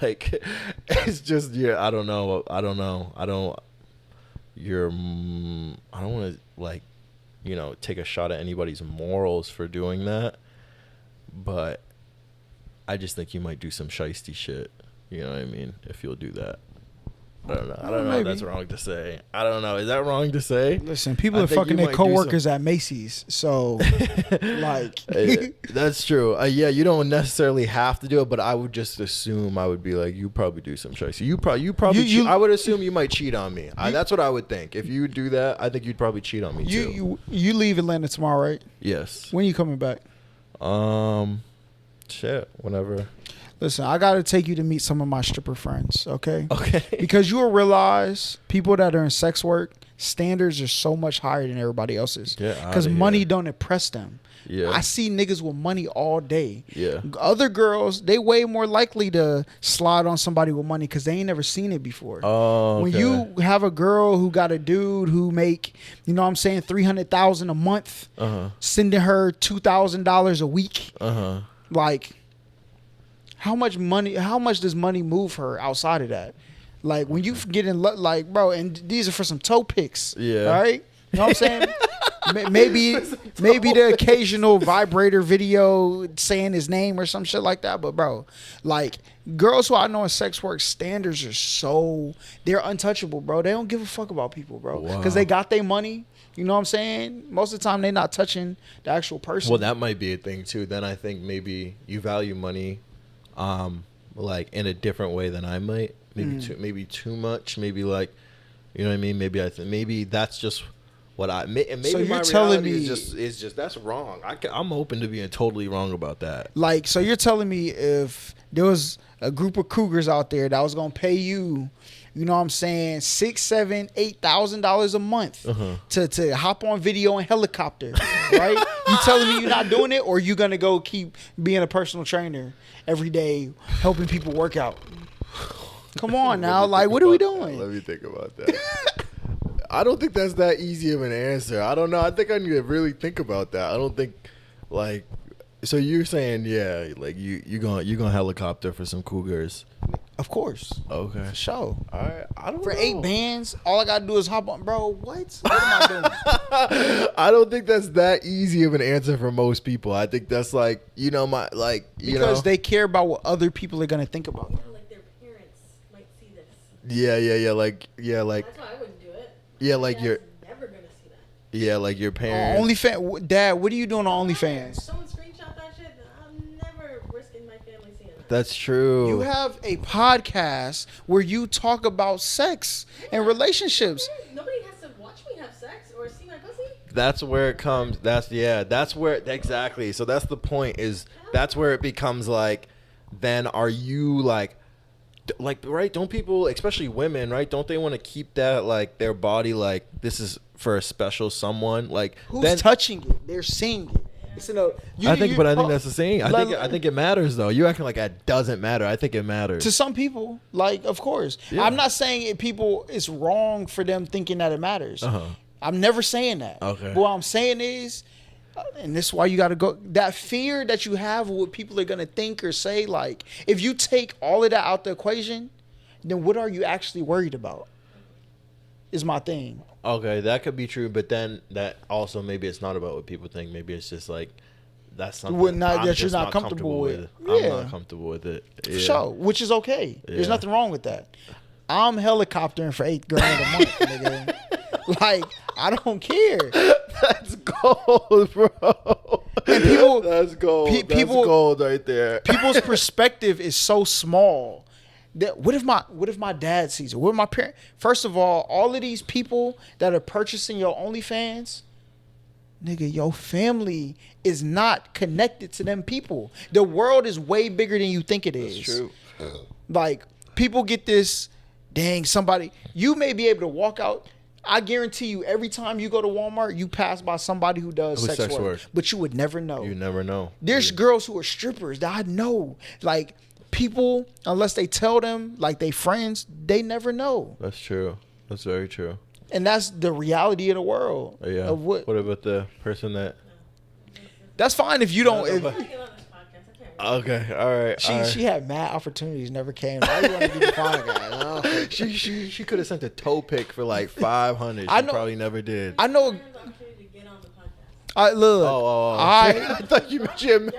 Like, it's just, yeah, I don't know. I don't want to, like, you know, take a shot at anybody's morals for doing that, but I just think you might do some shiesty shit. You know what I mean? If you'll do that. I don't know if that's wrong to say. I don't know. Is that wrong to say? Listen, people are fucking their coworkers at Macy's, so like that's true. Yeah, you don't necessarily have to do it, but I would just assume I would be like, you probably do some shit. So you probably I would assume you might cheat on me. That's what I would think. If you do that, I think you'd probably cheat on me too. You leave Atlanta tomorrow, right? Yes. When are you coming back? Shit, whenever. Listen, I got to take you to meet some of my stripper friends, okay? Okay. Because you will realize people that are in sex work, standards are so much higher than everybody else's. Yeah. Because money don't impress them. Yeah. I see niggas with money all day. Yeah. Other girls, they way more likely to slide on somebody with money because they ain't never seen it before. Oh, okay. When you have a girl who got a dude who make, you know what I'm saying, $300,000 a month, sending her $2,000 a week, like, how much does money move her outside of that? Like, when you get in, like, bro, and these are for some toe picks. Yeah. All right? You know what I'm saying? maybe the occasional vibrator video saying his name or some shit like that. But, bro, like, girls who I know in sex work, standards are they're untouchable, bro. They don't give a fuck about people, bro. Because they got their money. You know what I'm saying? Most of the time, they're not touching the actual person. Well, that might be a thing, too. Then I think maybe you value money, like, in a different way than I might. Maybe too much. Maybe, like, you know what I mean? Maybe that's just what maybe so you're my telling reality me is just that's wrong. I'm open to being totally wrong about that. Like, so you're telling me if there was a group of cougars out there that was gonna pay you, you know what I'm saying, $6,000, $7,000, $8,000 a month to hop on video in helicopter, right? You telling me you're not doing it, or you gonna go keep being a personal trainer every day helping people work out? Come on now, like, what are we doing? Let me think about that. I don't think that's that easy of an answer. I don't know. I think I need to really think about that. I don't think, like, so you're saying, yeah, like you gonna helicopter for some cougars? Of course. Okay. For sure. All right. I don't know. For 8 bands, all I gotta do is hop on, bro. What am I doing? I don't think that's that easy of an answer for most people. I think that's like, you know, because they care about what other people are gonna think about them. Like their parents might see this. Yeah, like That's why I wouldn't do it. Yeah, like Dad's never gonna see that. Yeah, like your parents. OnlyFans, Dad, what are you doing on OnlyFans? Someone screenshot that shit. I'm never risking my family seeing that. That's true. You have a podcast where you talk about sex and relationships. Nobody has to watch me have sex or see my pussy. That's where it comes. That's where exactly. So that's the point. Is that's where it becomes like, then are you like right? Don't people, especially women, right? Don't they want to keep that like their body like this is for a special someone? Like who's touching it? They're seeing it. I think that's the same. I think it matters though. You acting like that doesn't matter. I think it matters to some people. Like, of course, yeah. I'm not saying it's wrong for them thinking that it matters. I'm never saying that. Okay. But what I'm saying is, and this is why you got to go. That fear that you have of what people are gonna think or say. Like, if you take all of that out the equation, then what are you actually worried about? Is my thing. Okay, that could be true, but then that also maybe it's not about what people think. Maybe it's just like that's something that you're not comfortable with. Yeah. I'm not comfortable with it. Yeah. For sure, which is okay. Yeah. There's nothing wrong with that. I'm helicoptering for $8,000 a month, nigga. Like, I don't care. That's gold, bro. And people, that's gold. That's gold right there. People's perspective is so small. That what if my dad sees it? What if my parent? First of all of these people that are purchasing your OnlyFans, nigga, your family is not connected to them people. The world is way bigger than you think it is. That's true. Like, people get this, dang, somebody, you may be able to walk out. I guarantee you, every time you go to Walmart, you pass by somebody who does sex work. But you would never know. You never know. There's girls who are strippers that I know. Like, people, unless they tell them, like, they friends, they never know. That's true. That's very true. And that's the reality of the world. Yeah. Of what about the person that? That's fine if you don't. Okay, all right. She had mad opportunities, never came. Why you want to be the fine guy? She could have sent a toe pic for like 500. She probably never did. I know. Look. I thought you mentioned.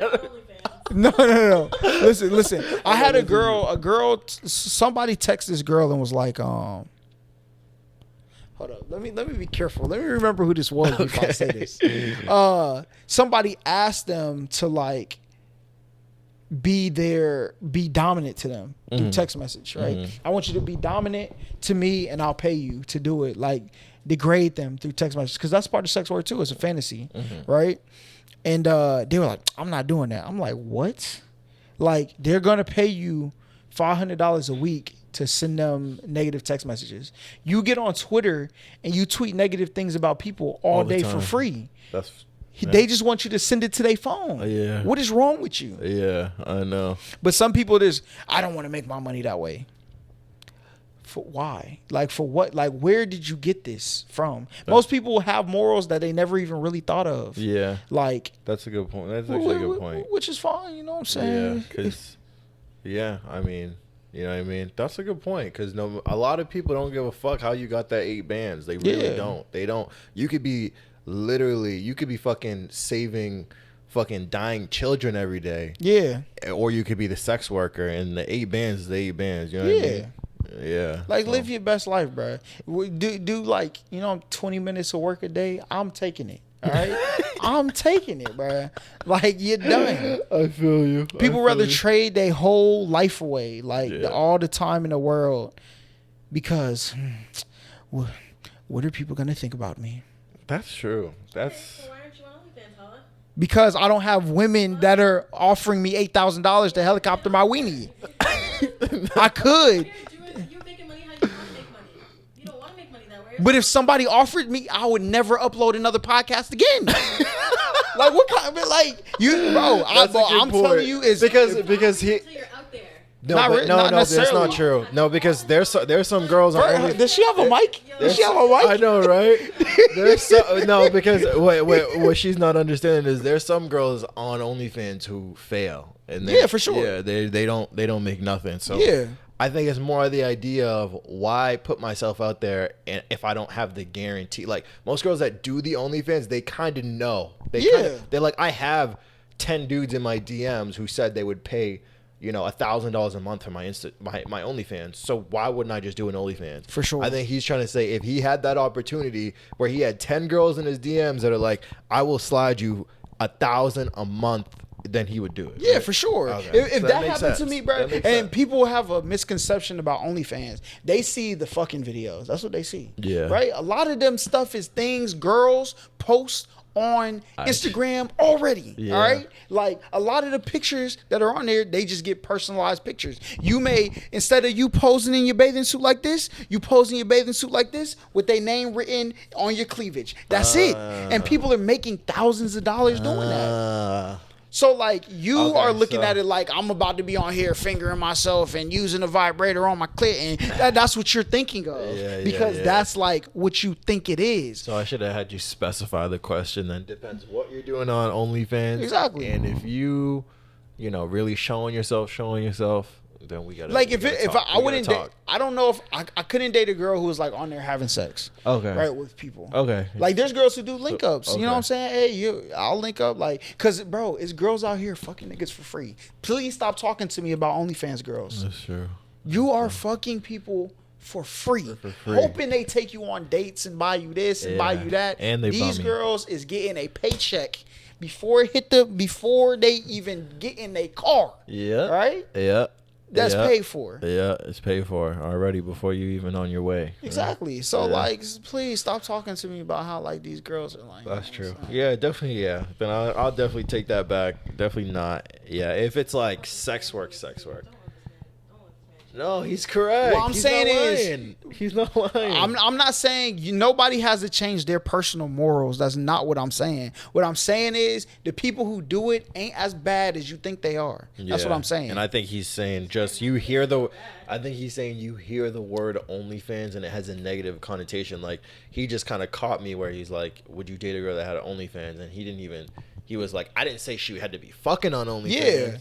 No. Listen. I had a girl. Somebody texted this girl and was like, hold up. Let me be careful. Let me remember who this was before I say this. Somebody asked them to like be dominant to them through text message, right? I want you to be dominant to me and I'll pay you to do it. Like, degrade them through text message, because that's part of sex work too. It's a fantasy, right? And they were like, I'm not doing that. I'm like, what? Like, they're gonna pay you $500 a week to send them negative text messages. You get on Twitter and you tweet negative things about people all day for free. They just want you to send it to their phone. Yeah. What is wrong with you? Yeah, I know. But some people I don't want to make my money that way. For why? Like for what? Like where did you get this from? Most people have morals that they never even really thought of. Yeah. Like That's a good point. That's actually a good point. Which is fine, you know what I'm saying? Yeah, because I mean, you know what I mean? That's a good point because a lot of people don't give a fuck how you got that 8 bands. They really don't. They don't. You could be fucking saving fucking dying children every day. Yeah. Or you could be the sex worker and the 8 bands is the 8 bands. You know what I mean? Yeah. Like live your best life, bro. Do like, 20 minutes of work a day. I'm taking it. All right. I'm taking it, bro. Like you're done. I feel you. People rather trade their whole life away, like all the time in the world, because what are people gonna think about me? That's true. That's. So why aren't you on OnlyFans, Hala? Because I don't have women that are offering me $8,000 to helicopter my weenie. I could. You're making money how you want to make money. You don't want to make money that way. But if somebody offered me, I would never upload another podcast again. Like what kind of bro? I'm telling you, is because he. Until you're out there. Not That's necessarily. not true. No, because there's some girls on only. Does she have a mic? Does she have a mic? I know, right? Because what she's not understanding is there's some girls on OnlyFans who fail, and for sure. Yeah, they don't make nothing. So Yeah. I think it's more the idea of why put myself out there and if I don't have the guarantee. Like most girls that do the OnlyFans, they kind of know. They're like, I have 10 dudes in my DMs who said they would pay $1,000 a month for my OnlyFans. So why wouldn't I just do an OnlyFans? For sure. I think he's trying to say if he had that opportunity where he had 10 girls in his DMs that are like, I will slide you $1,000 a month, then he would do it. Yeah, right? for sure. Okay. If So that makes happened to sense. me, bro, That makes and sense. people have a misconception about OnlyFans. They see the fucking videos. That's what they see. Yeah. Right? A lot of them stuff is things girls post on Instagram already. Yeah. All right? Like a lot of the pictures that are on there, they just get personalized pictures. You may, instead of you posing in your bathing suit like this, you pose in your bathing suit like this with their name written on your cleavage. That's it. And people are making thousands of dollars doing that. So like you are looking at it like I'm about to be on here fingering myself and using a vibrator on my clit, and that's what you're thinking of because that's like what you think it is. So I should have had you specify the question. Then depends what you're doing on OnlyFans. Exactly. And if you really showing yourself, then we gotta Like if I wouldn't date, I don't know if I couldn't date a girl who was like on there having sex. Okay. Right, with people. Okay. Like there's girls who do link ups. Okay. You know what I'm saying? Hey, I'll link up cause bro, it's girls out here fucking niggas for free. Please stop talking to me about OnlyFans girls. That's true. You are fucking people for free. Hoping they take you on dates and buy you this and buy you that. And these girls is getting a paycheck before they even get in their car. Yeah. Right? Yeah. That's paid for. Yeah, it's paid for already before you even on your way. Exactly. So please stop talking to me about how like these girls are like. That's true. Yeah, definitely. Yeah, then I'll definitely take that back. Definitely not. Yeah, if it's like sex work. No, he's correct. What I'm saying he's not lying. I'm not saying nobody has to change their personal morals. That's not what I'm saying. What I'm saying is the people who do it ain't as bad as you think they are. That's what I'm saying. And I think he's saying I think he's saying you hear the word OnlyFans and it has a negative connotation. Like he just kind of caught me where he's like, "Would you date a girl that had an OnlyFans?" And he was like, "I didn't say she had to be fucking on OnlyFans." Yeah.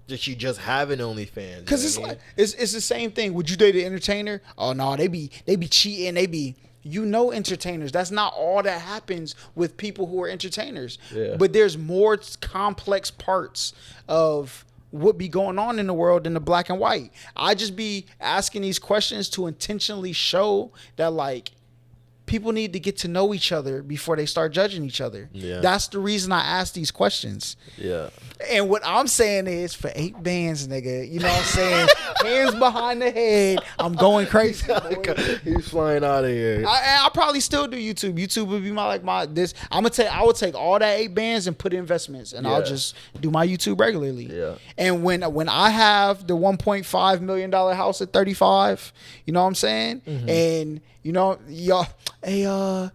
Did she just have an OnlyFans? Because it's like it's the same thing. Would you date an entertainer? Oh no, they be cheating. They be entertainers. That's not all that happens with people who are entertainers. Yeah. But there's more complex parts of what be going on in the world than the black and white. I just be asking these questions to intentionally show that like people need to get to know each other before they start judging each other. Yeah. That's the reason I ask these questions. Yeah. And what I'm saying is for 8 bands, nigga, you know what I'm saying? Hands behind the head. I'm going crazy. He's flying out of here. I probably still do YouTube. YouTube would be my this. I would take all that 8 bands and put in investments, and I'll just do my YouTube regularly. Yeah. And when I have the $1.5 million house at 35, you know what I'm saying? Mm-hmm. And y'all, hey,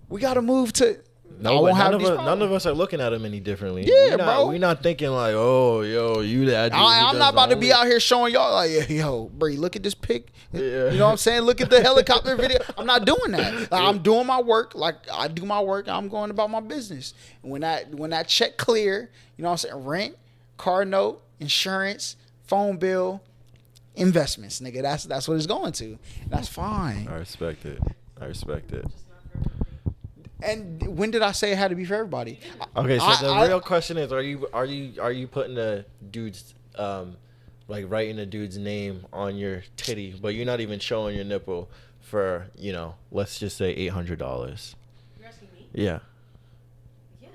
we gotta move to. No, won't but have none these of us, none problems. of us are looking at him any differently. Yeah, bro. bro. We're not thinking like, oh, yo, you that dude. I'm not about to be out here showing y'all like, yo, Bree, look at this pic. Yeah. You know what I'm saying? Look at the helicopter video. I'm not doing that. Like, I'm doing my work. Like I do my work. I'm going about my business. And when that check clear, you know what I'm saying? Rent, car note, insurance, phone bill, investments, nigga. That's what it's going to. That's fine. I respect it. And when did I say it had to be for everybody? Okay, so the real question is, are you putting the dude's like writing a dude's name on your titty, but you're not even showing your nipple for, let's just say $800? You're asking me? Yeah. Yeah.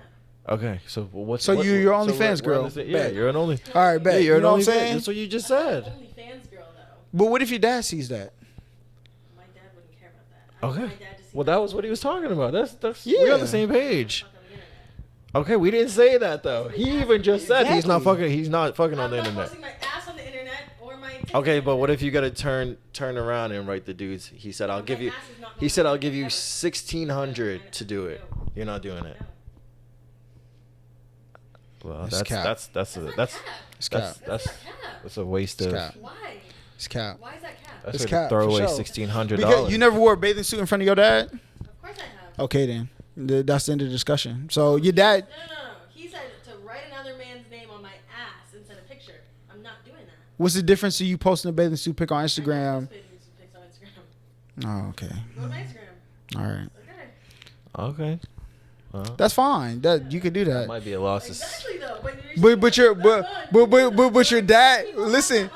Okay, so what's So you're OnlyFans we're girl. Yeah, Bet. you're an only. All right, bet. Yeah, you're You know an what I'm OnlyFans. saying? That's what you just said. OnlyFans girl though. But what if your dad sees that? My dad wouldn't care about that. I want Okay. my dad to see Well, my that was what he was talking about. That's Yeah. we're on the same page. fuck on the internet. Okay, we didn't say that though. He even just said he's not Exactly. fucking. He's not fucking on I'm the not internet. posting my ass on the internet or my tits Okay, on but the what if internet. you gotta turn around and write the dudes? He said, "I'll My give you." ass is not He going said, "I'll on give you ever. 1,600 to do it." No. You're not doing it. No. Well, That's that's cap. that's That's not cap. It's cap. that's That's not cap. that's a waste It's of. cap. Why? It's cap. Why is that cap? That's It's a cap, throw for away sure. $1,600. Because you never wore a bathing suit in front of your dad? Of course I have. Okay, then. That's the end of the discussion. So your dad. No. He said to write another man's name on my ass and send a picture. I'm not doing that. What's the difference to you posting a bathing suit pic on I Instagram? don't post pics on Instagram. Oh, okay. Go to my Instagram. All right. Okay. Okay. That's fine. That you could do that. Might be a loss. Exactly though. But your dad. Listen.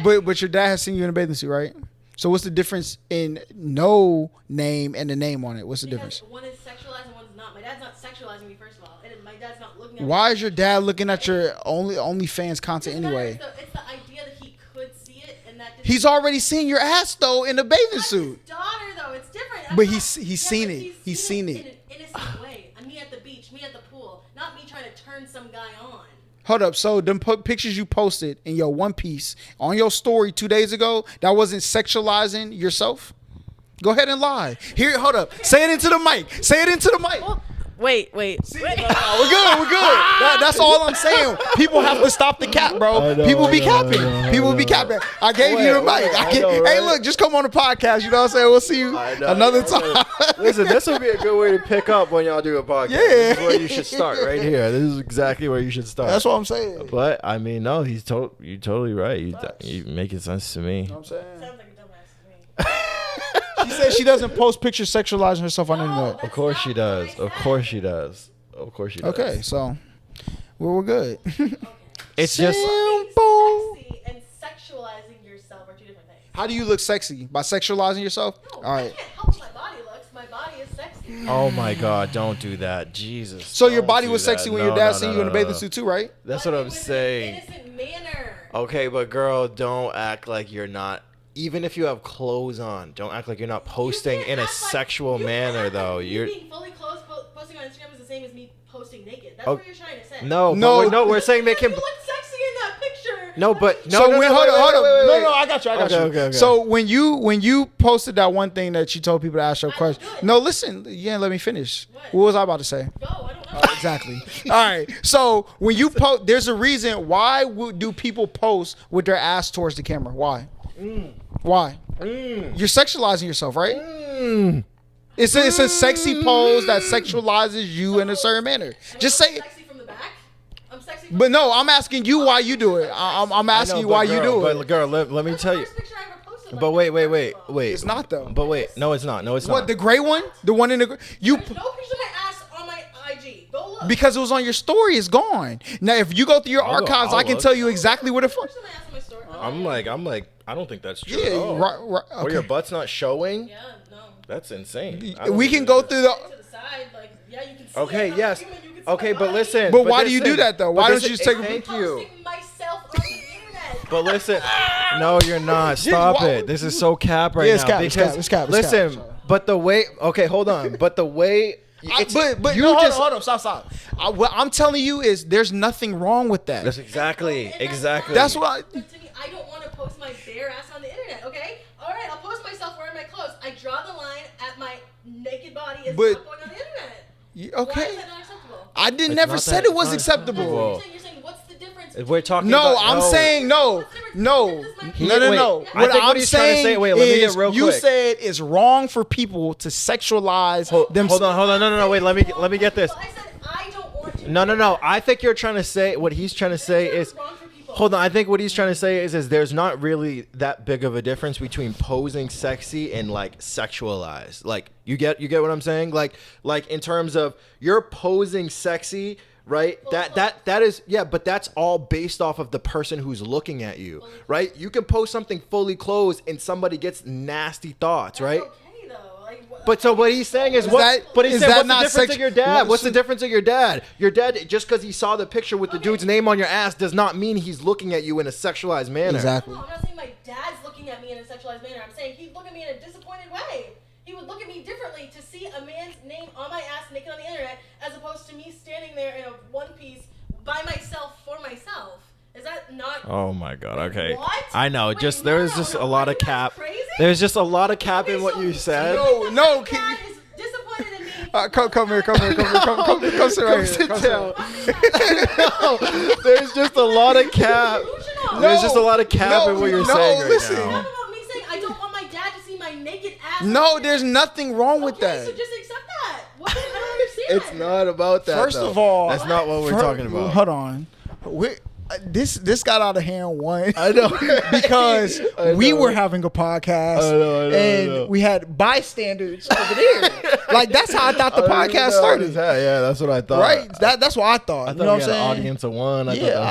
But your dad has seen you in a bathing suit, right? So what's the difference in no name and the name on it? What's the difference? One is sexualized and one's not. My dad's not sexualizing me, first of all. And my dad's not looking at Why me. is your dad looking at your OnlyFans content anyway? It's the idea that he could see it and that He's already seen your ass though in a bathing That's suit. his daughter though. It's different. I'm But not- he's Yeah, seen but it. He's seen it. in an innocent way. Me at the beach, me at the pool, not me trying to turn some guy on. Hold up. So them pictures you posted in your one piece on your story 2 days ago, that wasn't sexualizing yourself? Go ahead and lie. Here, hold up. Say it into the mic. Say it into the mic. Wait. We're good. That's all I'm saying. People have to stop the cap, bro. People be capping. People be capping. I gave you the mic. Hey, look, just come on the podcast. You know what I'm saying? We'll see you another time. Listen, this would be a good way to pick up when y'all do a podcast. Yeah. This is where you should start right here. This is exactly where you should start. That's what I'm saying. But I mean, no, you're totally right. You making sense to me. You know what I'm saying? Sounds like a dumbass to me. She said she doesn't post pictures sexualizing herself on the internet. Of course she does. Of course she does. Of course she does. Okay, so we're good. It's just Simple. Sexy and sexualizing yourself are two different things. How do you look sexy? By sexualizing yourself? No, All I right. can't help my body looks. My body is sexy. oh my God, don't do that. Jesus. So your don't body do was sexy that. when your No, dad no, seen no, you in a no, bathing no. suit too, right? That's But what it I'm was in an saying. innocent manner. Okay, but girl, don't act like you're not. Even if you have clothes on, don't act like you're not posting You can't in a act like- sexual you can't manner, act like though. me You're being fully clothed posting on Instagram is the same as me posting naked. That's Oh, what you're trying to say. no, No. no, we're saying they You can. look sexy in that picture. No, but no, So no, when no, hold wait, up, hold wait, up. wait, wait. No, I got you. Okay. So when you posted that one thing that you told people to ask your I question. look good. No, listen, you didn't let me finish. What? What was I about to say? Go, I don't know. Exactly. All right. So when you post, there's a reason why do people post with their ass towards the camera? Why? Why? You're sexualizing yourself, right? It's a sexy pose that sexualizes you in a certain manner. Just say I'm it. sexy from the back. I'm sexy from But no, I'm asking you why you do it. I'm asking you why you do it. But girl, let me That's tell the you. first picture I ever posted. But wait. It's not though. But wait, no, it's not. No, it's What, not. the gray one? The one in the you There's no picture of my ass on my IG. Go look. because it was on your story, it's gone. Now if you go through your I'll go- archives, I'll I can look. tell you exactly where the fuck. Picture of my ass on my story. I'm like, I don't think that's true. at Yeah, all. right. Or your Okay. butt's not showing. Yeah, no. That's insane. I don't We think can go that- through the. To the side, like, yeah, you can see Okay, it. I'm yes. human, you can see Okay, my but body. listen. But why do you do that, though? Why don't you just take a- Thank I'm you. posting myself on the internet. But listen, no, you're not. Stop why- it. This is so cap right Yeah, it's now. cap, it's because cap, it's cap, it's listen, cap. but the way. Okay, hold on. But the way. But you no, just. hold up, stop. What I'm telling you is there's nothing wrong with that. That's exactly. That's what. But to me, I don't want to post my bare ass on the internet, okay? All right, I'll post myself wearing my clothes. I draw the line at my naked body is But- not going on the internet. Okay. Why is that not acceptable? I It's never not said that- it was it's not acceptable. You're saying what's the difference? If we're talking No, about, I'm saying no. No. He- No. wait, No. I What think what I'm he's trying to saying say- wait, let me is get real you quick. said it's wrong for people to sexualize them. Hold on. No. Wait, let me get this. I said I don't want to. No. I think you're trying to say what he's trying to say is. Wrong for people. Hold on. I think what he's trying to say is there's not really that big of a difference between posing sexy and like sexualized. Like you get what I'm saying? Like in terms of you're posing sexy, right? That is but that's all based off of the person who's looking at you, right? You can post something fully clothed and somebody gets nasty thoughts, right? That's okay though. Like, But so what he's saying is, Is what? that- But he is said, that what's the not difference sex- of your dad? what- What's the difference of your dad? Your dad, just because he saw the picture with the dude's name on your ass, does not mean he's looking at you in a sexualized manner. Exactly. No, I'm not saying my dad's looking at me in a sexualized manner. I'm saying he'd look at me in a disappointed way. He would look at me differently to see a man's name on my ass naked on the internet as opposed to me standing there in a one piece by myself for myself. Is that not? Oh my God. Okay. What? I know. Wait, just no, there was no, just no. a lot Are of you guys cap. crazy? There's just a lot of cap Okay, in what so you said. No, no, My can dad you- is disappointed in me. Come here. Come sit right here. Sit Come down. Oh my God. There's just a lot of cap. Delusional. There's just a lot of cap in what you're saying right listen. It's not now. about me saying I don't want my dad to see my naked ass. No, there's nothing wrong with Okay, that. so just accept that. What? I don't understand. It's not about that. First though. of all, that's not what we're talking about. Hold on. This got out of hand one. I know. because I we know. were having a podcast I know, and we had bystanders over there. Like that's how I thought the podcast started. Yeah, that's what I thought. Right? That's what I thought. I You thought know we what had I'm an saying? audience of one. Yeah,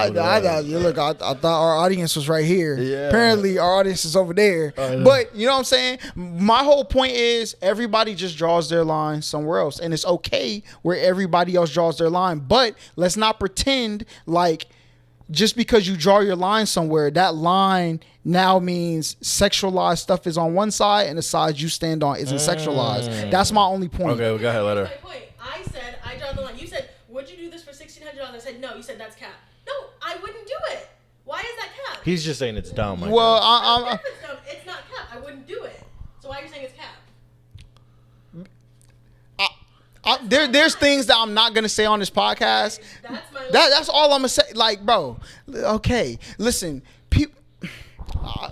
I thought our audience was right here. Yeah. Apparently, our audience is over there. I know. But you know what I'm saying? My whole point is everybody just draws their line somewhere else, and it's okay where everybody else draws their line. But let's not pretend like just because you draw your line somewhere, that line now means sexualized stuff is on one side, and the side you stand on isn't sexualized. That's my only point. Okay, well, go ahead, let her. That's my point. I said I draw the line. You said, would you do this for $1,600? I said no. You said that's cap. No, I wouldn't do it. Why is that cap? He's just saying it's dumb. Like Well, that. I don't care if it's dumb. It's not cap. I wouldn't do it. So why are you saying it's cap? There's things that I'm not gonna say on this podcast. That's my. That's all I'm gonna say. Like, bro, okay, listen, people.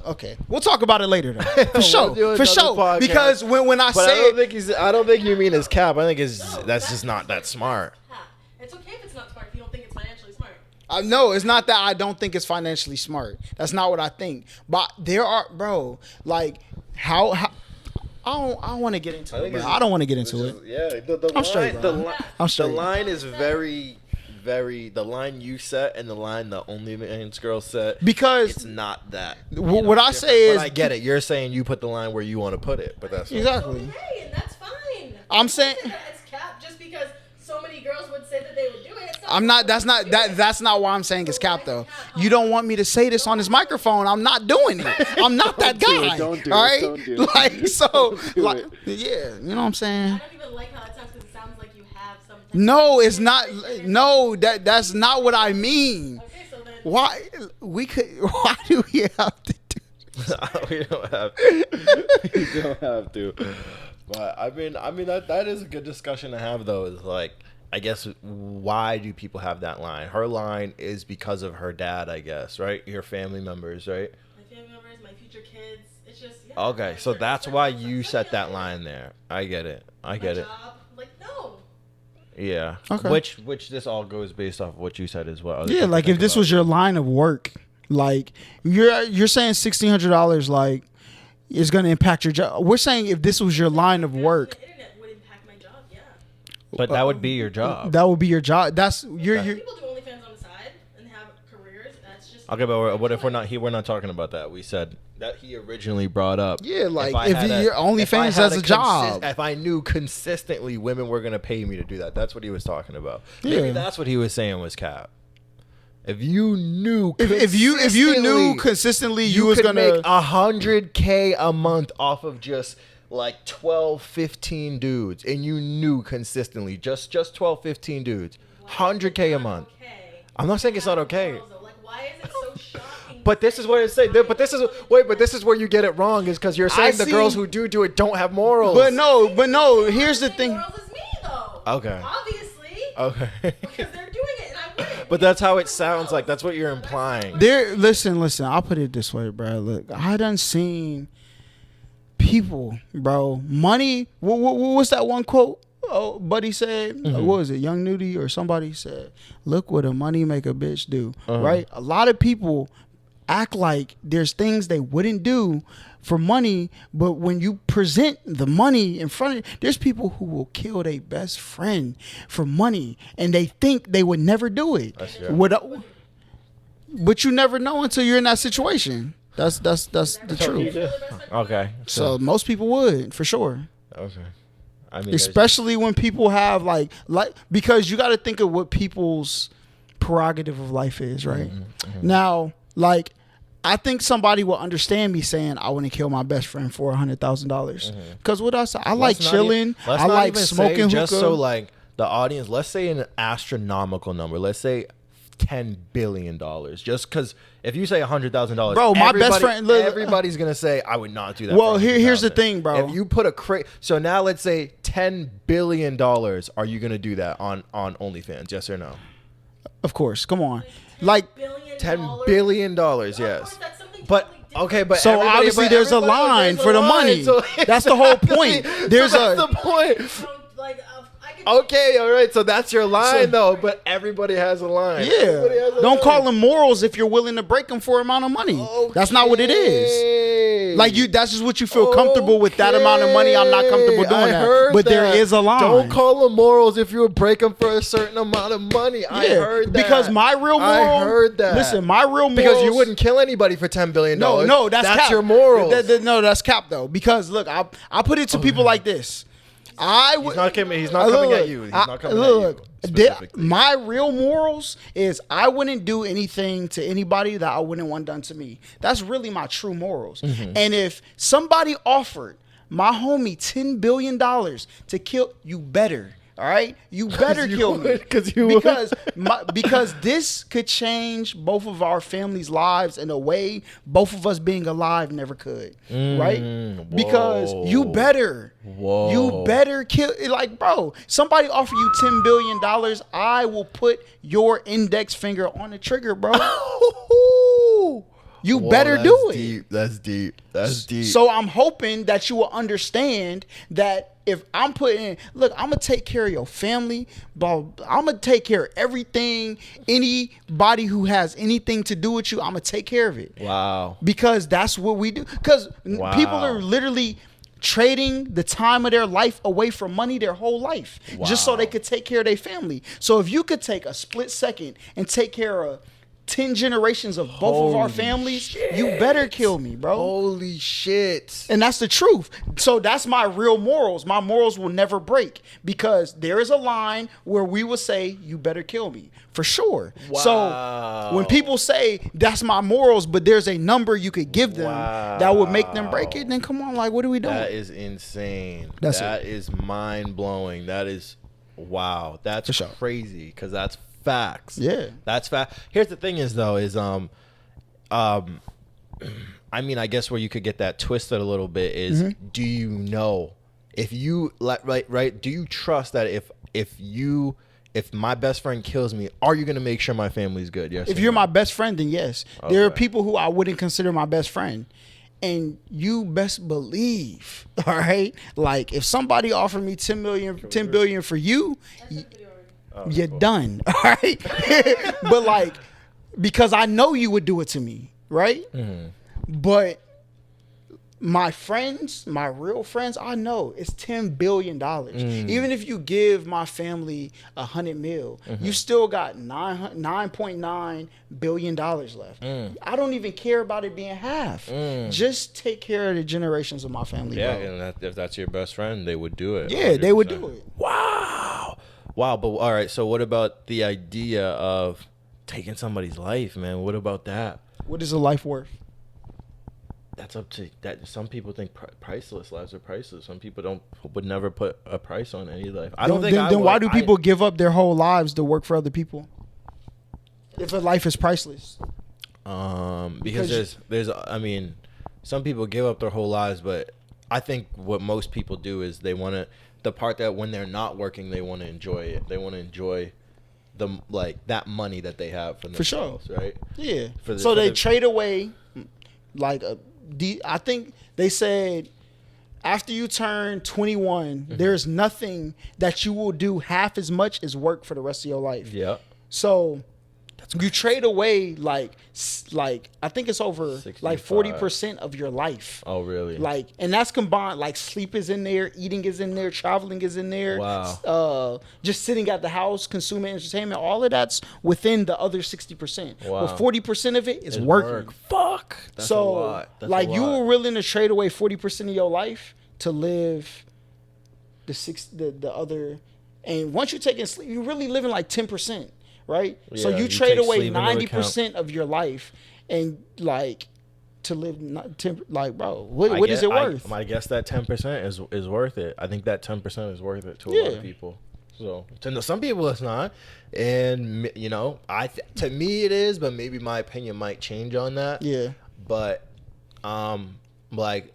Okay, we'll talk about it later, though. For We'll sure, do for another sure. podcast. Because when I But say I don't think you mean it's cap. I think it's No, that's just not that smart. Cap. It's okay if it's not smart if you don't think it's financially smart. no, it's not that I don't think it's financially smart. That's not what I think. But there are, bro, like how I don't want to get into it. Bro. I don't want to get into it. Yeah, the I'm straight, line, bro. the, li- I'm straight. the line is very, very. The line you set and the line the OnlyFans girl set. Because it's not that. what I say is, But I get it. You're saying you put the line where you want to put it, but that's exactly. Okay, and that's fine. I'm saying- It's cap just because so many girls would say that they would do it. It's I'm not. That's not. That's not why I'm saying it's cap though. You don't want me to say this on this microphone. I'm not doing it. I'm not that guy. Don't do all it, right. don't do it. Like so. do Like it. yeah. You know what I'm saying? I don't even like how it sounds because it sounds like you have something. No, it's not. No, that's not what I mean. Okay, so then. Why we could? Why do we have to do? we don't have to. We don't have to. But I mean that is a good discussion to have though. Is like, I guess, why do people have that line? Her line is because of her dad, I guess, right? Your family members, right? My family members, my future kids. It's just. Yeah, Okay, so that's why you set that line there. I get it. I get it. Job. Like no. Yeah. Okay. Which this all goes based off of what you said as well. Other Yeah, people like think if this about was it. your line of work, like you're saying $1,600, like is going to impact your job. We're saying if this was your line of work, The internet would impact my job. Yeah. But that would be your job. that would be your job. That's you're. People do OnlyFans on the side and have careers. That's just. Okay, but what if we're not here? We're not talking about that. We said that he originally brought up. Yeah, like I if had your OnlyFans as a job. If I knew consistently women were gonna pay me to do that, that's what he was talking about. Maybe Yeah. that's what he was saying was cap. If you knew, If you knew consistently you was could gonna make $100K a month off of just like 12, 15 dudes, and you knew consistently just 12, 15 dudes, $100K a month. Okay. I'm not saying it's not okay. Like, why is it so shocking? But this is what it say. But this is where you get it wrong, is because you're saying the see- girls who do it don't have morals. But no, here's the thing. Girls is me though. Okay. Obviously. Okay. Because they're doing it, and I wouldn't. But that's how it sounds like. That's what you're implying. Listen. I'll put it this way, bro. Look, I done seen people, bro. Money. What's that one quote? Oh, buddy said, what was it? Young Nudie or somebody said, "Look what a money make a bitch do." Right? A lot of people act like there's things they wouldn't do for money, but when you present the money in front of, there's people who will kill their best friend for money, and they think they would never do it. But you never know until you're in that situation. That's the truth. Okay. So most people would, for sure. Okay. I mean, especially when people have like because you got to think of what people's prerogative of life is, right? Now, like, I think somebody will understand me saying I wouldn't kill my best friend for $100,000 because what else? I like chilling. I like smoking hookah. Just so like the audience, let's say an astronomical number. Let's say $10 billion. Just because if you say $100,000, bro, my best friend, everybody's gonna say I would not do that. Well, here's the thing, bro. If you put so now let's say $10 billion, are you gonna do that on OnlyFans? Yes or no? Of course. Come on, like $10 billion. Yes, but. Okay, but so obviously there's a line for the money. So that's the whole point. There's that's the point. Okay, all right. So that's your line, though. But everybody has a line. Yeah. Don't call them morals if you're willing to break them for an amount of money. Okay. That's not what it is. Like that's just what you feel comfortable with. That amount of money, I'm not comfortable doing that. But there is a line. Don't call them morals if you break them for a certain amount of money. I heard that. Because my real moral. I heard that. Listen, my real morals. Because you wouldn't kill anybody for $10 billion. No, that's cap. Your morals. No, that's cap though. Because look, I put it to people like this. He's not coming at you. He's not coming at you. My real morals is I wouldn't do anything to anybody that I wouldn't want done to me. That's really my true morals. And if somebody offered my homie $10 billion to kill, you better. All right, you better kill me because this could change both of our families' lives in a way both of us being alive never could, right? Because you better kill. Like, bro, somebody offer you $10 billion, I will put your index finger on the trigger, bro. You better do it. That's deep. So I'm hoping that you will understand that if I'm putting, look, I'm going to take care of your family, but I'm going to take care of everything. Anybody who has anything to do with you, I'm going to take care of it. Wow. Because that's what we do. Because people are literally trading the time of their life away from money their whole life just so they could take care of their family. So if you could take a split second and take care of 10 generations of both of our families, you better kill me, bro. Holy shit. And that's the truth. So that's my real morals. My morals will never break because there is a line where we will say, you better kill me, for sure. Wow. So when people say that's my morals, but there's a number you could give them that would make them break it, then come on, like, what are we doing? That is insane. That is mind-blowing. That is, wow. That's crazy because that's facts. Yeah, that's fact. Here's the thing is though is I mean, I guess where you could get that twisted a little bit is do you know if you right do you trust that if my best friend kills me, are you going to make sure my family's good? Yes. If you're my best friend, then yes. Okay. There are people who I wouldn't consider my best friend. And you best believe, all right? Like if somebody offered me $10 billion for you, you're done, all right? But like, because I know you would do it to me, right? But my friends, my real friends, I know it's $10 billion. Even if you give my family $100 million, you still got $9.9 billion left. I don't even care about it being half. Just take care of the generations of my family. Yeah, bro. and if that's your best friend, they would do it. Yeah, 100%. They would do it. Wow, but all right, so what about the idea of taking somebody's life, man? What about that? What is a life worth? That's up to that. Some people think priceless lives are priceless. Some people would never put a price on any life. I don't think. Then why do people give up their whole lives to work for other people? If a life is priceless. Because there's I mean, some people give up their whole lives, but I think what most people do is they want to, the part that when they're not working, they want to enjoy it. They want to enjoy that money that they have from themselves, for sure, right? Yeah. So they trade away, I think they said after you turn 21, there's nothing that you will do half as much as work for the rest of your life. Yeah. So you trade away like I think it's over 65. like 40% of your life. Oh, really? And that's combined. Like sleep is in there, eating is in there, traveling is in there. Wow. Just sitting at the house, consuming entertainment. All of that's within the other 60%. Wow. But 40% of it is working. Fuck. That's a lot. That's a lot. you were willing to trade away 40% of your life to live the other. And once you take in sleep, you're really living like 10%. Right, so you trade away 90% of your life, and to live bro, what is it worth? I guess that 10% is worth it. I think that 10% is worth it to a lot of people. So to some people it's not, and to me it is, but maybe my opinion might change on that. Yeah, but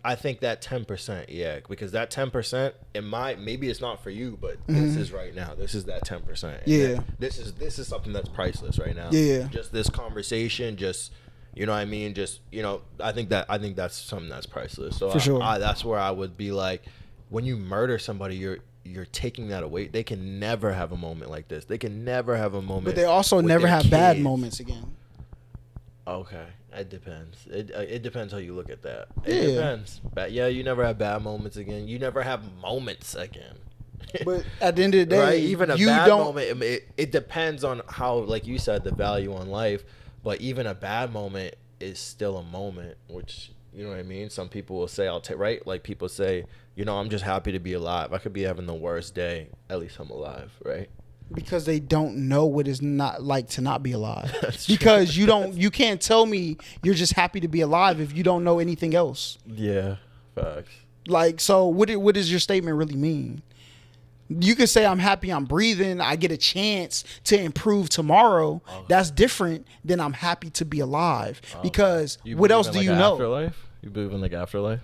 I think that 10%, yeah, because that 10%, maybe it's not for you, but this is right now. This is that 10%. Yeah, this is something that's priceless right now. Yeah, just this conversation, just you know what I mean. Just I think that's something that's priceless. So for sure, that's where I would be like, when you murder somebody, you're taking that away. They can never have a moment like this. They can never have a moment. But they also never have bad moments again. Okay. It depends. It depends how you look at that. It depends. But yeah, you never have bad moments again. You never have moments again. But at the end of the day, right? Even a bad moment, it depends on how, like you said, the value on life. But even a bad moment is still a moment, which, you know what I mean? Some people will say, right? Like people say, I'm just happy to be alive. I could be having the worst day. At least I'm alive, right? Because they don't know what it's not like to not be alive. Because you can't tell me you're just happy to be alive if you don't know anything else. Yeah, facts. So what does your statement really mean? You can say I'm happy I'm breathing, I get a chance to improve tomorrow. Okay. That's different than I'm happy to be alive. Because what else do you know? Afterlife? You believe in afterlife?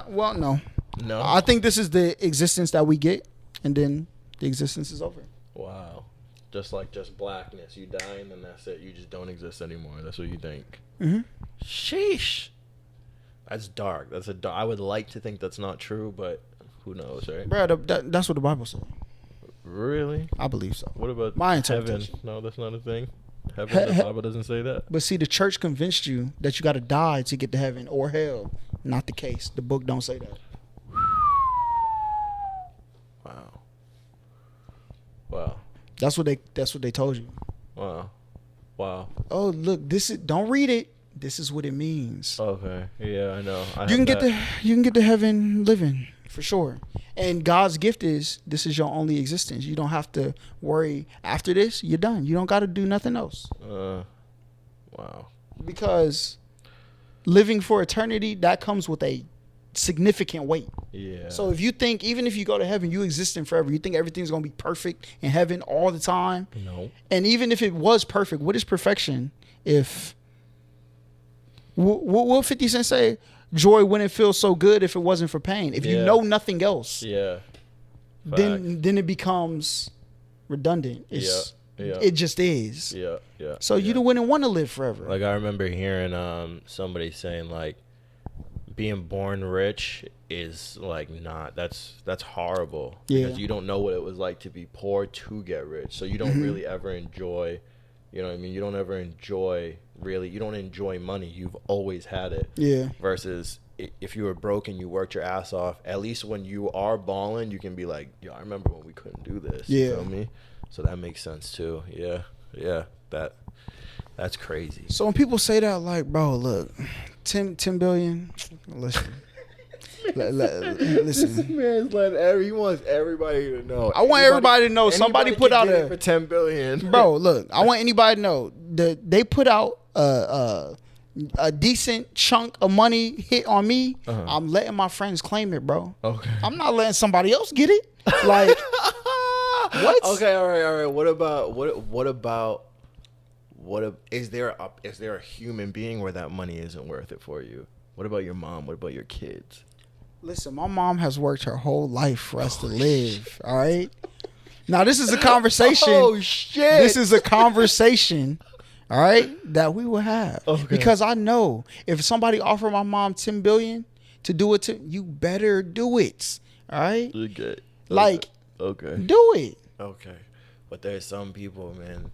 Well, no. No. I think this is the existence that we get, and then the existence is over. Wow. Just blackness. You die and then that's it. You just don't exist anymore. That's what you think. Mm-hmm. Sheesh. That's dark. I would like to think that's not true, but who knows, right? Bro, that's what the Bible says. Really? I believe so. What about my heaven? interpretation? No, that's not a thing. Heaven, the Bible doesn't say that. But see, the church convinced you that you got to die to get to heaven or hell. Not the case. The book don't say that. Wow. That's what they told you. Wow. Oh, look, don't read it. This is what it means. Okay. Yeah, I know. You can get to heaven living for sure. And God's gift is this is your only existence. You don't have to worry after this. You're done. You don't got to do nothing else. Wow. Because living for eternity, that comes with a significant weight. Yeah. So if you think even if you go to heaven, you existing forever, you think everything's gonna be perfect in heaven all the time. No. And even if it was perfect, what is perfection? If what 50 Cent say? Joy wouldn't feel so good if it wasn't for pain. If you know nothing else, then it becomes redundant. It just is. Yeah. So you wouldn't want to live forever. Like I remember hearing somebody saying like, being born rich is that's horrible because you don't know what it was like to be poor to get rich, so you don't really ever enjoy, you know what I mean, you don't enjoy money. You've always had it. Versus if you were broke and you worked your ass off, at least when you are balling you can be like, yo, I remember when we couldn't do this. You feel me? So that makes sense too. That's crazy. So when people say that, like, bro, look, 10 billion. Listen. Listen. This man's he wants everybody to know. I want everybody to know. Somebody put out for 10 billion. Bro, look, I want anybody to know that they put out a decent chunk of money hit on me. I'm letting my friends claim it, bro. Okay. I'm not letting somebody else get it. Like, what? Okay, all right. What about is there a human being where that money isn't worth it for you? What about your mom? What about your kids? Listen, my mom has worked her whole life for us to live. All right. Now this is a conversation. Oh shit! This is a conversation. All right, that we will have because I know if somebody offered my mom $10 billion to do it, you better do it. All right. Okay. Like. Okay. Do it. Okay. But there's some people, man.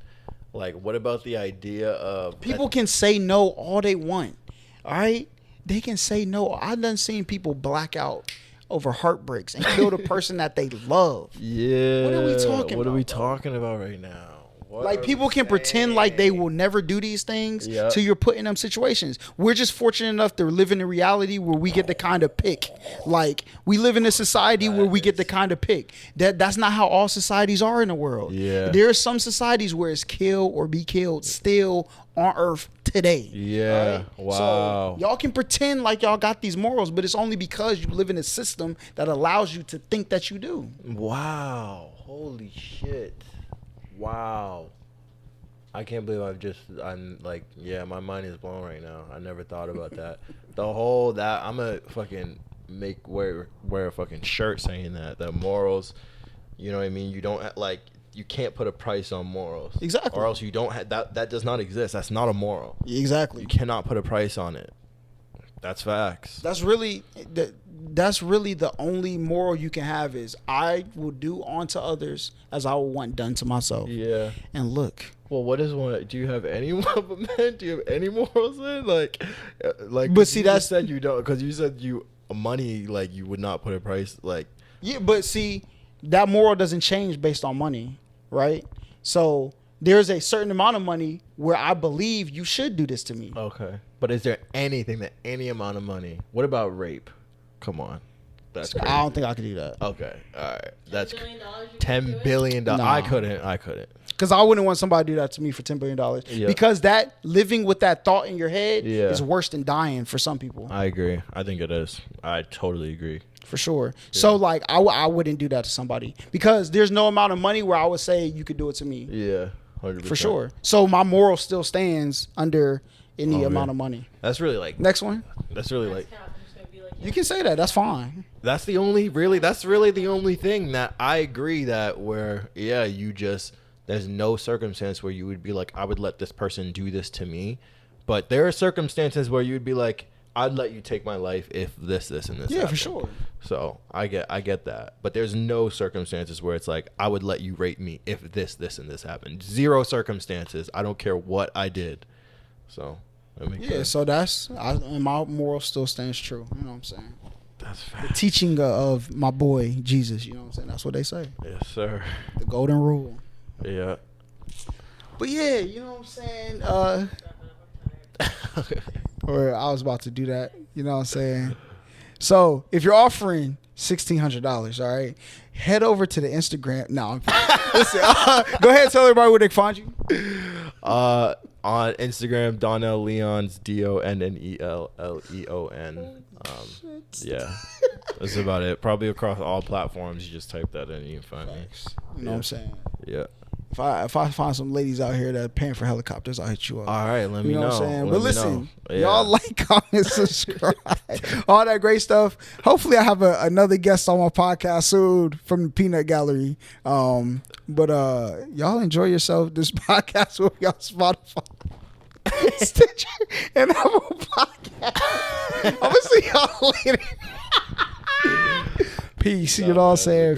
Like, what about the idea of people can say no all they want. All right, they can say no. I've done seen people black out over heartbreaks and kill the person that they love. Yeah. What are we talking about? What are we bro? talking about right now? What Like people can pretend like they will never do these things till you're put in them situations. We're just fortunate enough to live in a reality where we get to kind of pick. Like we live in a society where we get to kind of pick. That's not how all societies are in the world. Yeah. There are some societies where it's kill or be killed still on earth today. Yeah. Right? Wow. So y'all can pretend like y'all got these morals, but it's only because you live in a system that allows you to think that you do. Wow. Holy shit. Wow. I can't believe I'm like, yeah, my mind is blown right now. I never thought about that. I'm gonna fucking wear a fucking shirt saying that morals, you know what I mean? You don't like, you can't put a price on morals. Exactly. Or else you don't have, that does not exist. That's not a moral. Exactly. You cannot put a price on it. That's facts. That's really the only moral you can have is I will do unto others as I will want done to myself. Yeah. And look. Well, what is one? Do you have any more? Man, do you have any morals in like? But see, you said you don't, because you said money, like you would not put a price, like. Yeah, but see, that moral doesn't change based on money, right? So there's a certain amount of money where I believe you should do this to me. Okay. But is there anything that any amount of money? What about rape? Come on. That's crazy. I don't think I could do that. Okay. All right. That's $10 billion. No. I couldn't. Because I wouldn't want somebody to do that to me for $10 billion. Yeah. Because that living with that thought in your head Yeah. is worse than dying for some people. I agree. I think it is. I totally agree. For sure. Yeah. So like I wouldn't do that to somebody because there's no amount of money where I would say you could do it to me. Yeah. 100%. For sure. So my moral still stands under any amount of money. That's really like. Next one. That's really like. You can say that. That's fine. That's really the only thing that I agree that where, yeah, there's no circumstance where you would be like, I would let this person do this to me. But there are circumstances where you would be like, I'd let you take my life if this, and this. Yeah, happened. for sure. So I get that. But there's no circumstances where it's like, I would let you rape me if this, and this happened. Zero circumstances. I don't care what I did. So. Yeah, so and my moral still stands true. You know what I'm saying? That's the teaching of my boy Jesus. You know what I'm saying? That's what they say. Yes, sir. The golden rule. Yeah. But yeah, you know what I'm saying? Or I was about to do that. You know what I'm saying? So if you're offering $1,600, all right, head over to the Instagram. No, listen. Go ahead and tell everybody where they can find you. On Instagram, Donnell Leon's DONNELLEON. Yeah, that's about it. Probably across all platforms. You just type that in, and you can find me. You know what I'm saying? Yeah. If I find some ladies out here that are paying for helicopters, I'll hit you up. All right, let me know. You know what I'm saying? But listen, Yeah. y'all like, comment, subscribe, all that great stuff. Hopefully, I have another guest on my podcast soon from the Peanut Gallery. But y'all enjoy yourself. This podcast will be on Spotify, Stitcher, and Apple Podcast. I'm gonna see y'all later. Peace. You know what I'm saying?